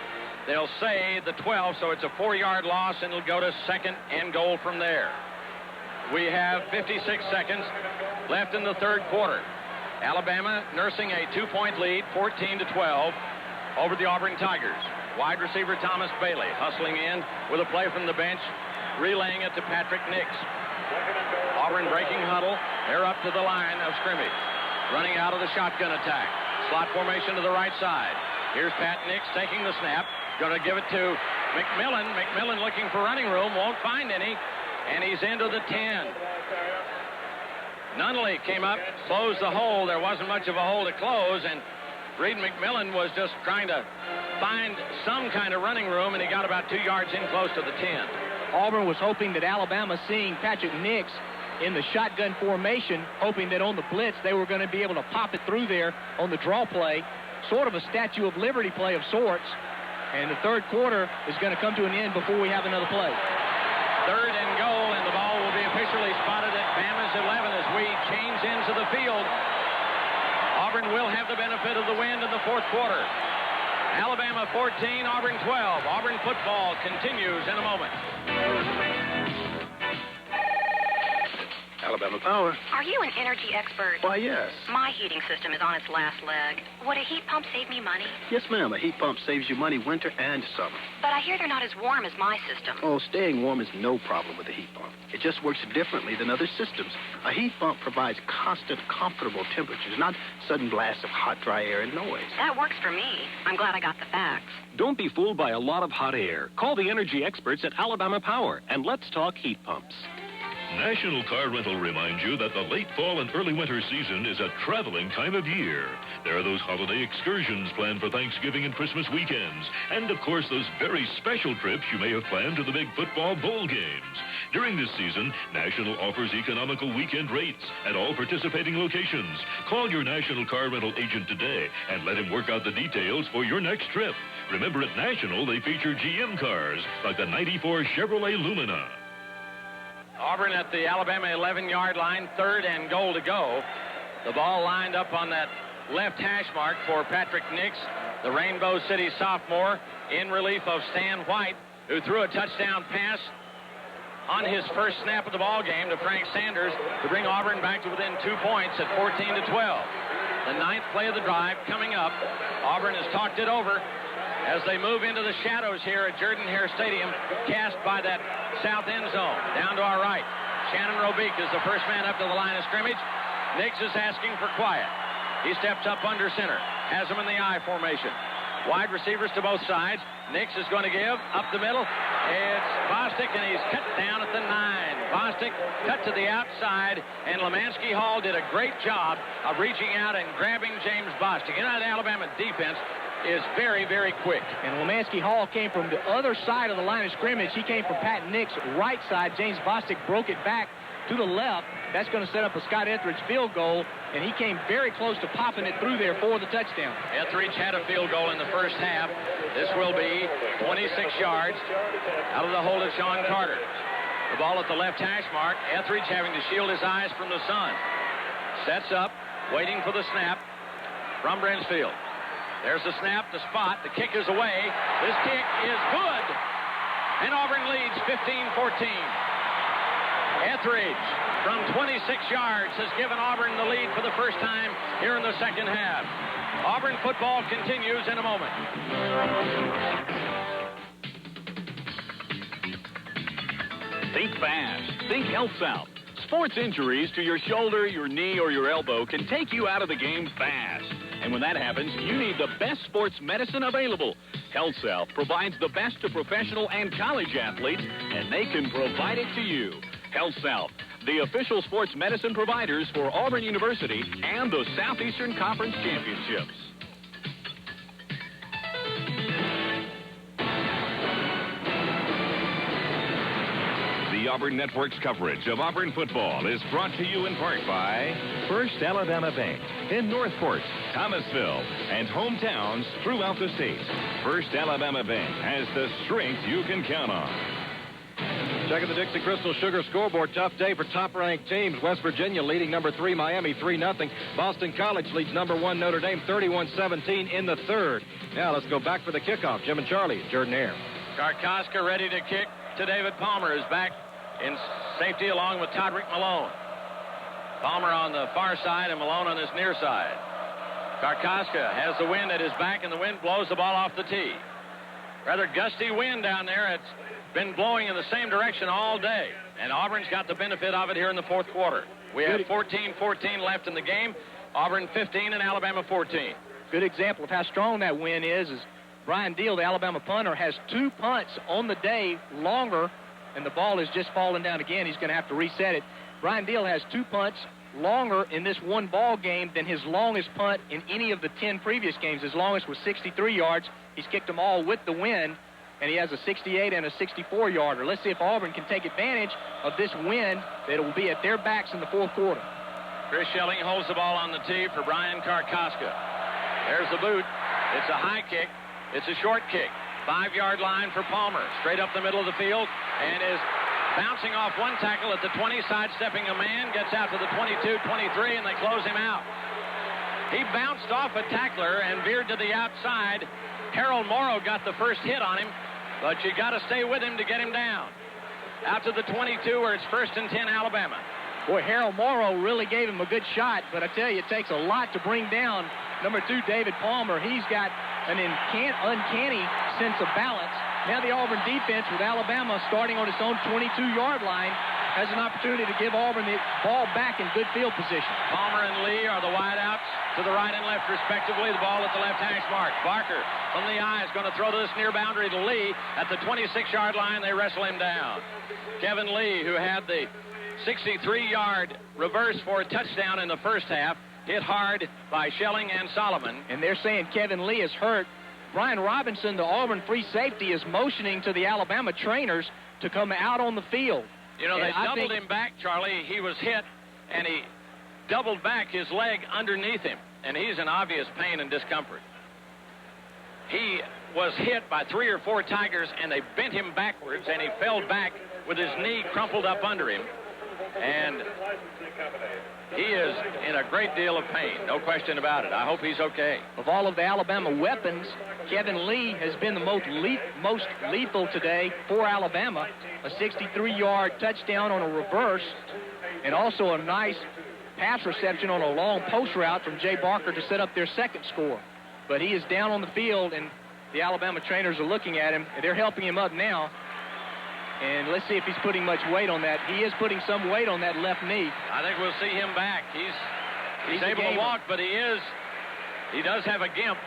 They'll say the 12, so it's a 4-yard loss, and it'll go to second and goal from there. We have 56 seconds left in the third quarter. Alabama nursing a 2-point lead, 14-12, over the Auburn Tigers. Wide receiver Thomas Bailey hustling in with a play from the bench, relaying it to Patrick Nix. Auburn breaking huddle. They're up to the line of scrimmage, running out of the shotgun attack. Slot formation to the right side. Here's Pat Nix taking the snap. Going to give it to McMillan. McMillan looking for running room. Won't find any. And he's into the 10. Nunley came up, closed the hole. There wasn't much of a hole to close, and Reed McMillan was just trying to find some kind of running room, and he got about 2 yards in close to the 10. Auburn was hoping that Alabama, seeing Patrick Nix in the shotgun formation, hoping that on the blitz they were going to be able to pop it through there on the draw play, sort of a Statue of Liberty play of sorts. And the third quarter is going to come to an end before we have another play. Third and goal, and the ball will be officially spotted at Bama's 11 as we change into the field. Auburn will have the benefit of the wind in the fourth quarter. Alabama 14, Auburn 12. Auburn football continues in a moment. Alabama Power. Are you an energy expert? Why, yes. My heating system is on its last leg. Would a heat pump save me money? Yes, ma'am. A heat pump saves you money winter and summer. But I hear they're not as warm as my system. Oh, staying warm is no problem with a heat pump. It just works differently than other systems. A heat pump provides constant, comfortable temperatures, not sudden blasts of hot, dry air and noise. That works for me. I'm glad I got the facts. Don't be fooled by a lot of hot air. Call the energy experts at Alabama Power, and let's talk heat pumps. National Car Rental reminds you that the late fall and early winter season is a traveling time of year. There are those holiday excursions planned for Thanksgiving and Christmas weekends. And, of course, those very special trips you may have planned to the big football bowl games. During this season, National offers economical weekend rates at all participating locations. Call your National Car Rental agent today and let him work out the details for your next trip. Remember, at National, they feature GM cars like the '94 Chevrolet Lumina. Auburn at the Alabama 11-yard line, third and goal to go. The ball lined up on that left hash mark for Patrick Nix, the Rainbow City sophomore, in relief of Stan White, who threw a touchdown pass on his first snap of the ball game to Frank Sanders to bring Auburn back to within 2 points at 14-12. The ninth play of the drive coming up. Auburn has talked it over as they move into the shadows here at Jordan-Hare Stadium, cast by that south end zone. Down to our right, Shannon Robique is the first man up to the line of scrimmage. Nix is asking for quiet. He steps up under center, has him in the I formation. Wide receivers to both sides. Nix is going to give up the middle. It's Bostic, and he's cut down at the 9. Bostic cut to the outside, and Lemansky Hall did a great job of reaching out and grabbing James Bostic. You know, that Alabama defense is very, very quick. And Lemansky Hall came from the other side of the line of scrimmage. He came from Pat Nix' right side. James Bostic broke it back to the left. That's going to set up a Scott Etheridge field goal, and he came very close to popping it through there for the touchdown. Etheridge had a field goal in the first half. This will be 26 yards out of the hold of Sean Carter. The ball at the left hash mark. Etheridge having to shield his eyes from the sun. Sets up, waiting for the snap from Brinsfield. There's the snap, the spot, the kick is away. This kick is good. And Auburn leads 15-14. Etheridge from 26 yards has given Auburn the lead for the first time here in the second half. Auburn football continues in a moment. Think fast. Think Health South. Sports injuries to your shoulder, your knee, or your elbow can take you out of the game fast. And when that happens, you need the best sports medicine available. HealthSouth provides the best to professional and college athletes, and they can provide it to you. HealthSouth, the official sports medicine providers for Auburn University and the Southeastern Conference Championships. The Auburn Network's coverage of Auburn football is brought to you in part by First Alabama Bank in Northport, Thomasville, and hometowns throughout the state. First Alabama Bank has the strength you can count on. Checking the Dixie Crystal Sugar scoreboard. Tough day for top-ranked teams. West Virginia leading number 3 Miami 3-0. Boston College leads number 1 Notre Dame 31-17 in the third. Now let's go back for the kickoff. Jim and Charlie, Jordan Hare. Karkoska ready to kick to David Palmer, is back in safety along with Todrick Malone. Palmer on the far side and Malone on his near side. Karkoska has the wind at his back, and the wind blows the ball off the tee. Rather gusty wind down there. It's been blowing in the same direction all day, and Auburn's got the benefit of it here in the fourth quarter. We have 14-14 left in the game. Auburn 15 and Alabama 14. Good example of how strong that wind is Brian Deal, the Alabama punter, has 2 punts on the day longer, and the ball is just falling down again. He's going to have to reset it. Brian Deal has 2 punts longer in this one ball game than his longest punt in any of the 10 previous games. His longest was 63 yards. He's kicked them all with the wind, and he has a 68 and a 64-yarder. Let's see if Auburn can take advantage of this wind that will be at their backs in the fourth quarter. Chris Schelling holds the ball on the tee for Brian Karkoska. There's the boot. It's a high kick. It's a short kick. 5-yard line for Palmer. Straight up the middle of the field and is bouncing off one tackle at the 20, sidestepping a man, gets out to the 22, 23, and they close him out. He bounced off a tackler and veered to the outside. Harold Morrow got the first hit on him, but you got to stay with him to get him down. Out to the 22 where it's 1st and 10 Alabama. Boy, Harold Morrow really gave him a good shot, but I tell you, it takes a lot to bring down number 2, David Palmer. He's got an uncanny sense of balance. Now the Auburn defense, with Alabama starting on its own 22-yard line, has an opportunity to give Auburn the ball back in good field position. Palmer and Lee are the wideouts to the right and left, respectively. The ball at the left hash mark. Barker from the eye is going to throw this near boundary to Lee. At the 26-yard line, they wrestle him down. Kevin Lee, who had the 63-yard reverse for a touchdown in the first half, hit hard by Schelling and Solomon. And they're saying Kevin Lee is hurt. Brian Robinson, the Auburn free safety, is motioning to the Alabama trainers to come out on the field. You know, they doubled him back, Charlie. He was hit, and he doubled back his leg underneath him, and he's in obvious pain and discomfort. He was hit by 3 or 4 Tigers, and they bent him backwards, and he fell back with his knee crumpled up under him. And he is in a great deal of pain, no question about it. I hope he's okay. Of all of the Alabama weapons, Kevin Lee has been the most lethal today for Alabama. A 63-yard touchdown on a reverse, and also a nice pass reception on a long post route from Jay Barker to set up their second score. But he is down on the field, and the Alabama trainers are looking at him. They're helping him up now. And let's see if he's putting much weight on that. He is putting some weight on that left knee. I think we'll see him back. He's able to walk, but he does have a gimp.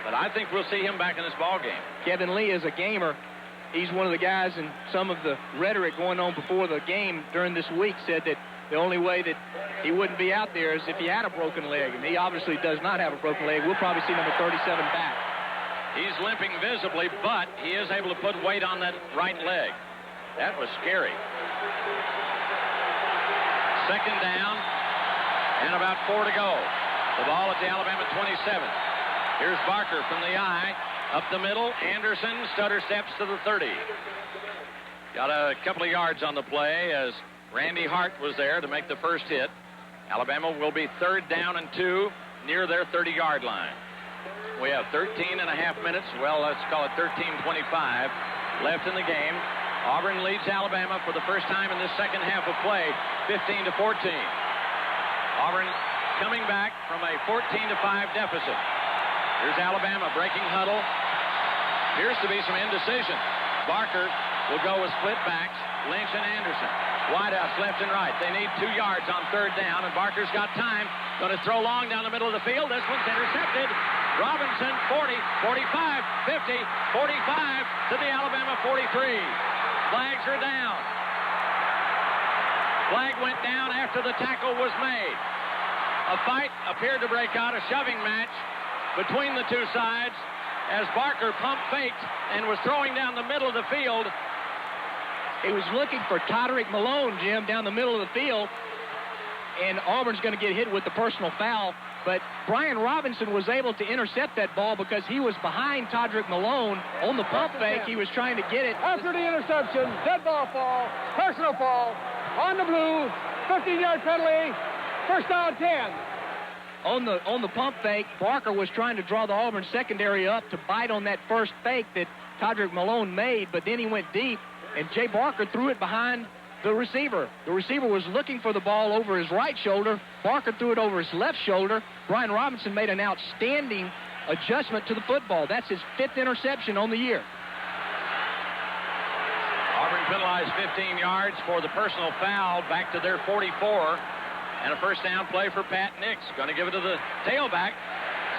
But I think we'll see him back in this ball game. Kevin Lee is a gamer. He's one of the guys, and some of the rhetoric going on before the game during this week said that the only way that he wouldn't be out there is if he had a broken leg. And he obviously does not have a broken leg. We'll probably see number 37 back. He's limping visibly, but he is able to put weight on that right leg. That was scary. Second down, and about 4 to go. The ball at the Alabama 27. Here's Barker from the eye, up the middle. Anderson stutter steps to the 30. Got a couple of yards on the play as Randy Hart was there to make the first hit. Alabama will be 3rd down and 2 near their 30-yard line. We have 13 and a half minutes, well, let's call it 13:25 left in the game. Auburn leads Alabama for the first time in this second half of play, 15-14. Auburn coming back from a 14-5 deficit. Here's Alabama breaking huddle. Appears to be some indecision. Barker will go with split backs, Lynch and Anderson. Wideouts left and right. They need 2 yards on 3rd down, and Barker's got time. Going to throw long down the middle of the field. This one's intercepted. Robinson, 40, 45, 50, 45 to the Alabama 43. Flags are down. Flag went down after the tackle was made. A fight appeared to break out, a shoving match between the two sides as Barker pump faked and was throwing down the middle of the field. He was looking for Todrick Malone, Jim, down the middle of the field, and Auburn's going to get hit with the personal foul. But Brian Robinson was able to intercept that ball because he was behind Todrick Malone on the pump fake. He was trying to get it. After the interception, dead ball fall, personal fall, on the blue, 15-yard penalty, first down 10. On the pump fake, Barker was trying to draw the Auburn secondary up to bite on that first fake that Todrick Malone made, but then he went deep, and Jay Barker threw it behind the receiver. The receiver was looking for the ball over his right shoulder. Barker threw it over his left shoulder. Brian Robinson made an outstanding adjustment to the football. That's his 5th interception on the year. Auburn penalized 15 yards for the personal foul back to their 44. And a first down play for Pat Nix. Going to give it to the tailback.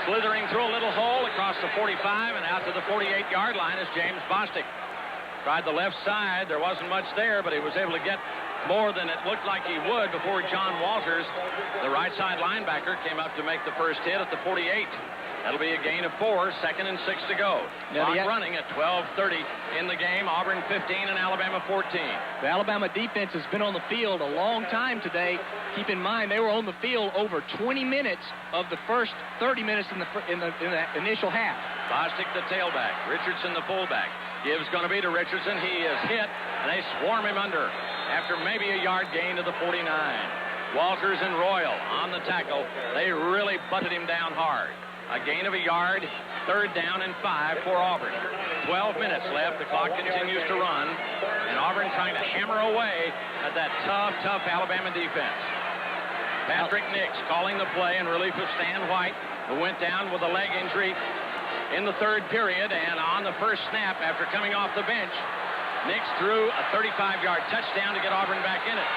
Slithering through a little hole across the 45 and out to the 48-yard line is James Bostic. Tried the left side. There wasn't much there, but he was able to get more than it looked like he would before John Walters, the right side linebacker, came up to make the first hit at the 48. That'll be a gain of 4, 2nd and 6 to go. Clock running at 12:30 in the game. Auburn 15 and Alabama 14. The Alabama defense has been on the field a long time today. Keep in mind, they were on the field over 20 minutes of the first 30 minutes in the initial half. Bostic the tailback. Richardson the fullback. Give's going to be to Richardson. He is hit, and they swarm him under after maybe a yard gain to the 49. Walters and Royal on the tackle. They really butted him down hard. A gain of a yard, 3rd down and 5 for Auburn. 12 minutes left. The clock continues to run, and Auburn trying to hammer away at that tough Alabama defense. Patrick Nix calling the play in relief of Stan White, who went down with a leg injury in the 3rd period, and on the first snap after coming off the bench, Nix threw a 35-yard touchdown to get Auburn back in it.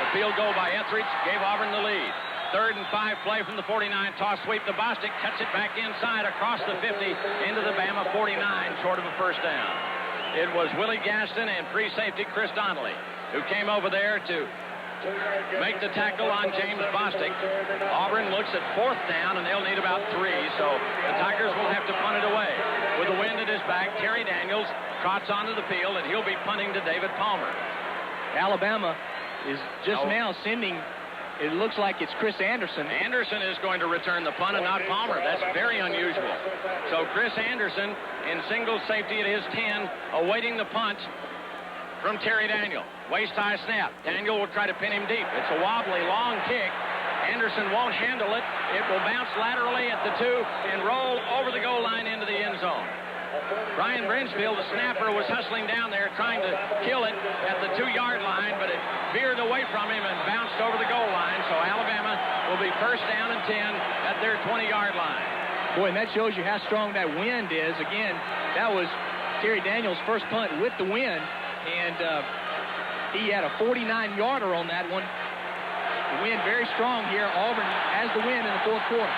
The field goal by Etheridge gave Auburn the lead. 3rd and 5 play from the 49. Toss sweep to Bostic. Cuts it back inside across the 50 into the Bama 49, short of a first down. It was Willie Gaston and free safety Chris Donnelly who came over there to make the tackle on James Bostic. Auburn looks at 4th down, and they'll need about 3, so the Tigers will have to punt it away. With the wind at his back, Terry Daniels trots onto the field, and he'll be punting to David Palmer. Alabama is just now sending, it looks like it's Chris Anderson. Anderson is going to return the punt and not Palmer. That's very unusual. So Chris Anderson in single safety at his 10, awaiting the punt from Terry Daniel. Waist-high snap. Daniel will try to pin him deep. It's a wobbly, long kick. Anderson won't handle it. It will bounce laterally at the 2 and roll over the goal line into the end zone. Brian Brinchfield, the snapper, was hustling down there trying to kill it at the 2-yard line, but it veered away from him and bounced over the goal line. So Alabama will be first down and 10 at their 20-yard line. Boy, and that shows you how strong that wind is. Again, that was Terry Daniels' first punt with the wind, and he had a 49-yarder on that one. The wind very strong here. Auburn has the wind in the 4th quarter.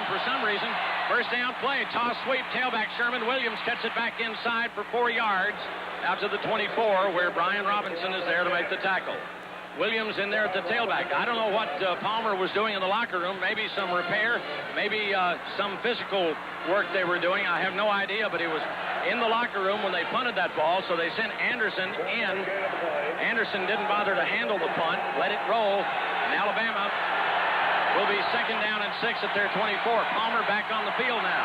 For some reason, first down play, toss sweep, tailback Sherman Williams cuts it back inside for 4 yards out to the 24, where Brian Robinson is there to make the tackle. Williams in there at the tailback. I don't know what Palmer was doing in the locker room. Maybe some repair, maybe some physical work they were doing. I have no idea, but he was in the locker room when they punted that ball, so they sent Anderson in. Anderson didn't bother to handle the punt, let it roll, and Alabama will be 2nd down and 6 at their 24. Palmer back on the field now.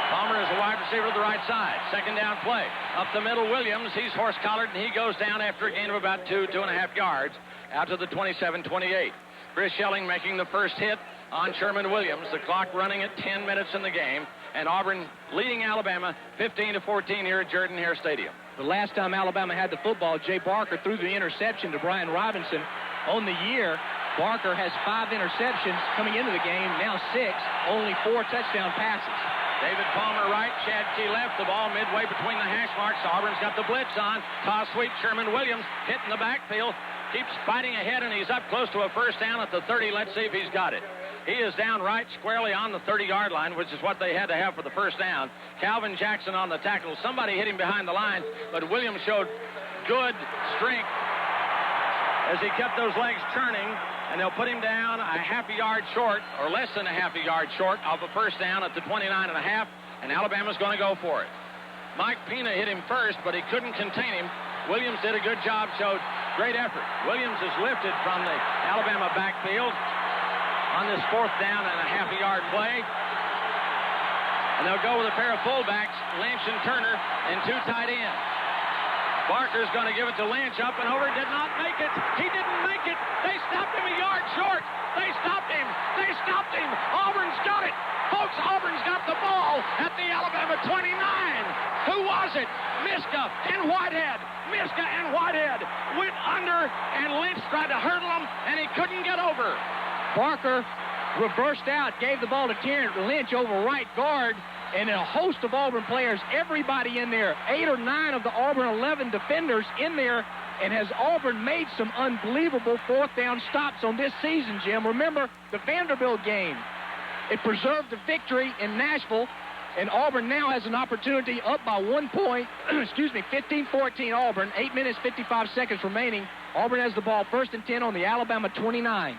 Palmer is a wide receiver to the right side. 2nd down play. Up the middle, Williams. He's horse-collared, and he goes down after a gain of about 2.5 yards out to the 27-28. Chris Schelling making the first hit on Sherman Williams. The clock running at 10 minutes in the game, and Auburn leading Alabama 15-14 here at Jordan-Hare Stadium. The last time Alabama had the football, Jay Barker threw the interception to Brian Robinson. On the year, Barker has 5 interceptions coming into the game, now 6, only 4 touchdown passes. David Palmer right, Chad Key left. The ball midway between the hash marks. Auburn's got the blitz on. Toss sweep. Sherman Williams hitting the backfield. Keeps fighting ahead, and he's up close to a first down at the 30. Let's see if he's got it. He is down right squarely on the 30-yard line, which is what they had to have for the first down. Calvin Jackson on the tackle. Somebody hit him behind the line, but Williams showed good strength as he kept those legs turning, and they'll put him down a half a yard short, or less than a half a yard short, of a first down at the 29.5, and Alabama's going to go for it. Mike Pina hit him first, but he couldn't contain him. Williams did a good job, showed great effort. Williams is lifted from the Alabama backfield on this fourth down and a half a yard play. And they'll go with a pair of fullbacks, Lynch and Turner, and two tight ends. Barker's going to give it to Lynch, up and over, did not make it. He didn't make it. They stopped him a yard short. They stopped him. They stopped him. Auburn's got it. Folks, Auburn's got the ball at the Alabama 29. Who was it? Miska and Whitehead. Miska and Whitehead went under, and Lynch tried to hurdle him, and he couldn't get over. Barker reversed out, gave the ball to Terrence Lynch over right guard, and a host of Auburn players, everybody in there, 8 or 9 of the Auburn 11 defenders in there, and has Auburn made some unbelievable fourth down stops on this season, Jim. Remember the Vanderbilt game. It preserved the victory in Nashville, and Auburn now has an opportunity up by 1 point. 15-14 Auburn, 8 minutes, 55 seconds remaining. Auburn has the ball first and 10 on the Alabama 29.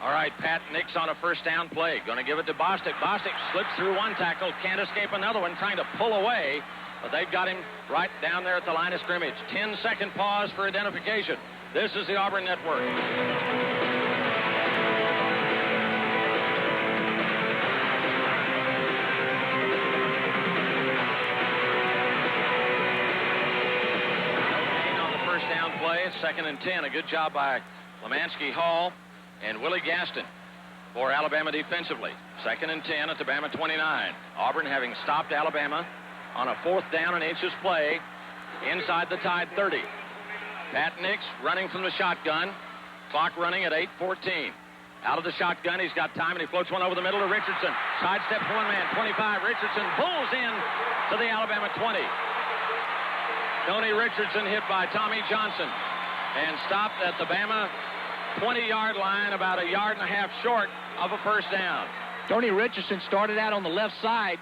All right, Pat Nix on a first down play. Going to give it to Bostic. Bostic slips through one tackle, can't escape another one, trying to pull away, but they've got him right down there at the line of scrimmage. 10-second pause for identification. This is the Auburn Network. Play, 2nd and 10. A good job by Lemansky Hall and Willie Gaston for Alabama defensively. 2nd and 10 at the Bama 29. Auburn having stopped Alabama on a 4th down and inches play inside the Tide 30. Pat Nix running from the shotgun. Clock running at 8:14. Out of the shotgun, he's got time, and he floats one over the middle to Richardson. Sidesteps one man, 25. Richardson pulls in to the Alabama 20. Tony Richardson hit by Tommy Johnson and stopped at the Bama 20-yard line, about a yard and a half short of a first down. Tony Richardson started out on the left side,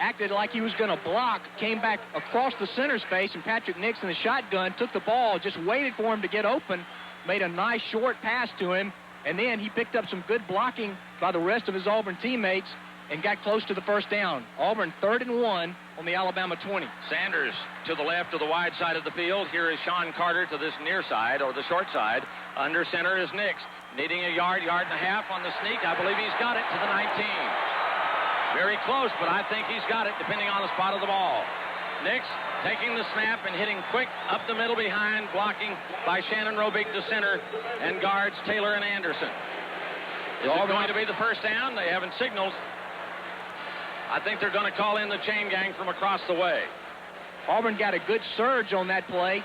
acted like he was going to block, came back across the center space, and Patrick Nix in the shotgun took the ball, just waited for him to get open, made a nice short pass to him, and then he picked up some good blocking by the rest of his Auburn teammates and got close to the first down. Auburn 3rd and 1 on the Alabama 20. Sanders to the left of the wide side of the field. Here is Sean Carter to this near side, or the short side. Under center is Nix, needing a yard and a half on the sneak. I believe he's got it to the 19. Very close, but I think he's got it, depending on the spot of the ball. Nix taking the snap and hitting quick up the middle behind, blocking by Shannon Robic to center, and guards Taylor and Anderson. Is it going to be the first down? They haven't signaled. I think they're going to call in the chain gang from across the way. Auburn got a good surge on that play,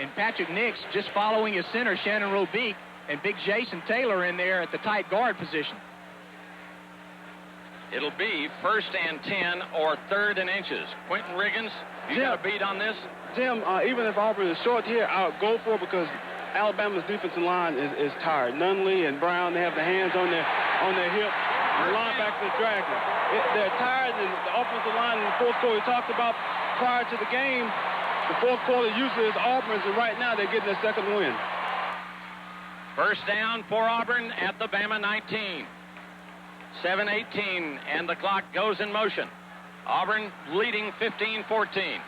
and Patrick Nix just following his center, Shannon Robic, and big Jason Taylor in there at the tight guard position. It'll be 1st and 10 or 3rd and inches. Quentin Riggins, you got a beat on this? Jim, even if Auburn is short here, I'll go for it because Alabama's defensive line is tired. Nunley and Brown, they have the hands on their hip. The linebackers dragging. They're tired, and the offensive line in the fourth quarter we talked about prior to the game. The fourth quarter usually is Auburn's, and right now they're getting their second win. First down for Auburn at the Bama 19. 7:18, and the clock goes in motion. Auburn leading 15-14.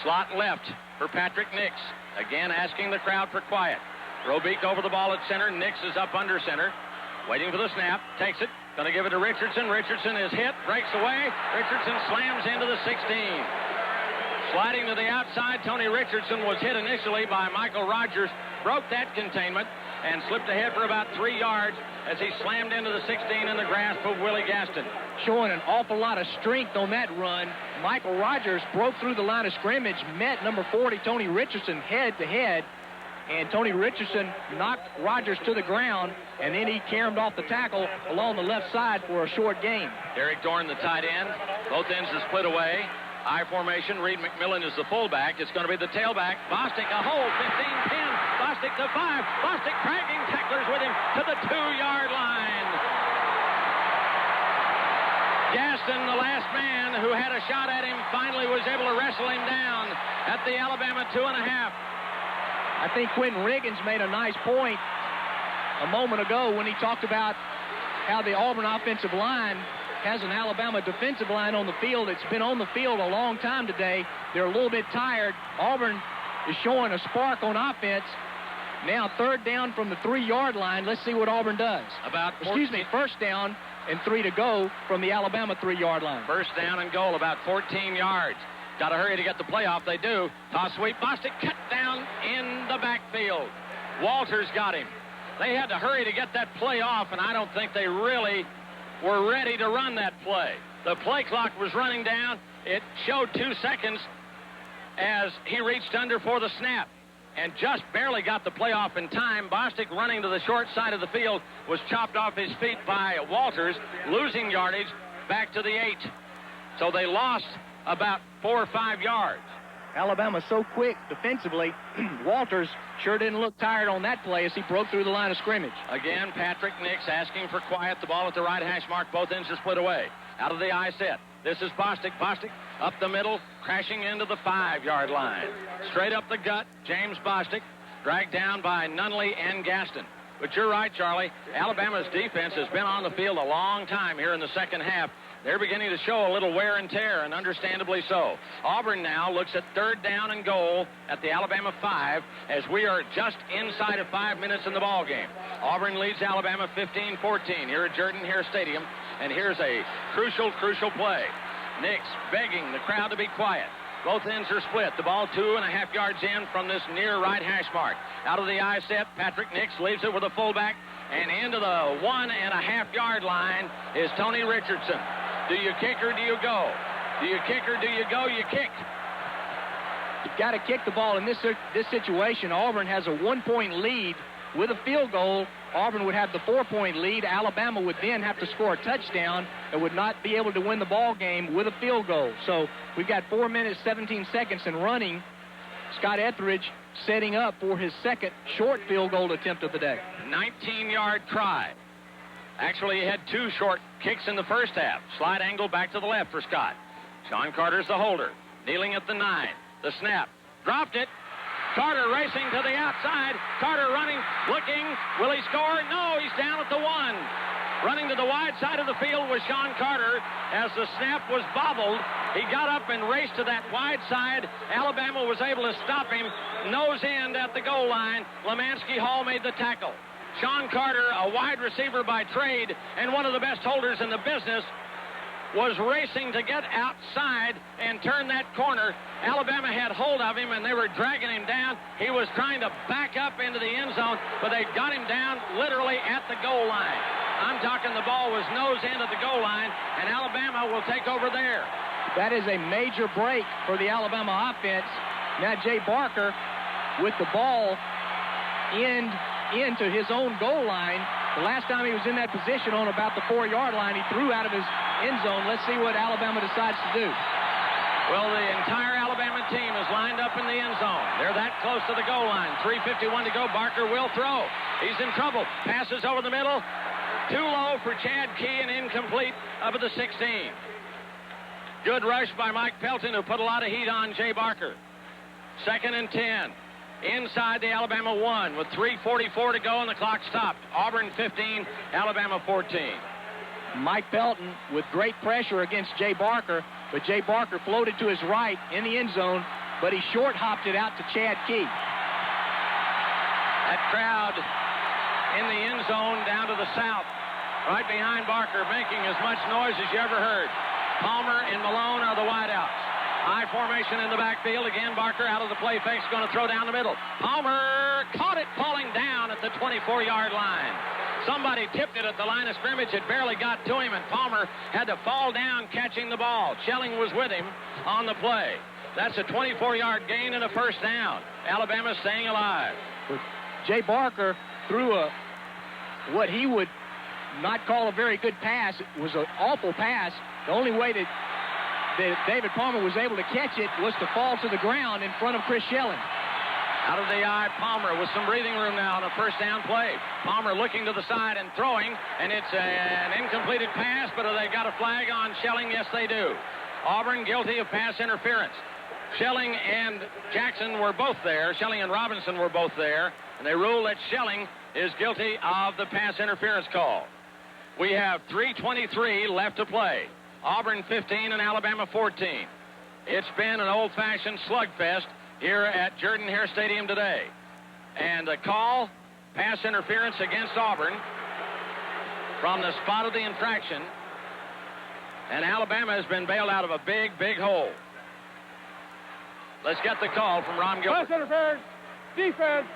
Slot left for Patrick Nix. Again asking the crowd for quiet. Robic over the ball at center. Nix is up under center. Waiting for the snap. Takes it. Going to give it to Richardson. Richardson is hit. Breaks away. Richardson slams into the 16. Sliding to the outside. Tony Richardson was hit initially by Michael Rogers. Broke that containment and slipped ahead for about 3 yards as he slammed into the 16 in the grasp of Willie Gaston. Showing an awful lot of strength on that run. Michael Rogers broke through the line of scrimmage, met number 40, Tony Richardson, head to head, and Tony Richardson knocked Rogers to the ground, and then he caromed off the tackle along the left side for a short gain. Derek Dorn, the tight end. Both ends are split away. I formation. Reed McMillan is the fullback. It's going to be the tailback. Bostic, a hold, 15, 10. Bostic to 5. Bostic dragging tacklers with him to the 2-yard line. Gaston, the last man who had a shot at him, finally was able to wrestle him down at the Alabama 2.5. I think Quentin Riggins made a nice point a moment ago when he talked about how the Auburn offensive line has an Alabama defensive line on the field. It's been on the field a long time today. They're a little bit tired. Auburn is showing a spark on offense. Now 3rd down from the 3-yard line. Let's see what Auburn does. First down and 3 to go from the Alabama 3-yard line. First down and goal, about 14 yards. Got to hurry to get the playoff. They do. Toss sweep. Bostic cut down in the backfield. Walters got him. They had to hurry to get that play off, and I don't think they really were ready to run that play. The play clock was running down. It showed 2 seconds as he reached under for the snap and just barely got the play off in time. Bostic, running to the short side of the field, was chopped off his feet by Walters, losing yardage back to the 8. So they lost about 4 or 5 yards. Alabama so quick defensively. Walters sure didn't look tired on that play as he broke through the line of scrimmage. Again, Patrick Nix asking for quiet. The ball at the right hash mark. Both ends are split away. Out of the I set. This is Bostic. Bostic up the middle, crashing into the 5-yard line. Straight up the gut, James Bostic, dragged down by Nunley and Gaston. But you're right, Charlie. Alabama's defense has been on the field a long time here in the second half. They're beginning to show a little wear and tear, and understandably so. Auburn now looks at 3rd down and goal at the Alabama 5 as we are just inside of 5 minutes in the ball game. Auburn leads Alabama 15-14 here at Jordan-Hare Stadium, and here's a crucial play. Nix begging the crowd to be quiet. Both ends are split. The ball 2.5 yards in from this near right hash mark. Out of the I set, Patrick Nix leaves it with a fullback, and into the 1.5 yard line is Tony Richardson. Do you kick or do you go? Do you kick or do you go? You kick. You've got to kick the ball in this situation. Auburn has a 1-point lead. With a field goal, Auburn would have the 4-point lead. Alabama would then have to score a touchdown and would not be able to win the ball game with a field goal. So we've got 4 minutes, 17 seconds and running. Scott Etheridge setting up for his second short field goal attempt of the day. 19-yard try. Actually, he had 2 short kicks in the first half. Slide angle back to the left for Scott. Sean Carter's the holder. Kneeling at the 9. The snap. Dropped it. Carter racing to the outside. Carter running, looking. Will he score? No, he's down at the 1. Running to the wide side of the field was Sean Carter. As the snap was bobbled, he got up and raced to that wide side. Alabama was able to stop him. Nose end at the goal line. Lemansky Hall made the tackle. Sean Carter, a wide receiver by trade and one of the best holders in the business, was racing to get outside and turn that corner. Alabama had hold of him, and they were dragging him down. He was trying to back up into the end zone, but they got him down literally at the goal line. I'm talking the ball was nose end at the goal line, and Alabama will take over there. That is a major break for the Alabama offense. Now Jay Barker with the ball into his own goal line. The last time he was in that position on about the 4-yard line, he threw out of his end zone. Let's see what Alabama decides to do. Well, the entire Alabama team is lined up in the end zone. They're that close to the goal line. 3:51 to go. Barker will throw. He's in trouble. Passes over the middle. Too low for Chad Key and incomplete up at the 16. Good rush by Mike Pelton, who put a lot of heat on Jay Barker. 2nd and 10. Inside the Alabama 1 with 3:44 to go and the clock stopped. Auburn 15, Alabama 14. Mike Pelton with great pressure against Jay Barker, but Jay Barker floated to his right in the end zone, but he short-hopped it out to Chad Key. That crowd in the end zone down to the south, right behind Barker, making as much noise as you ever heard. Palmer and Malone are the wideouts. High formation in the backfield. Again, Barker out of the play fake, going to throw down the middle. Palmer caught it falling down at the 24-yard line. Somebody tipped it at the line of scrimmage. It barely got to him, and Palmer had to fall down catching the ball. Schelling was with him on the play. That's a 24-yard gain and a first down. Alabama staying alive. Jay Barker threw what he would not call a very good pass. It was an awful pass. The only way that David Palmer was able to catch it was to fall to the ground in front of Chris Schelling. Out of the eye, Palmer with some breathing room now on a first down play. Palmer looking to the side and throwing, and it's an incompleted pass, but have they got a flag on Schelling? Yes, they do. Auburn guilty of pass interference. Schelling and Jackson were both there. Schelling and Robinson were both there, and they rule that Schelling is guilty of the pass interference call. We have 3:23 left to play. Auburn 15 and Alabama 14. It's been an old-fashioned slugfest here at Jordan-Hare Stadium today. And the call, pass interference against Auburn from the spot of the infraction. And Alabama has been bailed out of a big, big hole. Let's get the call from Ron Gilbert. Pass interference, defense,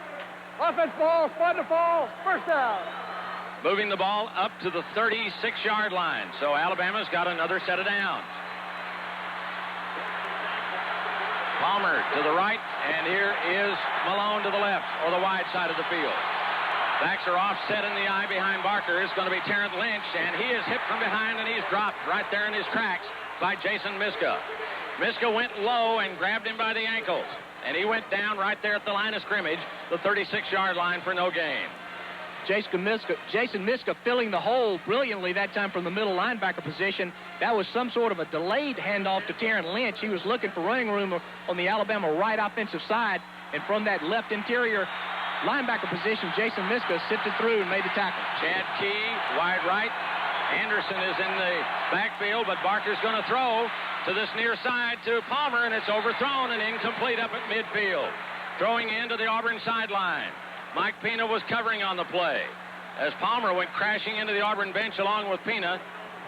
offense ball, spot to fall, first down. Moving the ball up to the 36-yard line. So Alabama's got another set of downs. Palmer to the right, and here is Malone to the left, or the wide side of the field. Backs are offset in the eye behind Barker. It's going to be Terrence Lynch, and he is hit from behind, and he's dropped right there in his tracks by Jason Miska. Miska went low and grabbed him by the ankles, and he went down right there at the line of scrimmage, the 36-yard line for no gain. Jason Miska filling the hole brilliantly that time from the middle linebacker position. That was some sort of a delayed handoff to Terrence Lynch. He was looking for running room on the Alabama right offensive side, and from that left interior linebacker position, Jason Miska sifted through and made the tackle. Chad Key, wide right. Anderson is in the backfield, but Barker's going to throw to this near side to Palmer, and it's overthrown and incomplete up at midfield. Throwing into the Auburn sideline. Mike Pina was covering on the play as Palmer went crashing into the Auburn bench along with Pina,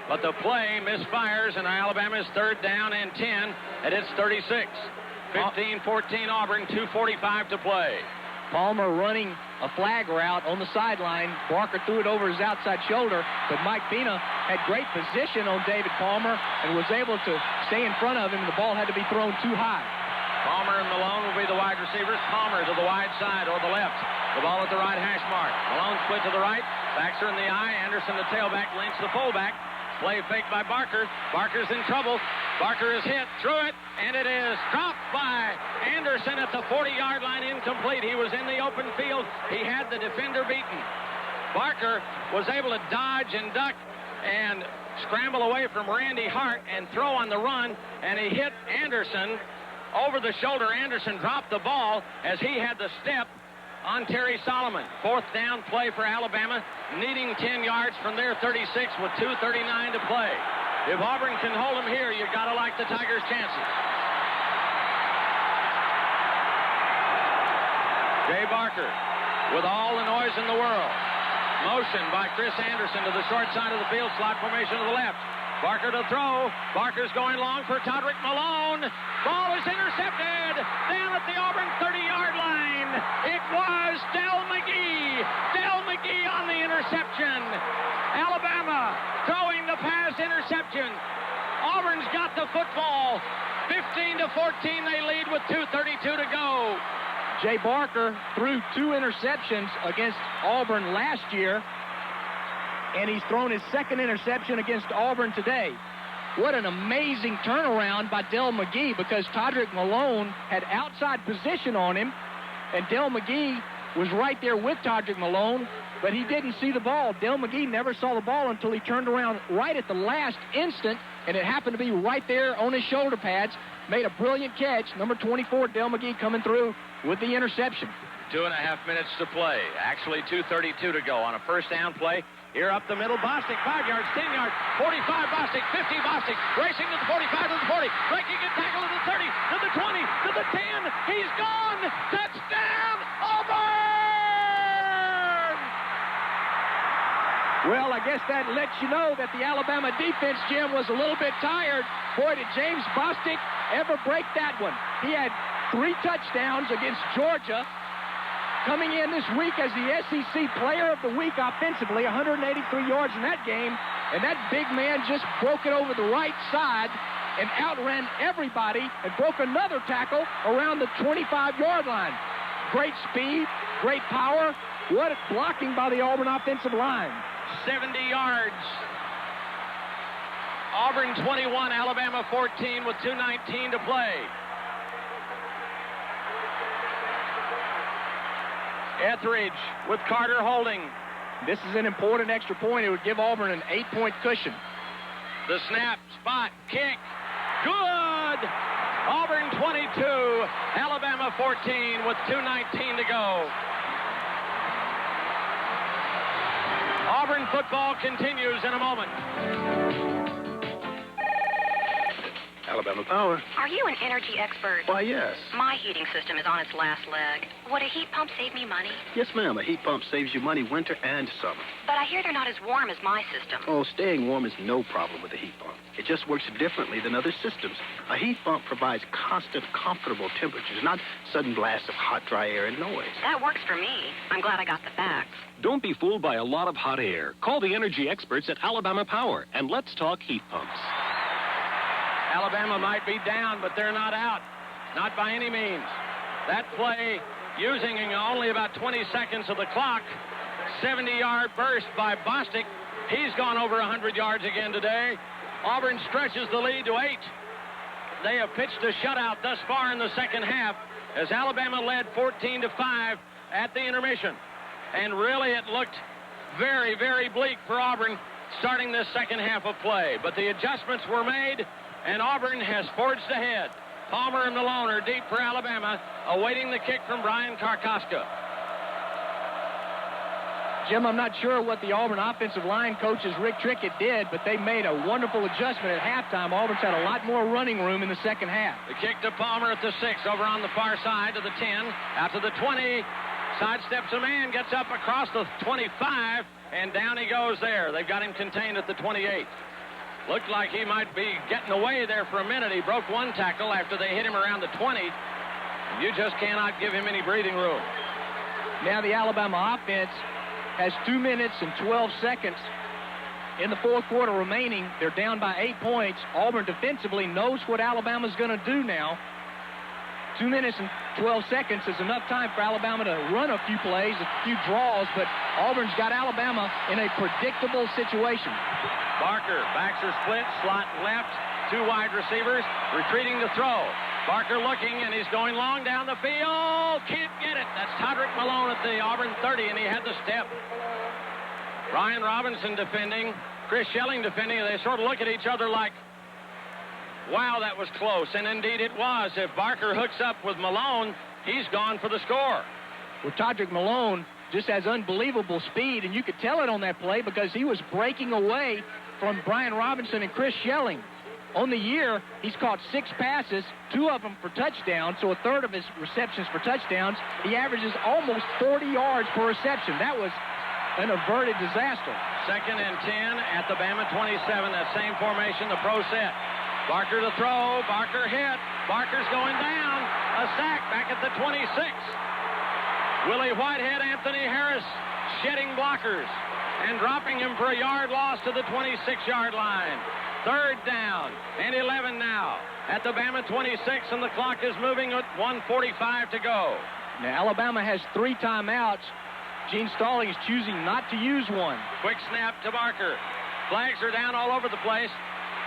but the play misfires, and Alabama's third down and 10 at its 36. 15-14 Auburn, 2:45 to play. Palmer running a flag route on the sideline. Barker threw it over his outside shoulder, but Mike Pina had great position on David Palmer and was able to stay in front of him. The ball had to be thrown too high. Palmer and Malone will be the wide receivers. Palmer to the wide side or the left. The ball at the right hash mark. Malone split to the right. Backs are in the eye. Anderson the tailback. Lynch the fullback. Play fake by Barker. Barker's in trouble. Barker is hit. Through it. And it is dropped by Anderson at the 40-yard line. Incomplete. He was in the open field. He had the defender beaten. Barker was able to dodge and duck and scramble away from Randy Hart and throw on the run. And he hit Anderson over the shoulder. Anderson dropped the ball as he had the step on Terry Solomon. Fourth down play for Alabama, needing 10 yards from their 36 with 2:39 to play. If Auburn can hold them here, you've got to like the Tigers' chances. Jay Barker with all the noise in the world. Motion by Chris Anderson to the short side of the field, slot formation to the left. Barker to throw. Barker's going long for Todrick Malone. Ball is intercepted down at the Auburn 30-yard line. It was Del McGee. Del McGee on the interception. Alabama throwing the pass interception. Auburn's got the football. 15-14, they lead with 2:32 to go. Jay Barker threw 2 interceptions against Auburn last year, and he's thrown his second interception against Auburn today. What an amazing turnaround by Del McGee, because Todrick Malone had outside position on him, and Del McGee was right there with Todrick Malone, but he didn't see the ball. Del McGee never saw the ball until he turned around right at the last instant, and it happened to be right there on his shoulder pads. Made a brilliant catch. Number 24, Del McGee, coming through with the interception. 2.5 minutes to play. Actually, 2:32 to go on a first down play. Here up the middle, Bostic, 5 yards, 10 yards, 45, Bostic, 50, Bostic, racing to the 45, to the 40, breaking a tackle to the 30, to the 20, to the 10. He's gone. Touchdown, Auburn! Well, I guess that lets you know that the Alabama defense, Jim, was a little bit tired. Boy, did James Bostic ever break that one. He had 3 touchdowns against Georgia, coming in this week as the SEC Player of the Week offensively, 183 yards in that game, and that big man just broke it over the right side and outran everybody and broke another tackle around the 25-yard line. Great speed, great power. What blocking by the Auburn offensive line. 70 yards. Auburn 21, Alabama 14 with 2:19 to play. Etheridge with Carter holding. This is an important extra point. It would give Auburn an 8-point cushion. The snap, spot, kick. Good! Auburn 22, Alabama 14 with 2:19 to go. Auburn football continues in a moment. Alabama Power. Are you an energy expert? Why, yes. My heating system is on its last leg. Would a heat pump save me money? Yes, ma'am. A heat pump saves you money winter and summer. But I hear they're not as warm as my system. Oh, staying warm is no problem with a heat pump. It just works differently than other systems. A heat pump provides constant, comfortable temperatures, not sudden blasts of hot, dry air and noise. That works for me. I'm glad I got the facts. Don't be fooled by a lot of hot air. Call the energy experts at Alabama Power, and let's talk heat pumps. Alabama might be down, but they're not out. Not by any means. That play, using only about 20 seconds of the clock, 70-yard burst by Bostic. He's gone over 100 yards again today. Auburn stretches the lead to 8. They have pitched a shutout thus far in the second half as Alabama led 14-5 at the intermission. And really it looked very, very bleak for Auburn starting this second half of play. But the adjustments were made, and Auburn has forged ahead. Palmer and Malone are deep for Alabama, awaiting the kick from Brian Karkoska. Jim, I'm not sure what the Auburn offensive line coaches Rick Trickett did, but they made a wonderful adjustment at halftime. Auburn's had a lot more running room in the second half. The kick to Palmer at the 6, over on the far side to the 10, out to the 20. Sidesteps a man, gets up across the 25, and down he goes there. They've got him contained at the 28. Looked like he might be getting away there for a minute. He broke one tackle after they hit him around the 20. And you just cannot give him any breathing room. Now the Alabama offense has 2 minutes and 12 seconds in the fourth quarter remaining. They're down by 8 points. Auburn defensively knows what Alabama's going to do now. 2 minutes and 12 seconds is enough time for Alabama to run a few plays, a few draws, but Auburn's got Alabama in a predictable situation. Barker backs her split, slot left, 2 wide receivers, retreating to throw. Barker looking, and he's going long down the field. Can't get it. That's Todrick Malone at the Auburn 30, and he had the step. Ryan Robinson defending, Chris Schelling defending, and they sort of look at each other like, wow, that was close. And indeed it was. If Barker hooks up with Malone, he's gone for the score. Well, Todrick Malone just has unbelievable speed, and you could tell it on that play because he was breaking away from Brian Robinson and Chris Schelling. On the year, he's caught 6 passes, 2 of them for touchdowns, so a third of his receptions for touchdowns. He averages almost 40 yards per reception. That was an averted disaster. 2nd and 10 at the Bama 27. That same formation, the pro set. Barker to throw. Barker hit. Barker's going down. A sack back at the 26. Willie Whitehead, Anthony Harris shedding blockers and dropping him for a yard loss to the 26-yard line. 3rd down and 11 now at the Bama 26, and the clock is moving at 1:45 to go. Now, Alabama has 3 timeouts. Gene Stalling is choosing not to use one. Quick snap to Barker. Flags are down all over the place.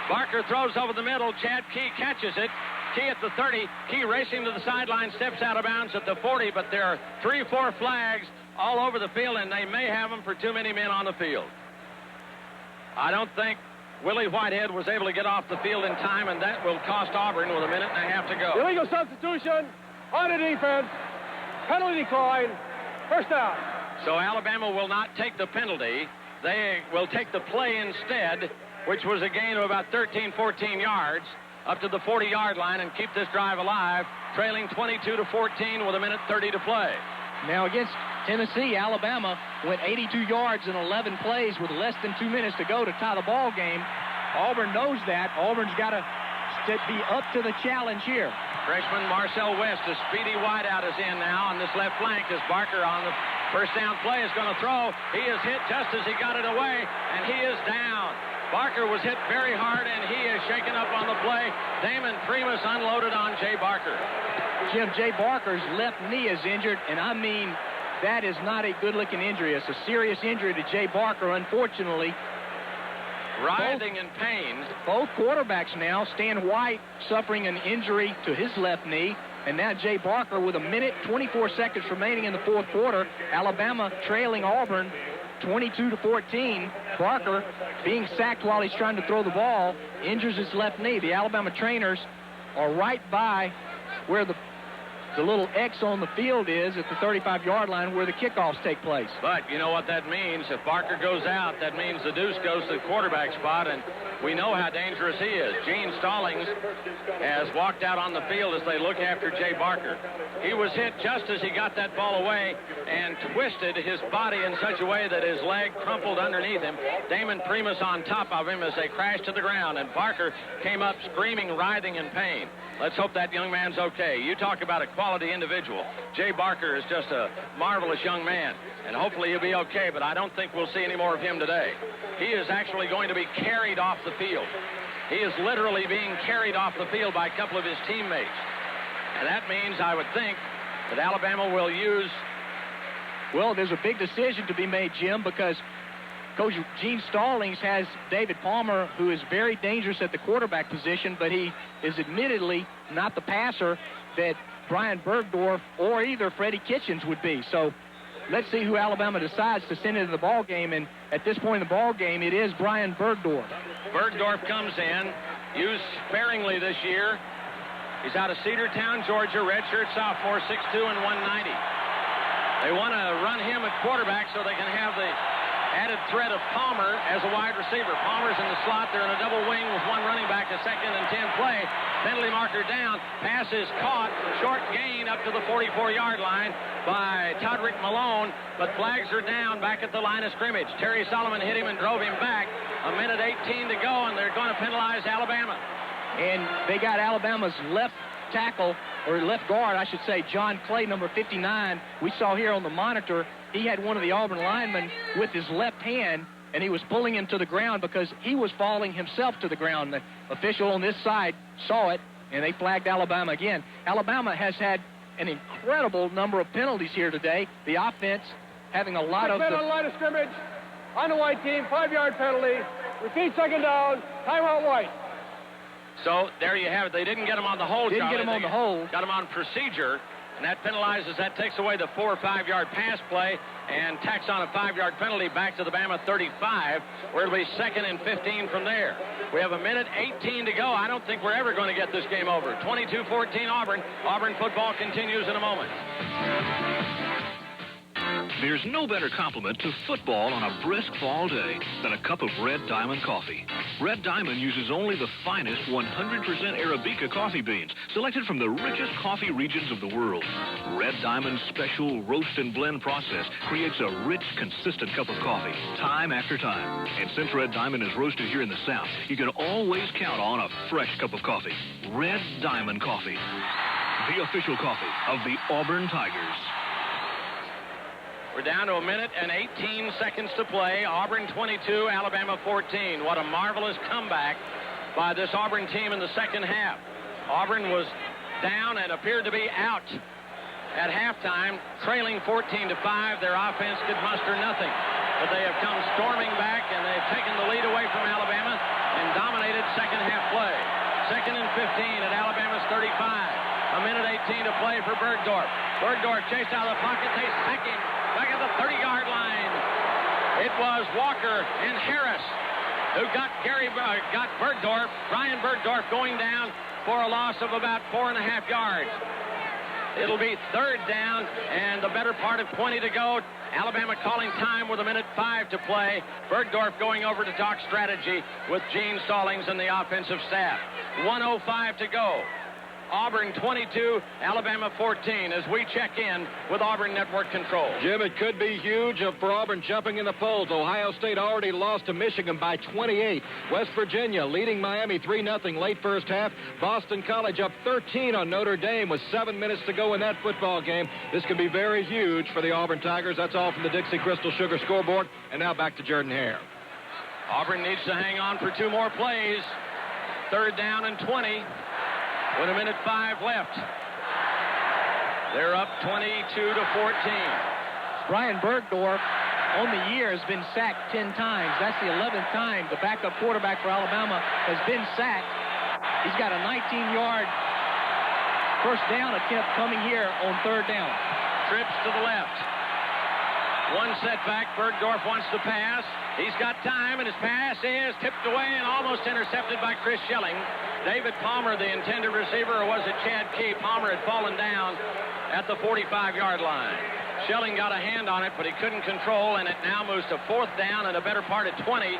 Barker throws over the middle. Chad Key catches it. Key at the 30. Key racing to the sideline, steps out of bounds at the 40, but there are 3-4 flags all over the field, and they may have them for too many men on the field. I don't think Willie Whitehead was able to get off the field in time, and that will cost Auburn with 1.5 minutes to go. Illegal substitution on the defense. Penalty decline. First down. So Alabama will not take the penalty. They will take the play instead, which was a gain of about 13, 14 yards up to the 40-yard line and keep this drive alive, trailing 22-14 with 1:30 to play. Now against Tennessee, Alabama went 82 yards in 11 plays with less than 2 minutes to go to tie the ball game. Auburn knows that. Auburn's got to to be up to the challenge here. Freshman Marcel West, a speedy wideout, is in now on this left flank as Barker on the first down play is going to throw. He is hit just as he got it away, and he is down. Barker was hit very hard, and he is shaken up on the play. Damon Primus unloaded on Jay Barker. Jim, Jay Barker's left knee is injured, and I mean, that is not a good-looking injury. It's a serious injury to Jay Barker, unfortunately. Writhing in pain. Both quarterbacks now, Stan White suffering an injury to his left knee, and now Jay Barker with 1:24 remaining in the fourth quarter. Alabama trailing Auburn 22-14. Barker, being sacked while he's trying to throw the ball, injures his left knee. The Alabama trainers are right by where the little X on the field is at the 35-yard line where the kickoffs take place. But you know what that means. If Barker goes out, that means the deuce goes to the quarterback spot, and we know how dangerous he is. Gene Stallings has walked out on the field as they look after Jay Barker. He was hit just as he got that ball away and twisted his body in such a way that his leg crumpled underneath him. Damon Primus on top of him as they crashed to the ground, and Barker came up screaming, writhing in pain. Let's hope that young man's okay. You talk about a quality individual. Jay Barker is just a marvelous young man, and hopefully he'll be okay, but I don't think we'll see any more of him today. He is actually going to be carried off the field. He is literally being carried off the field by a couple of his teammates. And that means, I would think, that Alabama will use... Well, there's a big decision to be made, Jim, because Coach Gene Stallings has David Palmer, who is very dangerous at the quarterback position, but he is admittedly not the passer that Brian Bergdorf or either Freddie Kitchens would be. So let's see who Alabama decides to send into the ball game. And at this point in the ball game, it is Brian Bergdorf. Bergdorf comes in, used sparingly this year. He's out of Cedartown, Georgia, redshirt sophomore, 6'2" and 190. They want to run him at quarterback so they can have the added threat of Palmer as a wide receiver. Palmer's in the slot. They're in a double wing with one running back, a 2nd and 10 play. Penalty marker down. Pass is caught. Short gain up to the 44-yard line by Todrick Malone, but flags are down back at the line of scrimmage. Terry Solomon hit him and drove him back. 1:18 to go, and they're going to penalize Alabama. And they got Alabama's left tackle, or left guard, I should say, John Clay, number 59. We saw here on the monitor, he had one of the Auburn linemen with his left hand, and he was pulling him to the ground because he was falling himself to the ground. The official on this side saw it, and they flagged Alabama again. Alabama has had an incredible number of penalties here today. The offense having a lot of... on the line of scrimmage, on the white team, 5-yard penalty. Repeat, 2nd down, timeout white. So there you have it. They didn't get him on the hold. Didn't get him on the hold. Got him on procedure, and that penalizes, that takes away the 4 or 5-yard pass play and tacks on a 5-yard penalty back to the Bama 35, where it'll be 2nd and 15 from there. We have 1:18 to go. I don't think we're ever going to get this game over. 22-14 Auburn. Auburn football continues in a moment. There's no better compliment to football on a brisk fall day than a cup of Red Diamond coffee. Red Diamond uses only the finest 100% Arabica coffee beans, selected from the richest coffee regions of the world. Red Diamond's special roast and blend process creates a rich, consistent cup of coffee, time after time. And since Red Diamond is roasted here in the South, you can always count on a fresh cup of coffee. Red Diamond Coffee, the official coffee of the Auburn Tigers. We're down to 1:18 to play. Auburn 22, Alabama 14. What a marvelous comeback by this Auburn team in the second half. Auburn was down and appeared to be out at halftime, trailing 14-5. Their offense could muster nothing. But they have come storming back, and they've taken the lead away from Alabama and dominated second half play. 2nd and 15 at Alabama's 35. 1:18 to play for Bergdorf. Bergdorf chased out of the pocket. They sack him back at the 30-yard line. It was Walker and Harris who got Bergdorf, Brian Bergdorf, going down for a loss of about 4.5 yards. It'll be 3rd down and the better part of 20 to go. Alabama calling time with 1:05 to play. Bergdorf going over to talk strategy with Gene Stallings and the offensive staff. 1:05 to go. Auburn 22, Alabama 14 as we check in with Auburn Network Control. Jim, it could be huge for Auburn jumping in the polls. Ohio State already lost to Michigan by 28. West Virginia leading Miami 3-0 late first half. Boston College up 13 on Notre Dame with 7 minutes to go in that football game. This could be very huge for the Auburn Tigers. That's all from the Dixie Crystal Sugar scoreboard. And now back to Jordan Hare. Auburn needs to hang on for 2 more plays. 3rd down and 20 with 1:05 left. They're up 22-14. Brian Bergdorf on the year has been sacked 10 times. That's the 11th time the backup quarterback for Alabama has been sacked. He's got a 19-yard first down attempt coming here on 3rd down. Trips to the left. 1 setback. Bergdorf wants to pass. He's got time, and his pass is tipped away and almost intercepted by Chris Schelling. David Palmer, the intended receiver, or was it Chad Key? Palmer had fallen down at the 45-yard line. Schelling got a hand on it, but he couldn't control, and it now moves to 4th down and a better part of 20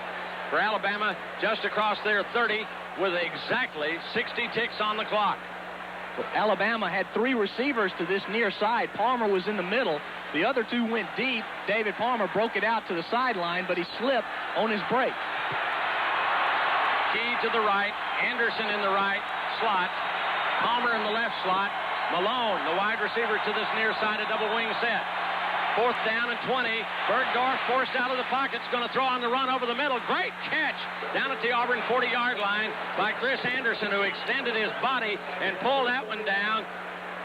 for Alabama, just across their 30 with exactly 60 ticks on the clock. Alabama had 3 receivers to this near side. Palmer was in the middle. The other 2 went deep. David Palmer broke it out to the sideline, but he slipped on his break. Key to the right. Anderson in the right slot. Palmer in the left slot. Malone, the wide receiver, to this near side, a double wing set. 4th down and 20. Bergdorf forced out of the pocket. Is going to throw on the run over the middle. Great catch down at the Auburn 40-yard line by Chris Anderson, who extended his body and pulled that one down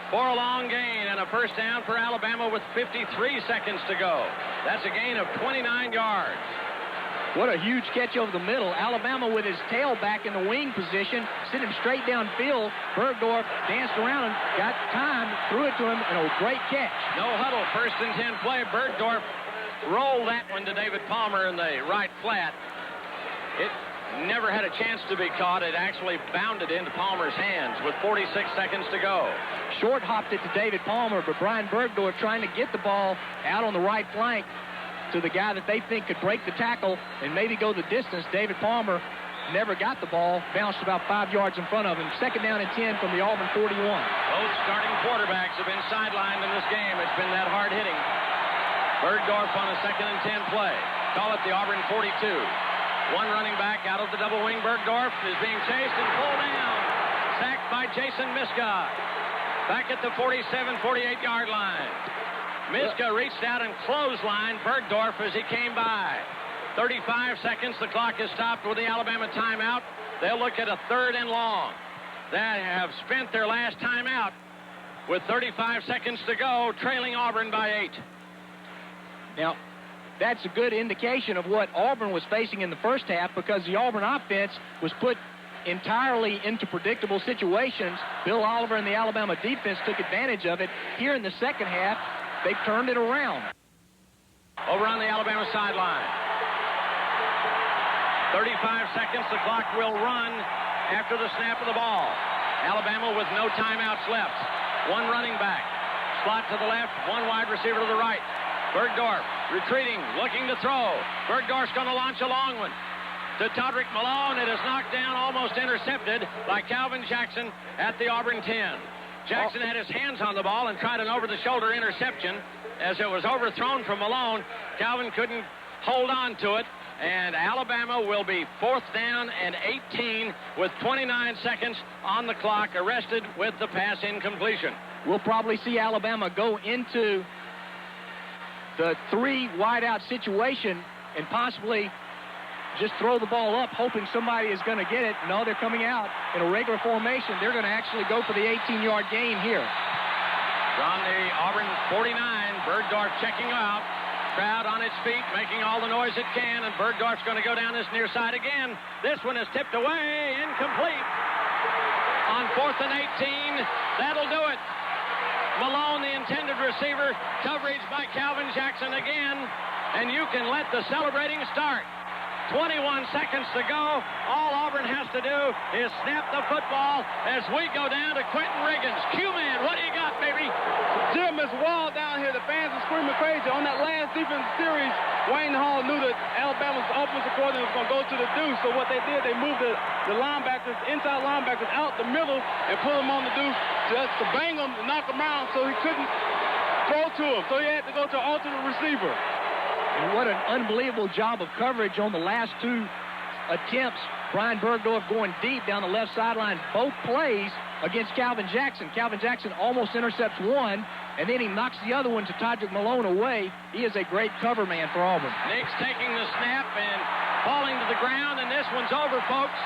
for a long gain and a first down for Alabama with 53 seconds to go. That's a gain of 29 yards. What a huge catch over the middle. Alabama with his tail back in the wing position, sent him straight downfield. Bergdorf danced around and got time, threw it to him, and a great catch. No huddle, 1st and 10 play. Bergdorf rolled that one to David Palmer in the right flat. It never had a chance to be caught. It actually bounded into Palmer's hands with 46 seconds to go. Short hopped it to David Palmer, but Brian Bergdorf trying to get the ball out on the right flank to the guy that they think could break the tackle and maybe go the distance. David Palmer never got the ball, bounced about 5 yards in front of him. 2nd down and 10 from the Auburn 41. Both starting quarterbacks have been sidelined in this game. It's been that hard hitting. Bergdorf on a 2nd and 10 play. Call it the Auburn 42. 1 running back out of the double wing. Bergdorf is being chased and pulled down. Sacked by Jason Miska. Back at the 47-48-yard line. Miska reached out and clotheslined Bergdorf as he came by. 35 seconds. The clock is stopped with the Alabama timeout. They'll look at a 3rd and long. They have spent their last timeout with 35 seconds to go, trailing Auburn by 8. Now, that's a good indication of what Auburn was facing in the first half, because the Auburn offense was put entirely into predictable situations. Bill Oliver and the Alabama defense took advantage of it. Here in the second half, they've turned it around. Over on the Alabama sideline. 35 seconds. The clock will run after the snap of the ball. Alabama with no timeouts left. 1 running back. Slot to the left. 1 wide receiver to the right. Bergdorf retreating, looking to throw. Bergdorf's going to launch a long one to Todrick Malone. It is knocked down, almost intercepted by Calvin Jackson at the Auburn 10. Jackson had his hands on the ball and tried an over-the-shoulder interception. As it was overthrown from Malone, Calvin couldn't hold on to it, and Alabama will be 4th down and 18 with 29 seconds on the clock, arrested with the pass incompletion. We'll probably see Alabama go into the 3 wide-out situation and possibly just throw the ball up, hoping somebody is going to get it. No, they're coming out in a regular formation. They're going to actually go for the 18-yard gain here. From the Auburn 49, Bergdorf checking out. Crowd on its feet, making all the noise it can, and Bergdorf's going to go down this near side again. This one is tipped away, incomplete. On 4th and 18, that'll do it. Malone, the intended receiver, coverage by Calvin Jackson again, and you can let the celebrating start. 21 seconds to go. All Auburn has to do is snap the football as we go down to Quentin Riggins. Q-Man, what do you got, baby? Jim, as this wall down here. The fans are screaming crazy. On that last defensive series, Wayne Hall knew that Alabama's offensive coordinator was going to go to the deuce. So what they did, they moved the linebackers, inside linebackers, out the middle and put them on the deuce just to bang them and knock them out so he couldn't throw to him. So he had to go to an alternate receiver. And what an unbelievable job of coverage on the last two attempts. Brian Bergdorf going deep down the left sideline both plays against Calvin Jackson. Calvin Jackson almost intercepts one, and then he knocks the other one to Todrick Malone away. He is a great cover man for Auburn. Nick's taking the snap and falling to the ground, and this one's over, folks.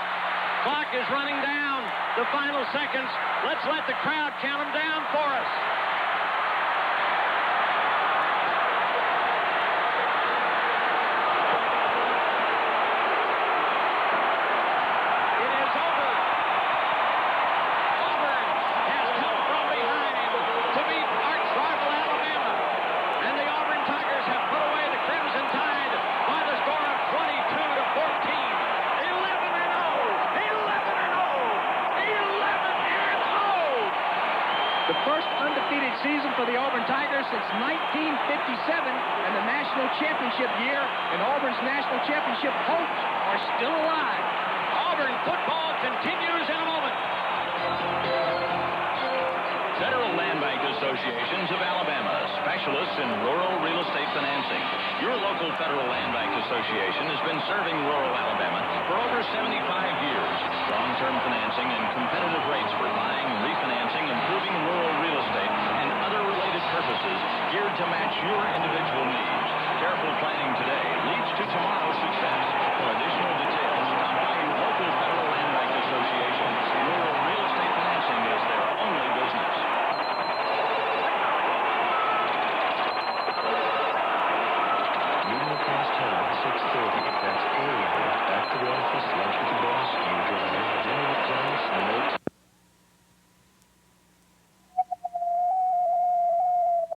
Clock is running down. The final seconds. Let's let the crowd count them down for us. Season for the Auburn Tigers since 1957 and the national championship year, and Auburn's national championship hopes are still alive. Auburn football continues in a moment. Federal Land Bank Associations of Alabama, specialists in rural real estate financing. Your local Federal Land Bank Association has been serving rural Alabama for over 75 years. Long-term financing and